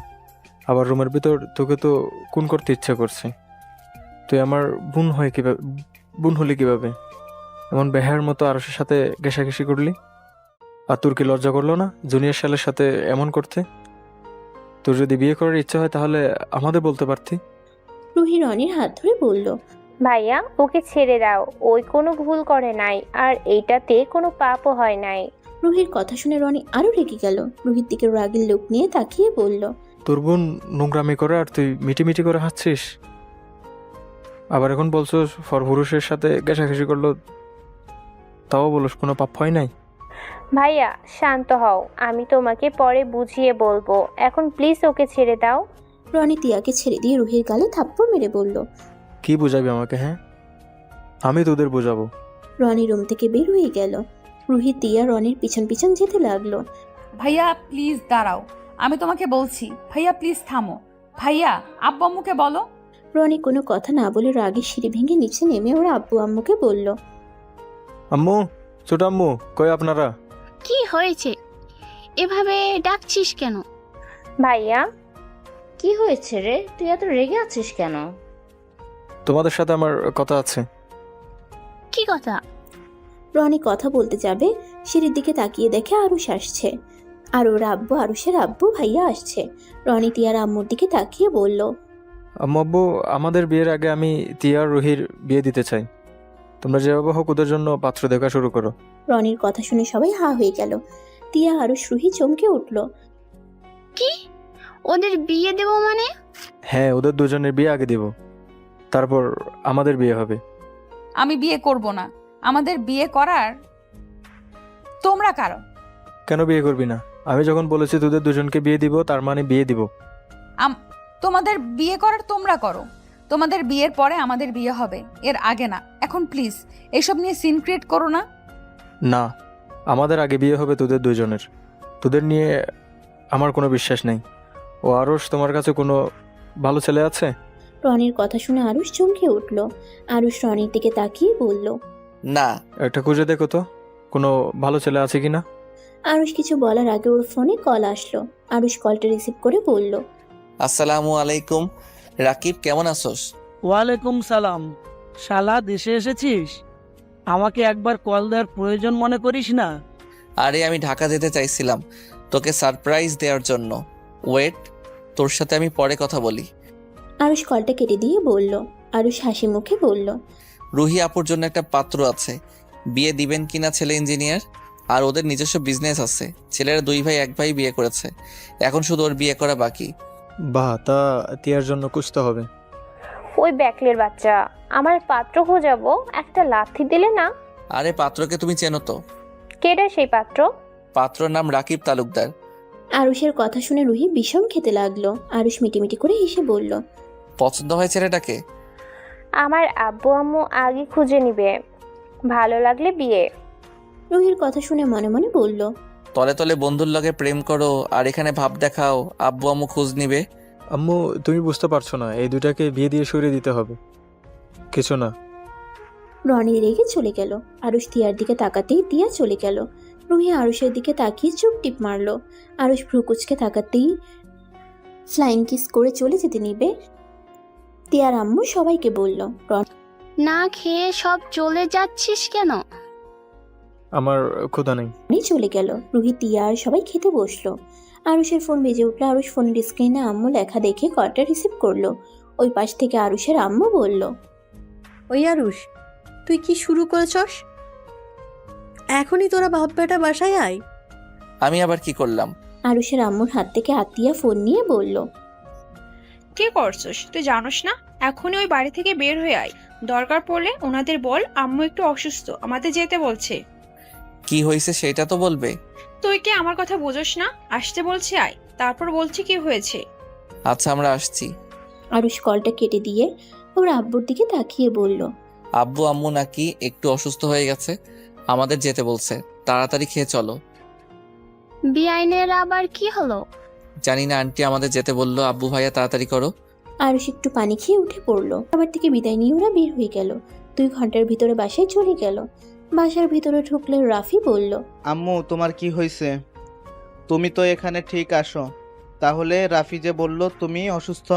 আবার রুমের ভিতর তোকে তো খুন করতে ইচ্ছা করছে। তুই আমার বোন হলি কিভাবে? এমন বেহার মতো আরশের সাথে ঘেঁষাঘেঁষি করলি? আর তোর কি লজ্জা করলো না জুনিয়র শালের সাথে এমন করতে? তোর যদি বিয়ে করার ইচ্ছা হয় তাহলে আমাদের বলতে পারতি। রুহি রনির হাত ধরে বলল, ভাইয়া ওকে ছেড়ে দাও, ওই কোনো ভুল করে নাই আর এইটাতে কোনো পাপও হয় নাই। রুহির কথা শুনে রনি আরো রেগে গেল। রুহির দিকে রাগের লোক নিয়ে তাকিয়ে বলল, তোর বোন নোংরামি করে আর তুই মিটিমিটি করে হাসছিস। আবার এখন বলছো পুরুষের সাথে ঘেঁষাঘেঁষি করলো, তাও বলস কোনো পাপ হয় নাই। ভাইয়া শান্ত হও, আমি তোমাকে পরে বুঝিয়ে বলবো, এখন প্লিজ ওকে ছেড়ে দাও। রনি তিয়াকে ছেড়ে দিয়ে রুহির গালে থাপ্পড় মেরে বলল, কি বুঝাবি আমাকে? হ্যাঁ, আমি তোদের বোঝাবো। রনি রুম থেকে বের হয়ে গেল। রুহি তিয়া রনির পিছন পিছন যেতে লাগলো। ভাইয়া প্লিজ দাঁড়াও, আমি তোমাকে বলছি। ভাইয়া প্লিজ থামো। ভাইয়া আব্বু আম্মুকে বলো। রনি কোনো কথা না বলে রাগে সিঁড়ি ভেঙে নিচে নেমে ওর আব্বু আম্মুকে বলল, আম্মু, ছোট আম্মু, কই আপনারা? কি হয়েছে? এভাবে ডাকছিস কেন? ভাইয়া কি হয়েছে রে, তুই এত রেগে আছিস কেন? তোমাদের সাথে আমার কথা আছে। কি কথা? রনি কথা বলতে যাবে, সিঁড়ির দিকে তাকিয়ে দেখে আরুষ আসছে। আর ওর আব্বু আরুষের আব্বু ভাইয়া আসছে। রনি তিয়ার আম্মুর দিকে তাকিয়ে বলল, আম্মু আব্বু, আমাদের বিয়ের আগে আমি তিয়া আর রুহির বিয়ে দিতে চাই। তোমরা যেভাবে হোক ওদের জন্য পাত্র দেখা শুরু করো। রনির কথা শুনে সবাই হা হয়ে গেল। তিয়া আরুষ রুহি চমকে উঠল। কি? ওদের বিয়ে দেব মানে? হ্যাঁ, ওদের দুজনের বিয়ে আগে দিব, তারপর আমাদের বিয়ে হবে। আমি বিয়ে করব না। আমাদের বিয়ে করার তোমরা কারো। কেন বিয়ে করবি না? আমি যখন বলেছি তোদের দুজনকে বিয়ে দিব, তার মানে বিয়ে দিব। তোমাদের বিয়ে করার তোমরা করো। তোমাদের বিয়ের পরে আমাদের বিয়ে হবে, এর আগে না। এখন প্লিজ এসব নিয়ে সিন ক্রিয়েট করো না। না, আমাদের আগে বিয়ে হবে তোদের দুজনের। তোদের নিয়ে আমার কোনো বিশ্বাস নেই। ও আরশ, তোমার কাছে কোনো ভালো ছেলে আছে? রনির কথা শুনে আরুষ চমকে উঠল। আরুষ রনির দিকে তাকিয়ে বলল, না। একটা খুঁজে দেখো তো কোনো ভালো ছেলে আছে কি না। আরুষ কিছু বলার আগে ওর ফোনে কল আসলো। আরুষ কলটা রিসিভ করে বলল, আসসালামু আলাইকুম। রাকিব, কেমন আছোস? ওয়ালাইকুম সালাম। শালা, দেশে এসেছিস? আমাকে একবার কল দেওয়ার প্রয়োজন মনে করিস না? আরে আমি ঢাকা যেতে চাইছিলাম তোকে সারপ্রাইজ দেওয়ার জন্য। ওয়েট, তোর সাথে আমি পরে কথা বলি। আরুষ কলটা কেটে দিয়ে বলল। আরুষ হাসি মুখে বলল, রুহি আপুর জন্য একটা পাত্র আছে, বিয়ে দিবেন কিনা? ছেলে ইঞ্জিনিয়ার, আর ওদের নিজস্ব বিজনেস আছে। ছেলেরা 2 ভাই 1 ভাই বিয়ে করেছে, এখন শুধু ওর বিয়ে করা বাকি। বাহ, তা তিয়ার জন্য খুঁজতে হবে। ওই ব্যাকলের বাচ্চা, আমার পাত্র খোঁজাবো, একটা লাথি দিলে না। আরে পাত্রকে তুমি চেনো তো? কেডা সেই পাত্র? পাত্রর নাম রাকিব তালুকদার। আরুষের কথা শুনে রুহি বিষম খেতে লাগলো। আরুষ মিটিমিটি করে হেসে বলল, পছন্দ হয় ছেলেটাকে? আমার আব্বু আম্মু আগে খুঁজে নিবে, ভালো লাগলে বিয়ে। রুহির কথা শুনে মনে মনে বলল, তলে তলে বন্ধুর লগে প্রেম করো আর এখানে ভাব দেখাও আব্বু আম্মু খোঁজ নিবে। আম্মু, তুমি বুঝতে পারছো না, এই দুটাকে বিয়ে দিয়ে সরিয়ে দিতে হবে। কিছু না। রনি রেগে চলে গেল। আরুষ তিয়ার দিকে তাকাতেই তিয়া চলে গেল। রুহি আরুষের দিকে তাকিয়ে চুপ টিপ মারলো। আরুষ ভ্রুকুচকে তাকাতেই ফ্লাইং কিস করে চলে যেতে নিবে। তিয়ার আম্মু সবাইকে বলল, না খেয়ে সব চলে যাচ্ছিস কেন? আমার ক্ষুধা নেই। রনি চলে গেল। রুহি তিয়া আর সবাই খেতে বসলো। আরুষের ফোন বেজে উঠলো। আরুষ ফোনের স্ক্রিনে আম্মু লেখা দেখে কলটা রিসিভ করলো। ওই পাশ থেকে আরুষের আম্মু বলল, ওই আরুষ, তুই কি শুরু করেছস? এখনই তোরা বাপ বেটা বাসায় আয়। আমি আবার কি করলাম? আরুষের আম্মুর হাত থেকে আতিয়া ফোন নিয়ে বলল, কি করছিস তুই জানোস না? এখনই ওই বাড়ি থেকে বের হয়ে আয়। দরকার পড়লে ওনাদের বল আম্মু একটু অসুস্থ, আমাদের যেতে বলছে। কি হয়েছে সেটা তো বলবে। তুই কি আমার কথা বুঝোস না? আসতে বলছি আয়, তারপর বলছি কি হয়েছে। আচ্ছা, আমরা আসছি। আরুষ কলটা কেটে দিয়ে ওর আব্বুর দিকে তাকিয়ে বলল, আব্বু আম্মু নাকি একটু অসুস্থ হয়ে গেছে, আমাদের যেতে বলছে, তাড়াতাড়ি খেয়ে চলো। বিআইনের আবার কি হলো? জানি না আন্টি, আমাদের যেতে বললো। আব্বু ভাইয়া তাড়াতাড়ি করো। আরুষ একটু পানি খেয়ে উঠে পড়লো। আবার থেকে বিদায় নিয়ে ওরা বের হয়ে গেল। 2 ঘন্টার ভিতরে বাসায় চলে গেল। বাসার ভিতরে ঢুকলে রাফি বলল, আম্মু তোমার কি হয়েছে? তুমি তো এখানে ঠিক আসো, তাহলে রাফি যে বলল তুমি অসুস্থ।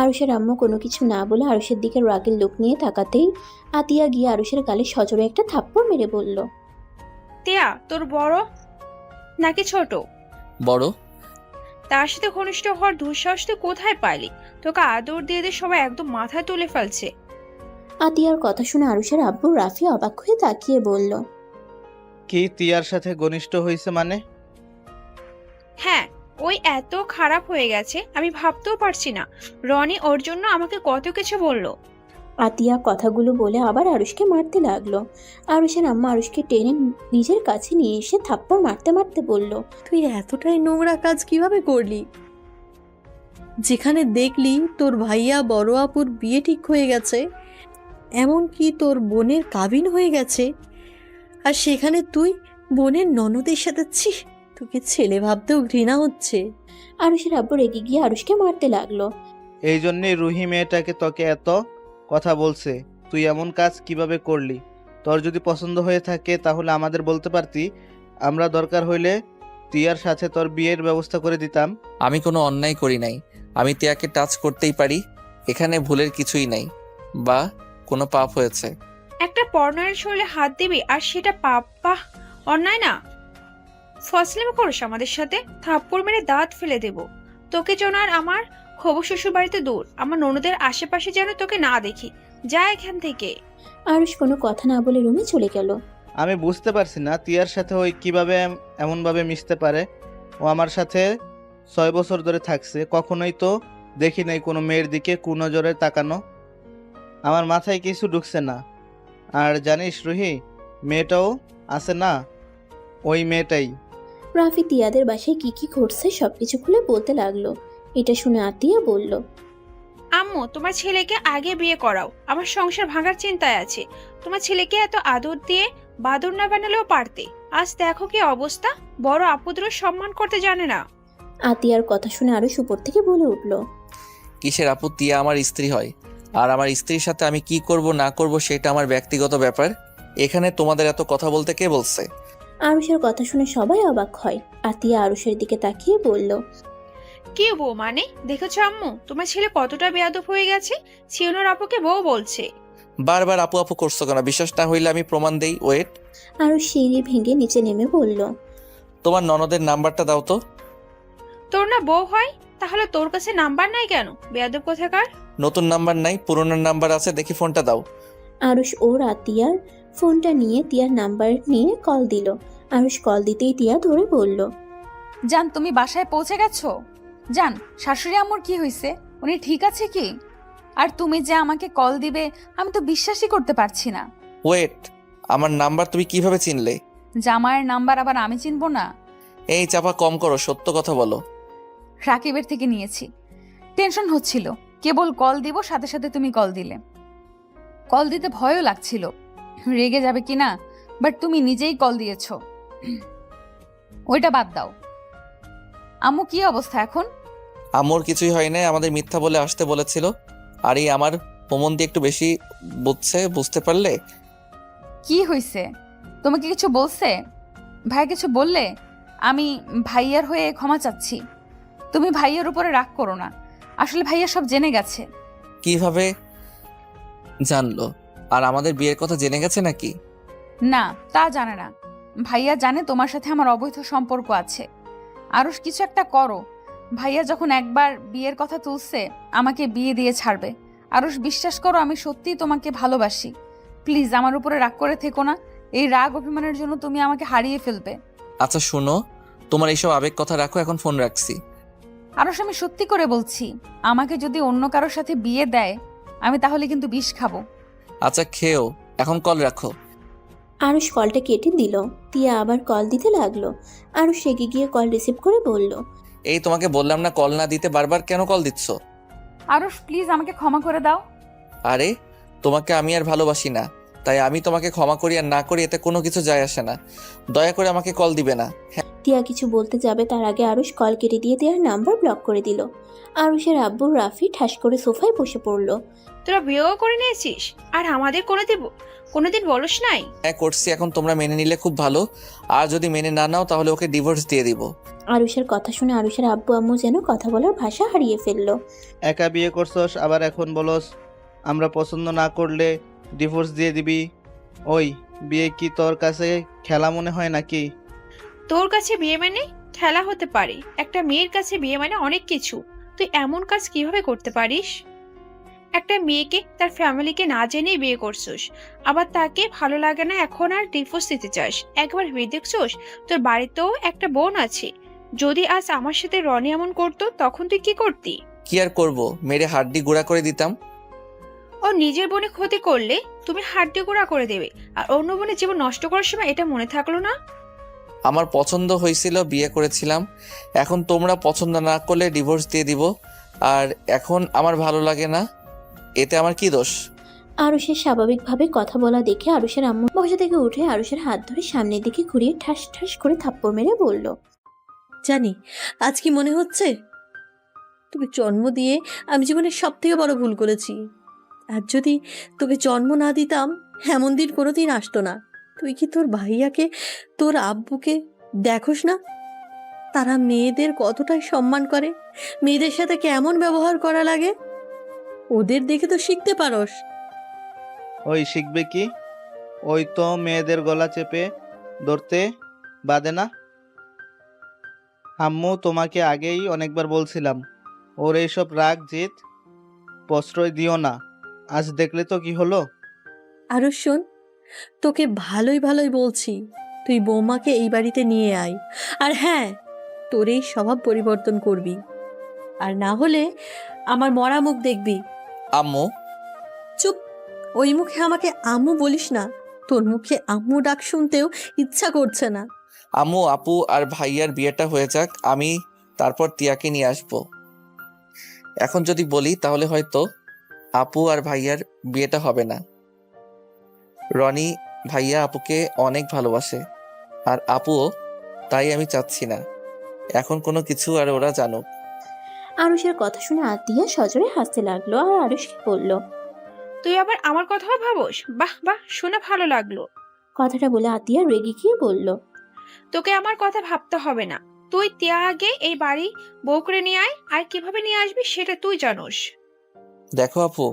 আরুষের আম্মু কোনো কিছু না বলে আরুষের দিকে রাগের লোক নিয়ে তাকাতেই আতিয়া গিয়ে আরুষের গালে সজোরে একটা থাপ্পড় মেরে বলল, তিয়া, তোর বড় নাকি ছোট? বড়। তার সাথে ঘনিষ্ঠ হওয়ার দুঃসাহস তুই কোথায় পাইলি? তোকে আদর দিয়ে দিয়ে সবাই একদম মাথায় তুলে ফেলছে। আতিয়ার কথা শুনে আরুষের আব্বু রাফি অবাক হয়ে তাকিয়ে বলল, কি তিয়ার সাথে ঘনিষ্ঠ হয়েছে মানে? হ্যাঁ, ওই এত খারাপ হয়ে গেছে আমি ভাবতেও পারছি না। রনি ওর জন্য আমাকে কত কিছু বলল। আতিয়া কথাগুলো বলে আবার আরুষকে মারতে লাগলো। আরুষের আম্মা আরুষকে টেনে নিজের কাছে নিয়ে এসে থাপ্পড় মারতে মারতে বলল, তুই এতটাই নোংরা কাজ কিভাবে করলি? যেখানে দেখলি তোর ভাইয়া বড় আপুর বিয়ে ঠিক হয়ে গেছে, এমনকি তোর বোনের কাবিন হয়ে গেছে, আর সেখানে তুই বোনের ননদের সাথে, ছি, তোকে ছেলে ভাবতেও ঘৃণা হচ্ছে। আরুষের আব্বু রেগে গিয়ে আরুষকে মারতে লাগলো। এই জন্যই রুহি মেয়েটাকে তোকে এত কথা বলছে। তুই এমন কাজ কিভাবে করলি? তোর যদি পছন্দ হয়ে থাকে তাহলে আমাদের বলতে পারতি, আমরা দরকার হইলে তিয়ার সাথে তোর বিয়ের ব্যবস্থা করে দিতাম। আমি কোনো অন্যায় করি নাই, আমি তিয়াকে টাচ করতেই পারি, এখানে ভুলের কিছুই নাই বা কোনো পাপ হয়েছে। একটা পর্ণয়ের শরীরে হাত দিবি আর সেটা পাপ? বাহ, অন্যায় না। ফসলেম করিস আমাদের সাথে, থাপ্পড় মেরে দাঁত ফেলে দেব তোকে। যেন আর আমার হবু শ্বশুর বাড়িতে দূর, আমার ননদের আশেপাশে যেন তোকে না দেখি। যা এখান থেকে। আরুষ কোনো কথা না বলে রুমে চলে গেল। আমি বুঝতে পারছি না তিয়ার সাথে ওই কিভাবে এমনভাবে মিশতে পারে। ও আমার সাথে 6 বছর ধরে থাকছে, কখনোই তো দেখি নাই কোনো মেয়ের দিকে কুনজরে তাকানো। আমার মাথায় কিছু ঢুকছে না। আর জানিস রুহি, মেয়েটাও আছে না, ওই মেয়েটাই। রাফি তিয়াদের বাসায় কি কি ঘটছে সবকিছু খুলে বলতে লাগলো। এটা শুনে আতিয়া বলল, আম্মু, তোমার ছেলেকে আগে বিয়ে করাও, আমার সংসার ভাঙার চিন্তায় আছে। তোমার ছেলেকে এত আদর দিয়ে বাদর না বানালেও পারতে। আজ দেখো কি অবস্থা, বড় আপুদেরও সম্মান করতে জানে না। আতিয়ার কথা শুনে আরুষ উপর থেকে বলে উঠল, কিসের আপু? তিয়া আমার স্ত্রী হয়, আর আমার স্ত্রীর সাথে আমি কি করব না করব সেটা আমার ব্যক্তিগত ব্যাপার। এখানে তোমাদের এত কথা বলতে কে বলছে? আরুষের কথা শুনে সবাই অবাক হয়। আতিয়া আরুষের দিকে তাকিয়ে বলল, কি বউ মানে? দেখেছো আম্মু, তোমার ছেলে কতটা বেয়াদব হয়ে গেছে। শিওনার আপুকে বউ বলছে। বারবার আপু আপু করছো কেন? বিশ্বাস না হইলে আমি প্রমাণ দেই, ওয়েট। আরুষ সিঁড়ি ভেঙে নিচে নেমে বলল, তোমার ননদের নাম্বারটা দাও তো। তোর না বউ হয়, তাহলে তোর কাছে নাম্বার নাই কেন, বেয়াদব কোথাকার? নতুন নাম্বার নাই, পুরনো নাম্বার আছে, দেখি ফোনটা দাও। আরুষ ওর আতিয়ার ফোনটা নিয়ে তিয়ার নাম্বার নিয়ে কল দিল। আরুষ কল দিতেই তিয়া ধরে বলল, জান, তুমি বাসায় পৌঁছে গেছো? জান, শাশুড়ি আম্মুর কি হয়েছে? উনি ঠিক আছে কি? আর তুমি যে আমাকে কল দিবে আমি তো বিশ্বাসই করতে পারছি না। ওয়েট, আমার নাম্বার তুমি কিভাবে চিনলে? জামাইয়ের নাম্বার আবার আমি চিনবো না? এই চাপা কম করো, সত্য কথা বলো। রাকিবের থেকে নিয়েছি। টেনশন হচ্ছিল, কেবল কল দিব সাথে সাথে তুমি কল দিলে। কল দিতে ভয়ও লাগছিল রেগে যাবে কিনা, বাট তুমি নিজেই কল দিয়েছো। ওইটা বাদ দাও। আম্মু কি অবস্থা এখন? আম্মুর কিছুই হয় নাই, আমাদের মিথ্যা বলে আসতে বলেছিল। আর এই আমার প্রমন্দি একটু বেশি বুঝতে পারলে। কি হয়েছে? তোমাকে কিছু বলছে? ভাই কিছু বললে? আমি ভাইয়ার হয়ে ক্ষমা চাচ্ছি। তুমি ভাইয়ার উপরে রাগ করো না, আসলে ভাইয়া সব জেনে গেছে। কিভাবে জানলো? আর আমাদের বিয়ের কথা জেনে গেছে নাকি? না, তা জানে না। ভাইয়া জানে তোমার সাথে আমার অবৈধ সম্পর্ক আছে। আরুষ কিছু একটা করো। ভাইয়া যখন একবার বিয়ের কথা তুলছে, আমাকে বিয়ে দিয়ে ছাড়বে। আরুষ বিশ্বাস করো, আমি সত্যিই তোমাকে ভালোবাসি। প্লিজ আমার উপরে রাগ করে থেকো না। এই রাগ অভিমানের জন্য তুমি আমাকে হারিয়ে ফেলবে। আচ্ছা শোনো, তোমার এইসব আবেগ কথা রাখো, এখন ফোন রাখছি। আরুষ, আমি সত্যি করে বলছি, আমাকে যদি অন্য কারোর সাথে বিয়ে দেয় আমি তাহলে কিন্তু বিষ খাবো। আচ্ছা খেও, এখন কল রাখো। আরুষ কলটা কেটে দিল। তিয়া আবার কল দিতে লাগলো। আরুষ রেগে গিয়ে কল রিসিভ করে বলল, এই তোমাকে বললাম না কল না দিতে, বারবার কেন কল দিচ্ছ? আরুষ প্লিজ আমাকে ক্ষমা করে দাও। আরে তোমাকে আমি আর ভালোবাসি না, তাই আমি তোমাকে ক্ষমা করি আর না করি এতে কোনো কিছু যায় আসে না। দয়া করে আমাকে কল দিবে না। তিয়া কিছু বলতে যাবে তার আগে আরুষ কল কেটে দিয়ে তিয়ার নাম্বার ব্লক করে দিল। আরুষের আব্বু রাফি ঠাস করে সোফায় বসে পড়ল। তোরা বিয়েও করে নিয়েছিস আর আমাদের কোনোদিন বলস নাই? হ্যাঁ করছি, এখন তোমরা মেনে নিলে খুব ভালো, আর যদি মেনে না নাও তাহলে ওকে ডিভোর্স দিয়ে দিব। আরুষের কথা শুনে আরুষের আব্বু আম্মু যেন কথা বলার ভাষা হারিয়ে ফেলল। একা বিয়ে করছস, আবার এখন বলস আমরা পছন্দ না করলে ডিভোর্স দিয়ে দিবি। ওই বিয়ে কি তোর কাছে খেলা মনে হয় নাকি? তোর কাছে বিয়ে মানে খেলা হতে পারে, একটা মেয়ের কাছে বিয়ে মানে অনেক কিছু। তুই এমন কাজ কিভাবে করতে পারিস? একটা মেয়েকে তার ফ্যামিলিকে না জেনেই বিয়ে করছিস, আবার তাকে ভালো লাগে না এখন আর ডিভোর্স দিতে চাস। একবার ভেবে দেখছোস তোর বাড়িতেও একটা বোন আছে? যদি আজ আমার সাথে রনি এমন করতো তখন তুই কি করতি? কি আর করব, মেরে হাড্ডি গুঁড়া করে দিতাম। ও নিজের বোনে ক্ষতি করলে তুমি হাড্ডি গুঁড়া করে দেবে, আর অন্য বোনের জীবন নষ্ট করার সময় এটা মনে থাকলো না? আমার পছন্দ হয়েছিল, বিয়ে করেছিলাম, এখন তোমরা পছন্দ না করলে ডিভোর্স দিয়ে দিব। আর এখন আমার ভালো লাগে না, এতে আমার কি দোষ? আরুষের স্বাভাবিকভাবে কথা বলা দেখে আরুষের আম্মু বসা থেকে উঠে আরুষের হাত ধরে সামনের দিকে ঘুরিয়ে ঠাস ঠাস করে থাপ্পড় মেরে বলল, জানি আজ কি মনে হচ্ছে, তোকে জন্ম দিয়ে আমি জীবনের সব থেকে বড় ভুল করেছি। আর যদি তোকে জন্ম না দিতাম এমন দিন কোনোদিন আসতো না। তুই কি তোর ভাইয়াকে, তোর আব্বুকে দেখোস না? তারা মেয়েদের কতটাই সম্মান করে, মেয়েদের সাথে কেমন ব্যবহার করা লাগে, ওদের দেখে তো শিখতে পারস। ওই শিখবে কি? ওই তো মেয়েদের গলা চেপে ধরতে বাদে না। আম্মু তোমাকে আগেই অনেকবার বলছিলাম ওর এইসব রাগ জিদ প্রশ্রয় দিও না। আজ দেখলে তো কি হলো। আরো শোন, তোকে ভালোই ভালোই বলছি, তুই বৌমাকে এই বাড়িতে নিয়ে আয়। আর হ্যাঁ, তোর এই স্বভাব পরিবর্তন করবি, আর না হলে আমার মরা মুখ দেখবি। আম্মু। চুপ, ওই মুখে আমাকে আম্মু বলিস না, তোর মুখে আম্মু ডাক শুনতেও ইচ্ছা করছে না। আম্মু, আপু আর ভাইয়ার বিয়েটা হয়ে যাক, আমি তারপর তিয়াকে নিয়ে আসবো। এখন যদি বলি তাহলে হয়তো আপু আর ভাইয়ার বিয়েটা হবে না। রনি ভাইয়া আপুকে অনেক ভালোবাসে, আর আপুও, তাই আমি চাচ্ছি না এখন কোনো কিছু আর ওরা জানুক। আরুষের কথা শুনে আতিয়া সজোরে হাসতে লাগলো আর আরুষকে বলল, তুই আবার আমার কথাও ভাবোস? বাহ বাহ, শুনে ভালো লাগলো। কথাটা বলে আতিয়া রেগে গিয়ে বলল, তোকে আমার কথা ভাবতে হবে না, তুই তিয়া আগে এই বাড়ি বউ করে নিয়ে আয়, আর কিভাবে নিয়ে আসবি সেটা তুই জানোস। দেখো আপু,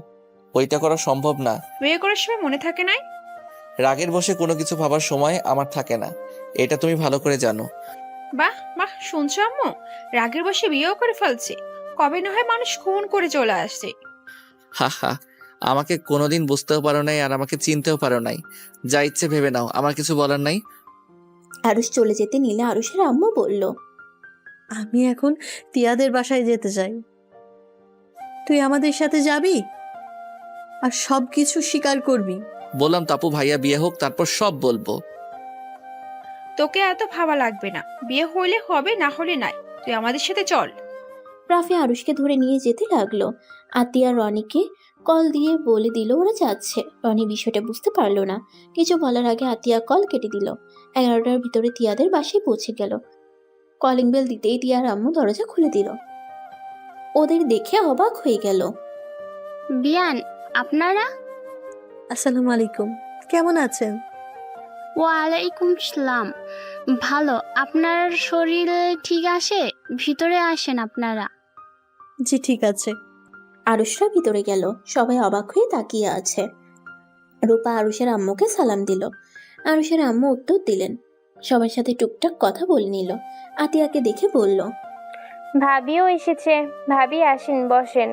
ওইটা করা সম্ভব না। বিয়ে করার সময় মনে থাকে নাই? রাগের বসে কোনো কিছু ভাবার সময় আমার থাকে না, এটা তুমি ভালো করে জানো। বাহ বাহ, শুনছো আম্মু? রাগের বসে বিয়েও করে ফেলছে। কবে না হয় মানুষ খুন করে চলে আসছে। হা হা, আমাকে কোনোদিন বুঝতেও পারো নাই আর আমাকে চিনতেও পারো নাই। যা ইচ্ছে ভেবে নাও, আমার কিছু বলার নাই। আরুষ চলে যেতে নিলে আরুষের আম্মু বলল, আমি এখন তিয়াদের বাসায় যেতে চাই, তুই আমাদের সাথে যাবি আর সব কিছু স্বীকার করবি। বললাম তাপু, ভাইয়া বিয়ে হোক, তারপর সব বলবো। তোকে এত ভাবা লাগবে না, বিয়ে হইলে হবে, না হলে নাই। তুই আমাদের সাথে চল। রাফি আরুষকে ধরে নিয়ে যেতে লাগলো। আতিয়া রনিকে কল দিয়ে বলে দিল ওরা যাচ্ছে। রনি বিষয়টা বুঝতে পারলো না, কিছু বলার আগে আতিয়া কল কেটে দিল। 11টার ভিতরে তিয়াদের বাসায় পৌঁছে গেল। কলিং বেল দিতেই তিয়ার আম্মু দরজা খুলে দিল। ওদের দেখে অবাক হয়ে গেল। বিয়ান, আপনারা? আসসালামু আলাইকুম, কেমন আছেন? ওয়ালাইকুম সালাম। ভালো। আপনার শরীর ঠিক আছে? ভিতরে আসেন আপনারা। জি ঠিক আছে। আরুষরা ভিতরে গেল। সবাই অবাক হয়ে তাকিয়ে আছে। রূপা আরুষের আম্মুকে সালাম দিল। আরুষের আম্মু উত্তর দিলেন। সবার সাথে টুকটাক কথা বলে নিল। আতিয়াকে দেখে বলল, ভাবিও এসেছে। ভাবি আসেন, বসেন।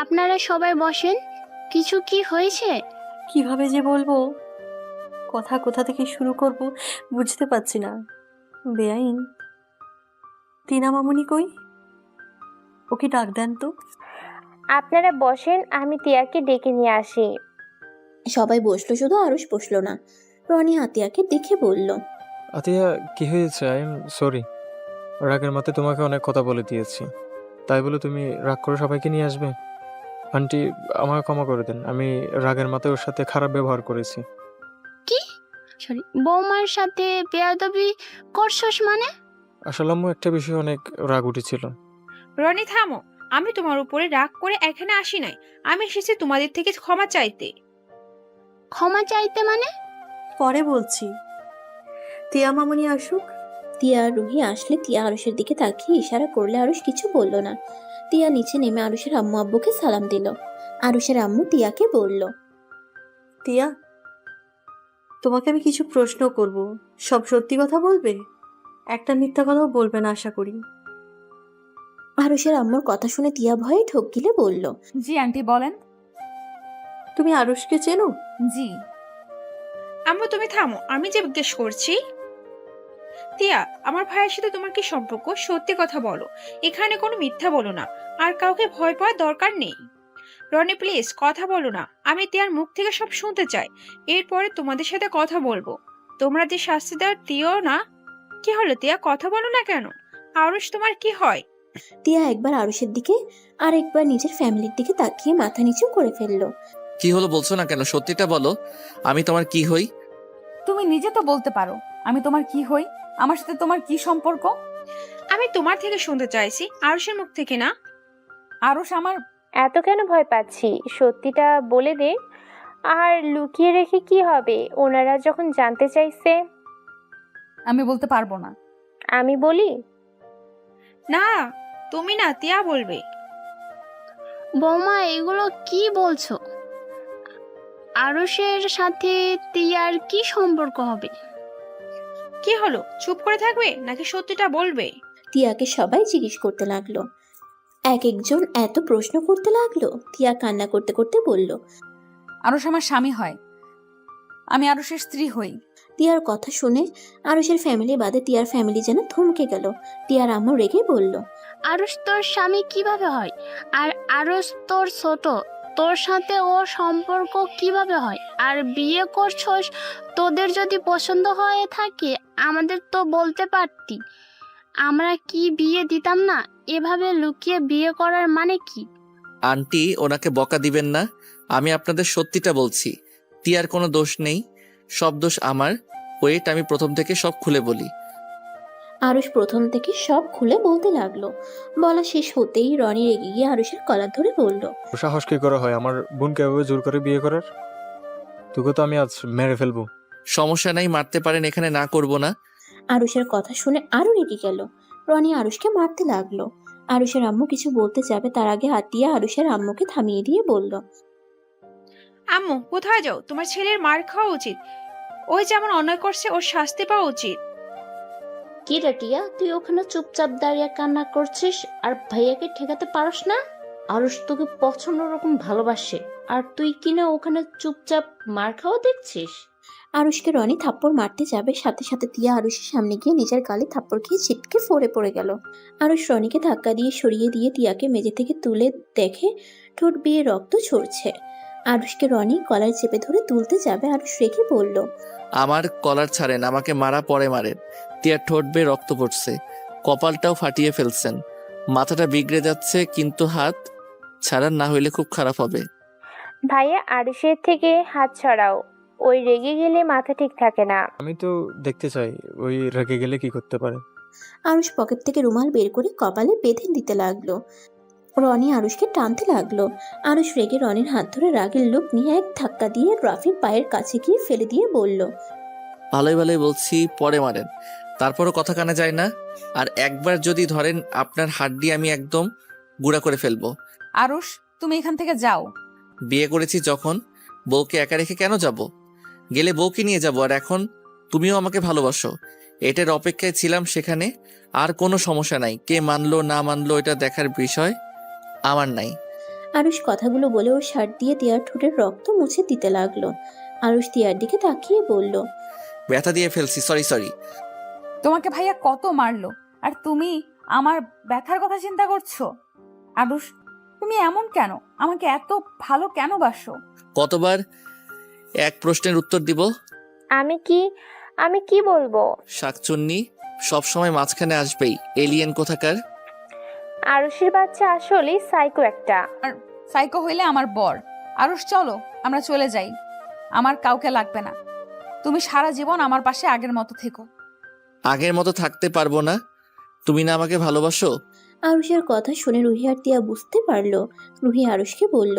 আপনারা সবাই বসেন। কিছু কি হয়েছে? কিভাবে যে বলবো, কথা কোথা থেকে শুরু করব বুঝতে পারছি না। বেআইন, টিনা মামুনি কই? ওকে ডাক দেন তো। আপনারা বসেন, আমি তিয়াকে ডেকে নিয়ে আসি। সবাই বসলো, শুধু আরুষ বসলো না। রনি আতিয়াকে দেখে বলল, আতিয়া, কি হয়েছে? আই এম সরি, রাগের মাথায় তোমাকে অনেক কথা বলে দিয়েছি, তাই বলে তুমি রাগ করে সবাইকে নিয়ে আসবে? আন্টি, আমাকে ক্ষমা করে দেন, আমি রাগের মাথায় ওর সাথে খারাপ ব্যবহার করেছি। কি? সরি, বৌমার সাথে বেয়াদবি করছস মানে? আসলে আম্মু একটা বিষয়ে অনেক রাগ উঠেছিল। রনি থামো, আমি তোমার উপরে রাগ করে এখানে আসি নাই। আমি এসেছি তোমাদের থেকে ক্ষমা চাইতে। ক্ষমা চাইতে মানে? পরে বলছি, তিয়া মামুনি আসুক। তিয়া আর রুহি আসলে তিয়া আরুষের দিকে তাকিয়ে ইশারা করলে আরুষ কিছু বলল না। তিয়া নিচে নেমে আরুষের আম্মু আব্বুকে সালাম দিল। আরুষের আম্মু তিয়াকে বলল, তিয়া, তোমাকে আমি কিছু প্রশ্ন করব, সব সত্যি কথা বলবে, একটা মিথ্যা কথাও বলবে না আশা করি। আরুষের আম্মুর কথা শুনে তিয়া ভয়ে ঠক গিলে বলল, জি আন্টি বলেন। তুমি আরুষকে চেনো? জি। আম্মু তুমি থামো, আমি যে জিজ্ঞেস করছি। তিয়া, আমার ভাইয়ের সাথে তোমার কি সম্পর্ক? সত্যি কথা বলো, এখানে কোনো মিথ্যা বলো না, আর কাউকে ভয় পাওয়ার দরকার নেই। রনি প্লিজ কথা বলো না, আমি তিয়ার মুখ থেকে সব শুনতে চাই। এরপরে তোমাদের সাথে কথা বলবো। তোমরা যে শাস্তি দেওয়ার দিও না। কি হলো তিয়া, কথা বলো না কেন? আরুষ তোমার কি হয়? তিয়া একবার আরুষের দিকে আর একবার নিজের ফ্যামিলির দিকে তাকিয়ে মাথা নিচু করে ফেললো। কি হলো বলছো না কেন? সত্যিটা বলো, আমি তোমার কি হই? তুমি নিজে তো বলতে পারো আমি তোমার কি হই, আমার সাথে তোমার কি সম্পর্ক। আমি তোমার থেকে শুনতে চাইছি, আরুষের মুখ থেকে না। আরুষ আমার। এত কেন ভয় পাচ্ছি, সত্যিটা বলে দে। আর লুকিয়ে রেখে কি হবে, ওনারা যখন জানতে চাইছে? আমি বলতে পারবো না। আমি বলি? না, তুমি না, তিয়া বলবে। বৌমা এগুলো কি বলছো? আরুষের সাথে তিয়ার কি সম্পর্ক হবে? কি হলো, চুপ করে থাকবে নাকি সত্যিটা বলবে? তিয়াকে সবাই জিজ্ঞেস করতে লাগলো। এক একজন এত প্রশ্ন করতে লাগলো। তিয়া কান্না করতে করতে বলল, আরুষ আমার স্বামী হয়, আমি আরুষের স্ত্রী হই। তিয়ার কথা শুনে আরুষের ফ্যামিলি বাদে তিয়ার ফ্যামিলি যেন থমকে গেল। তিয়ার আম্মু রেগে বলল, আরুষ তোর স্বামী কিভাবে হয়? আর আরুষ তোর ছোট, তোর সাথে ও সম্পর্ক কিভাবে হয়? আর বিয়ে করছস, তোদের যদি পছন্দ হয়ে থাকে আমাদের তো বলতে পারতি, আমরা কি বিয়ে দিতাম না? এভাবে লুকিয়ে বিয়ে করার মানে কি? আন্টি, ওনাকে বকা দিবেন না, আমি আপনাদের সত্যিটা বলছি। তিয়ার কোনো দোষ নেই, সব দোষ আমার। ওয়েট, আমি প্রথম থেকে সব খুলে বলি। আরুষ প্রথম থেকে সব খুলে বলতে লাগলো। বলা শেষ হতেই রনি রেগে গিয়ে আরুষের কলার ধরে বলল, ওর সাহস কি করে হয় আমার বোনকে এভাবে জোর করে বিয়ে করার? তোকে তো আমি আজ মেরে ফেলবো। সমস্যা নাই, মারতে পারেন, এখানে না করব না। আরুষের কথা শুনে আরো রেগে গেল। রনি আরুষকে মারতে লাগলো। আরুষের আম্মু কিছু বলতে যাবে তার আগে হাত দিয়ে আরুষের আম্মুকে থামিয়ে দিয়ে বলল, আম্মু কোথায় যাও? তোমার ছেলের মার খাওয়া উচিত। ওই যেমন অন্যায় করছে ওর শাস্তি পাওয়া উচিত। কি রে টিয়া, তুই ওখানে চুপচাপ দাঁড়িয়ে কান্না করছিস আর ভাইয়াকে ঠেকাতে পারস না? আরুষ তোকে পছন্দ রকম ভালোবাসে, আর তুই কিনা ওখানে চুপচাপ মার খাওয়া দেখছিস? আরুষকে রনি থাপ্পড় মারতে যাবে, সাথে সাথে তিয়া আরুষের সামনে গিয়ে নিজের গালে থাপ্পড় খেয়ে ছিটকে ফোড়ে পড়ে গেল। আরুষ রনিকে ধাক্কা দিয়ে সরিয়ে দিয়ে তিয়াকে মেঝে থেকে তুলে দেখে ঠোঁট বেয়ে রক্ত ঝরছে। আরুষকে রনি কলার চেপে ধরে তুলতে যাবে, আরুষ রেখে বলল, আমার কলার ছাড়েন, আমাকে মারা পরে মারেন। তিয়ার ঠোঁট বেয়ে রক্ত পড়ছে, কপালটাও ফাটিয়ে ফেলছেন, মাথাটা বিগড়ে যাচ্ছে, কিন্তু হাত ছাড়ান, না হইলে খুব খারাপ হবে। ভাইয়া আরুষের থেকে হাত ছড়াও, ওই রেগে গেলে মাথা ঠিক থাকে না। আমি তো দেখতে চাই ওই রেগে গেলে কি করতে পারে। আরুষ পকেট থেকে রুমাল বের করে কপালে বেঁধে দিতে লাগলো। রনি আরুষকে টানতে লাগলো। আরুষ রেগে রনির হাত ধরে রাগের লোক নিয়ে এক ধাক্কা দিয়ে রাফির পায়ের কাছে গিয়ে ফেলে দিয়ে বলল, ভালোই ভালোই বলছি, পরে মারেন, তারপরও কথা কানে যায় না। আর একবার যদি ধরেন আপনার হাড্ডি আমি একদম গুঁড়া করে ফেলবো। আরুষ তুমি এখান থেকে যাও। বিয়ে করেছি যখন, বউকে একা রেখে কেন যাব? গেলে বউকে নিয়ে যাব। আর এখন তুমিও আমাকে ভালোবাসো, এটার অপেক্ষায় ছিলাম সেখানে। আর কোনো সমস্যা নাই, কে মানলো না মানলো এটা দেখার বিষয় আমার নাই। আরুষ কথাগুলো বলে ওর শার্ট দিয়ে তিয়ার ঠোঁটের রক্ত মুছে দিতে লাগলো। আরুষ তিয়ার দিকে তাকিয়ে বলল, ব্যথা দিয়ে ফেলছি, সরি। তোমাকে ভাইয়া কত মারলো, আর তুমি আমার ব্যথার কথা চিন্তা করছো? আরুষ তুমি এমন কেন? আমাকে এত ভালো কেন বাসো? কতবার এক প্রশ্নের উত্তর দিব? আমি কি বলবো? শাকচুন্নি সবসময় মাঝখানে আসবেই, এলিয়েন কোথাকার। আরুষের বাচ্চা আসলে সাইকো একটা। আর সাইকো হইলে আমার বর। আরুষ চলো আমরা চলে যাই, আমার কাউকে লাগবে না। তুমি সারা জীবন আমার পাশে আগের মতো থেকো। আগের মতো থাকতে পারবো না। তুমি না আমাকে ভালোবাসো? আরুষের কথা শুনে রুহি আর তিয়া বুঝতে পারলো। রুহি আরুষকে বলল।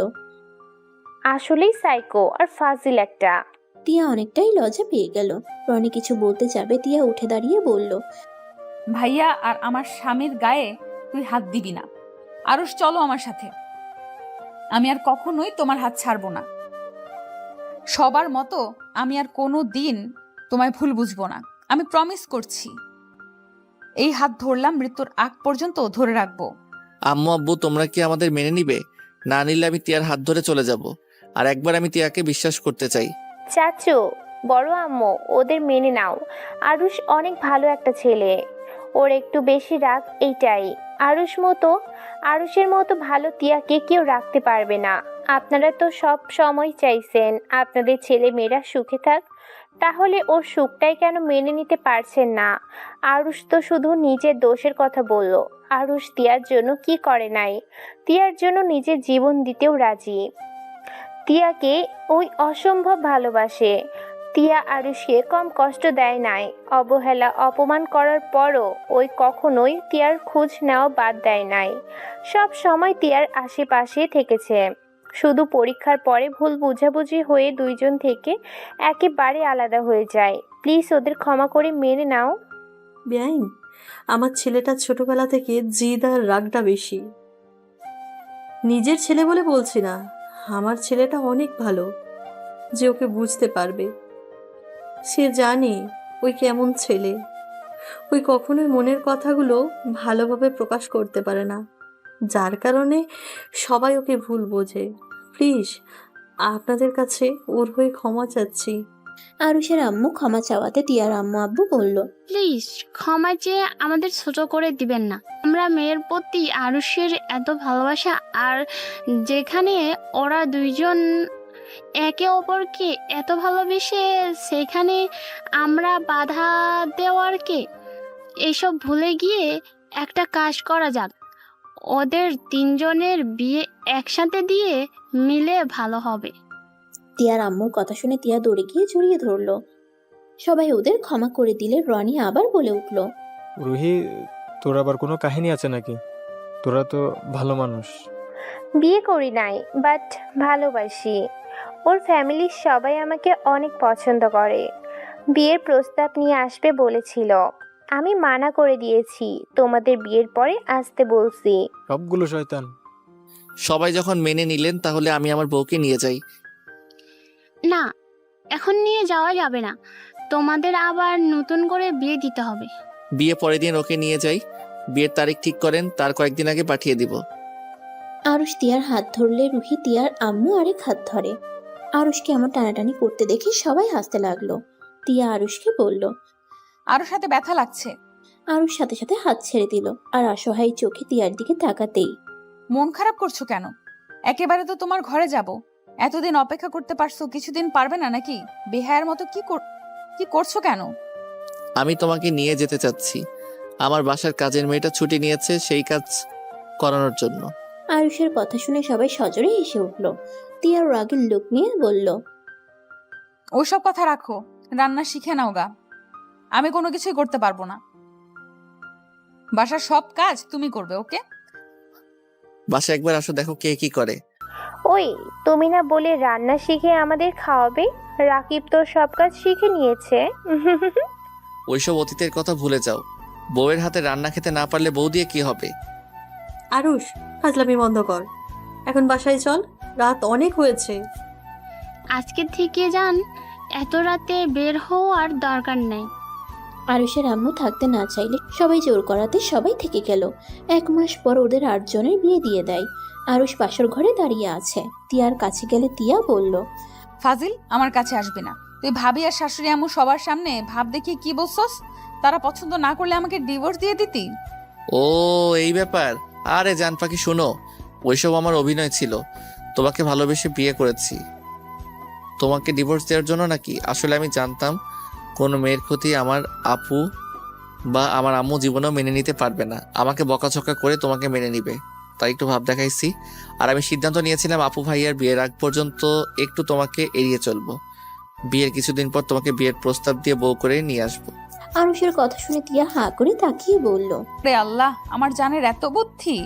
আসলেই সাইকো আর ফাজিল একটা। তিয়া অনেকটাই লজ্জা পেয়ে গেল। রনি কিছু বলতে যাবে, তিয়া উঠে দাঁড়িয়ে বলল। ভাইয়া আর আমার স্বামীর গায়ে তুই হাত দিবি না। আরুষ চলো আমার সাথে, আমি আর কখনোই তোমার হাত ছাড়বো না। সবার মতো আমি আর কোনো দিন তোমায় ভুল বুঝবো না, আমি প্রমিস করছি। এই হাত ধরলাম, মৃত্যুর আগ পর্যন্ত ধরে রাখবো। আম্মু আব্বু তোমরা কি আমাদের মেনে নিবে? না নিলে আমি তিয়ার হাত ধরে চলে যাব। আর একবার আমি তিয়াকে বিশ্বাস করতে চাই। চাচু, বড় আম্মু, ওদের মেনে নাও। আরুষ অনেক ভালো একটা ছেলে, ওর একটু বেশি রাগ এইটাই। আরুষের মতো ভালো তিয়াকে কেউ রাখতে পারবে না। আপনারা তো সব সময় চাইছেন আপনাদের ছেলে মেয়েরা সুখে থাক, তাহলে ওর সুখটাই কেন মেনে নিতে পারছেন না? আরুষ তো শুধু নিজের দোষের কথা বলল। আরুষ তিয়ার জন্য কি করে নাই? তিয়ার জন্য নিজের জীবন দিতেও রাজি। তিয়াকে ওই অসম্ভব ভালোবাসে। তিয়া আরুষকে কম কষ্ট দেয় নাই। অবহেলা অপমান করার পরও ওই কখনোই তিয়ার খোঁজ নেওয়া বাদ দেয় নাই। সব সময় তিয়ার আশেপাশে থেকেছে। শুধু পরীক্ষার পরে ভুল বোঝাবুঝি হয়ে দুইজন থেকে একেবারে আলাদা হয়ে যায়। প্লিজ ওদের ক্ষমা করে মেনে নাও। বেআইন, আমার ছেলেটা ছোটবেলা থেকে জিদ আর রাগটা বেশি। নিজের ছেলে বলে বলছি না, আমার ছেলেটা অনেক ভালো যে ওকে বুঝতে পারবে। সে জানে ওই কেমন ছেলে। ওই কখনোই মনের কথাগুলো ভালোভাবে প্রকাশ করতে পারে না, যার কারণে সবাই ওকে ভুল বোঝে। প্লিজ আপনাদের কাছে ওর হয়ে ক্ষমা চাচ্ছি। আরুষের আম্মু ক্ষমা চাওয়াতে তিয়ার আম্মু আব্বু বলল। প্লিজ ক্ষমা চেয়ে আমাদের ছোট করে দিবেন না। আমরা মেয়ের প্রতি আরুষের এত ভালোবাসা, আর যেখানে ওরা দুইজন একে অপরকে এত ভালোবেসে, সেখানে আমরা বাধা দেওয়ার কে? এইসব ভুলে গিয়ে একটা কাজ করা যাক, ওদের তিনজনের বিয়ে একসাথে দিয়ে মিলে ভালো হবে। তিয়ার আম্মুর কথা শুনে তিয়া দৌড়ে গিয়ে জড়িয়ে ধরলো। সবাই ওদের ক্ষমা করে দিলে রনি আবার বলে উঠল। রুহি, তোর আবার কোনো কাহিনী আছে নাকি? তোরা তো ভালো মানুষ। বিয়ে করি নাই, বাট ভালোবাসি। ওর ফ্যামিলির সবাই আমাকে অনেক পছন্দ করে। বিয়ের প্রস্তাব নিয়ে আসবে বলেছিল, আমি মানা করে দিয়েছি। তোমাদের বিয়ের পরে আসতে বলছি। সবগুলো শয়তান। সবাই যখন মেনে নিলেন তাহলে আমি আমার বউকে নিয়ে যাই। না, এখন নিয়ে যাওয়া যাবে না, তোমাদের আবার নতুন করে বিয়ে দিতে হবে। বিয়ে পরের দিন ওকে নিয়ে যাই। বিয়ের তারিখ ঠিক করেন, তার কয়েকদিন আগে পাঠিয়ে দিব। আরুষ তিয়ার হাত ধরলে রুহি তিয়ার আম্মু আরেক হাত ধরে। আরুষকে এমন টানাটানি করতে দেখে সবাই হাসতে লাগলো। তিয়া আরুষকে বলল। আরুর সাথে ব্যথা লাগছে। আরুষ সাথে সাথে হাত ছেড়ে দিল আর অসহায় চোখে তিয়ার দিকে তাকাতেই। মন খারাপ করছো কেন? একেবারে তো তোমার ঘরে যাব। এতদিন অপেক্ষা করতে পারছো, কিছুদিন পারবে না নাকি? বেহায়ের মতো কি করছো কেন? আমি তোমাকে নিয়ে যেতে চাচ্ছি। আমার বাসার কাজের মেয়েটা ছুটি নিয়েছে সেই কাজ করানোর জন্য। আরুষের কথা শুনে সবাই সজোরে হেসে উঠল। তিয়ার রাগের লোক নিয়ে বলল। ওইসব কথা রাখো, রান্না শিখে নাও গা। আমি কোনো কিছুই করতে পারবো না। বাসার সব কাজ তুমি করবে, ওকে? বাসা একবার আসো, দেখো কে কি করে। ওই, তুমি না বলে রান্না শিখে আমাদের খাওয়াবে? রাকিব তো সব কাজ শিখে নিয়েছে। ওইসব অতীতের কথা ভুলে যাও। বউয়ের হাতে রান্না খেতে না পারলে বউ দিয়ে কি হবে? আরুষ, ফাজলামি বন্ধ কর, এখন বাসায় চল, রাত অনেক হয়েছে। আজকে থেকে যান, এত রাতে বের হওয়ার দরকার নেই। আরুষের আম্মু থাকতে না চাইলে সবাই জোর করাতে সবাই থেকে গেল। 1 মাস পর ওদের 8 জনের বিয়ে দিয়ে দেয়। আরুষ বাসর ঘরে দাঁড়িয়ে আছে। তিয়ার কাছে গেলে তিয়া বলল। ফাজিল, আমার কাছে আসবি না। তুই ভাবি আর শাশুড়ি আম্মু সবার সামনে ভাব দেখিয়ে কি বলছস? তারা পছন্দ না করলে আমাকে ডিভোর্স দিয়ে দিতি? ও এই ব্যাপার। আরে জান পাখি শোনো, ওইসব আমার অভিনয় ছিল। তোমাকে ভালোবেসে বিয়ে করেছি। তোমাকে ডিভোর্স দেওয়ার জন্য নাকি? আসলে আমি জানতাম কোনো মেয়ের ক্ষতি আমার আপু বা আমার আম্মু জীবনেও মেনে নিতে পারবে না। আমাকে বকাঝকা করে তোমাকে মেনে নিবে, তাই একটু ভাব দেখাইছি। আর আমি সিদ্ধান্ত নিয়েছিলাম আপু ভাইয়ার বিয়ের আগ পর্যন্ত একটু তোমাকে এড়িয়ে চলবো। বিয়ের কিছুদিন পর তোমাকে বিয়ের প্রস্তাব দিয়ে বউ করে নিয়ে আসবো। আরুষের কথা শুনে তিয়া হাঁ করে তাকিয়ে বলল, রে আল্লাহ, আমার জানের এত বুদ্ধি!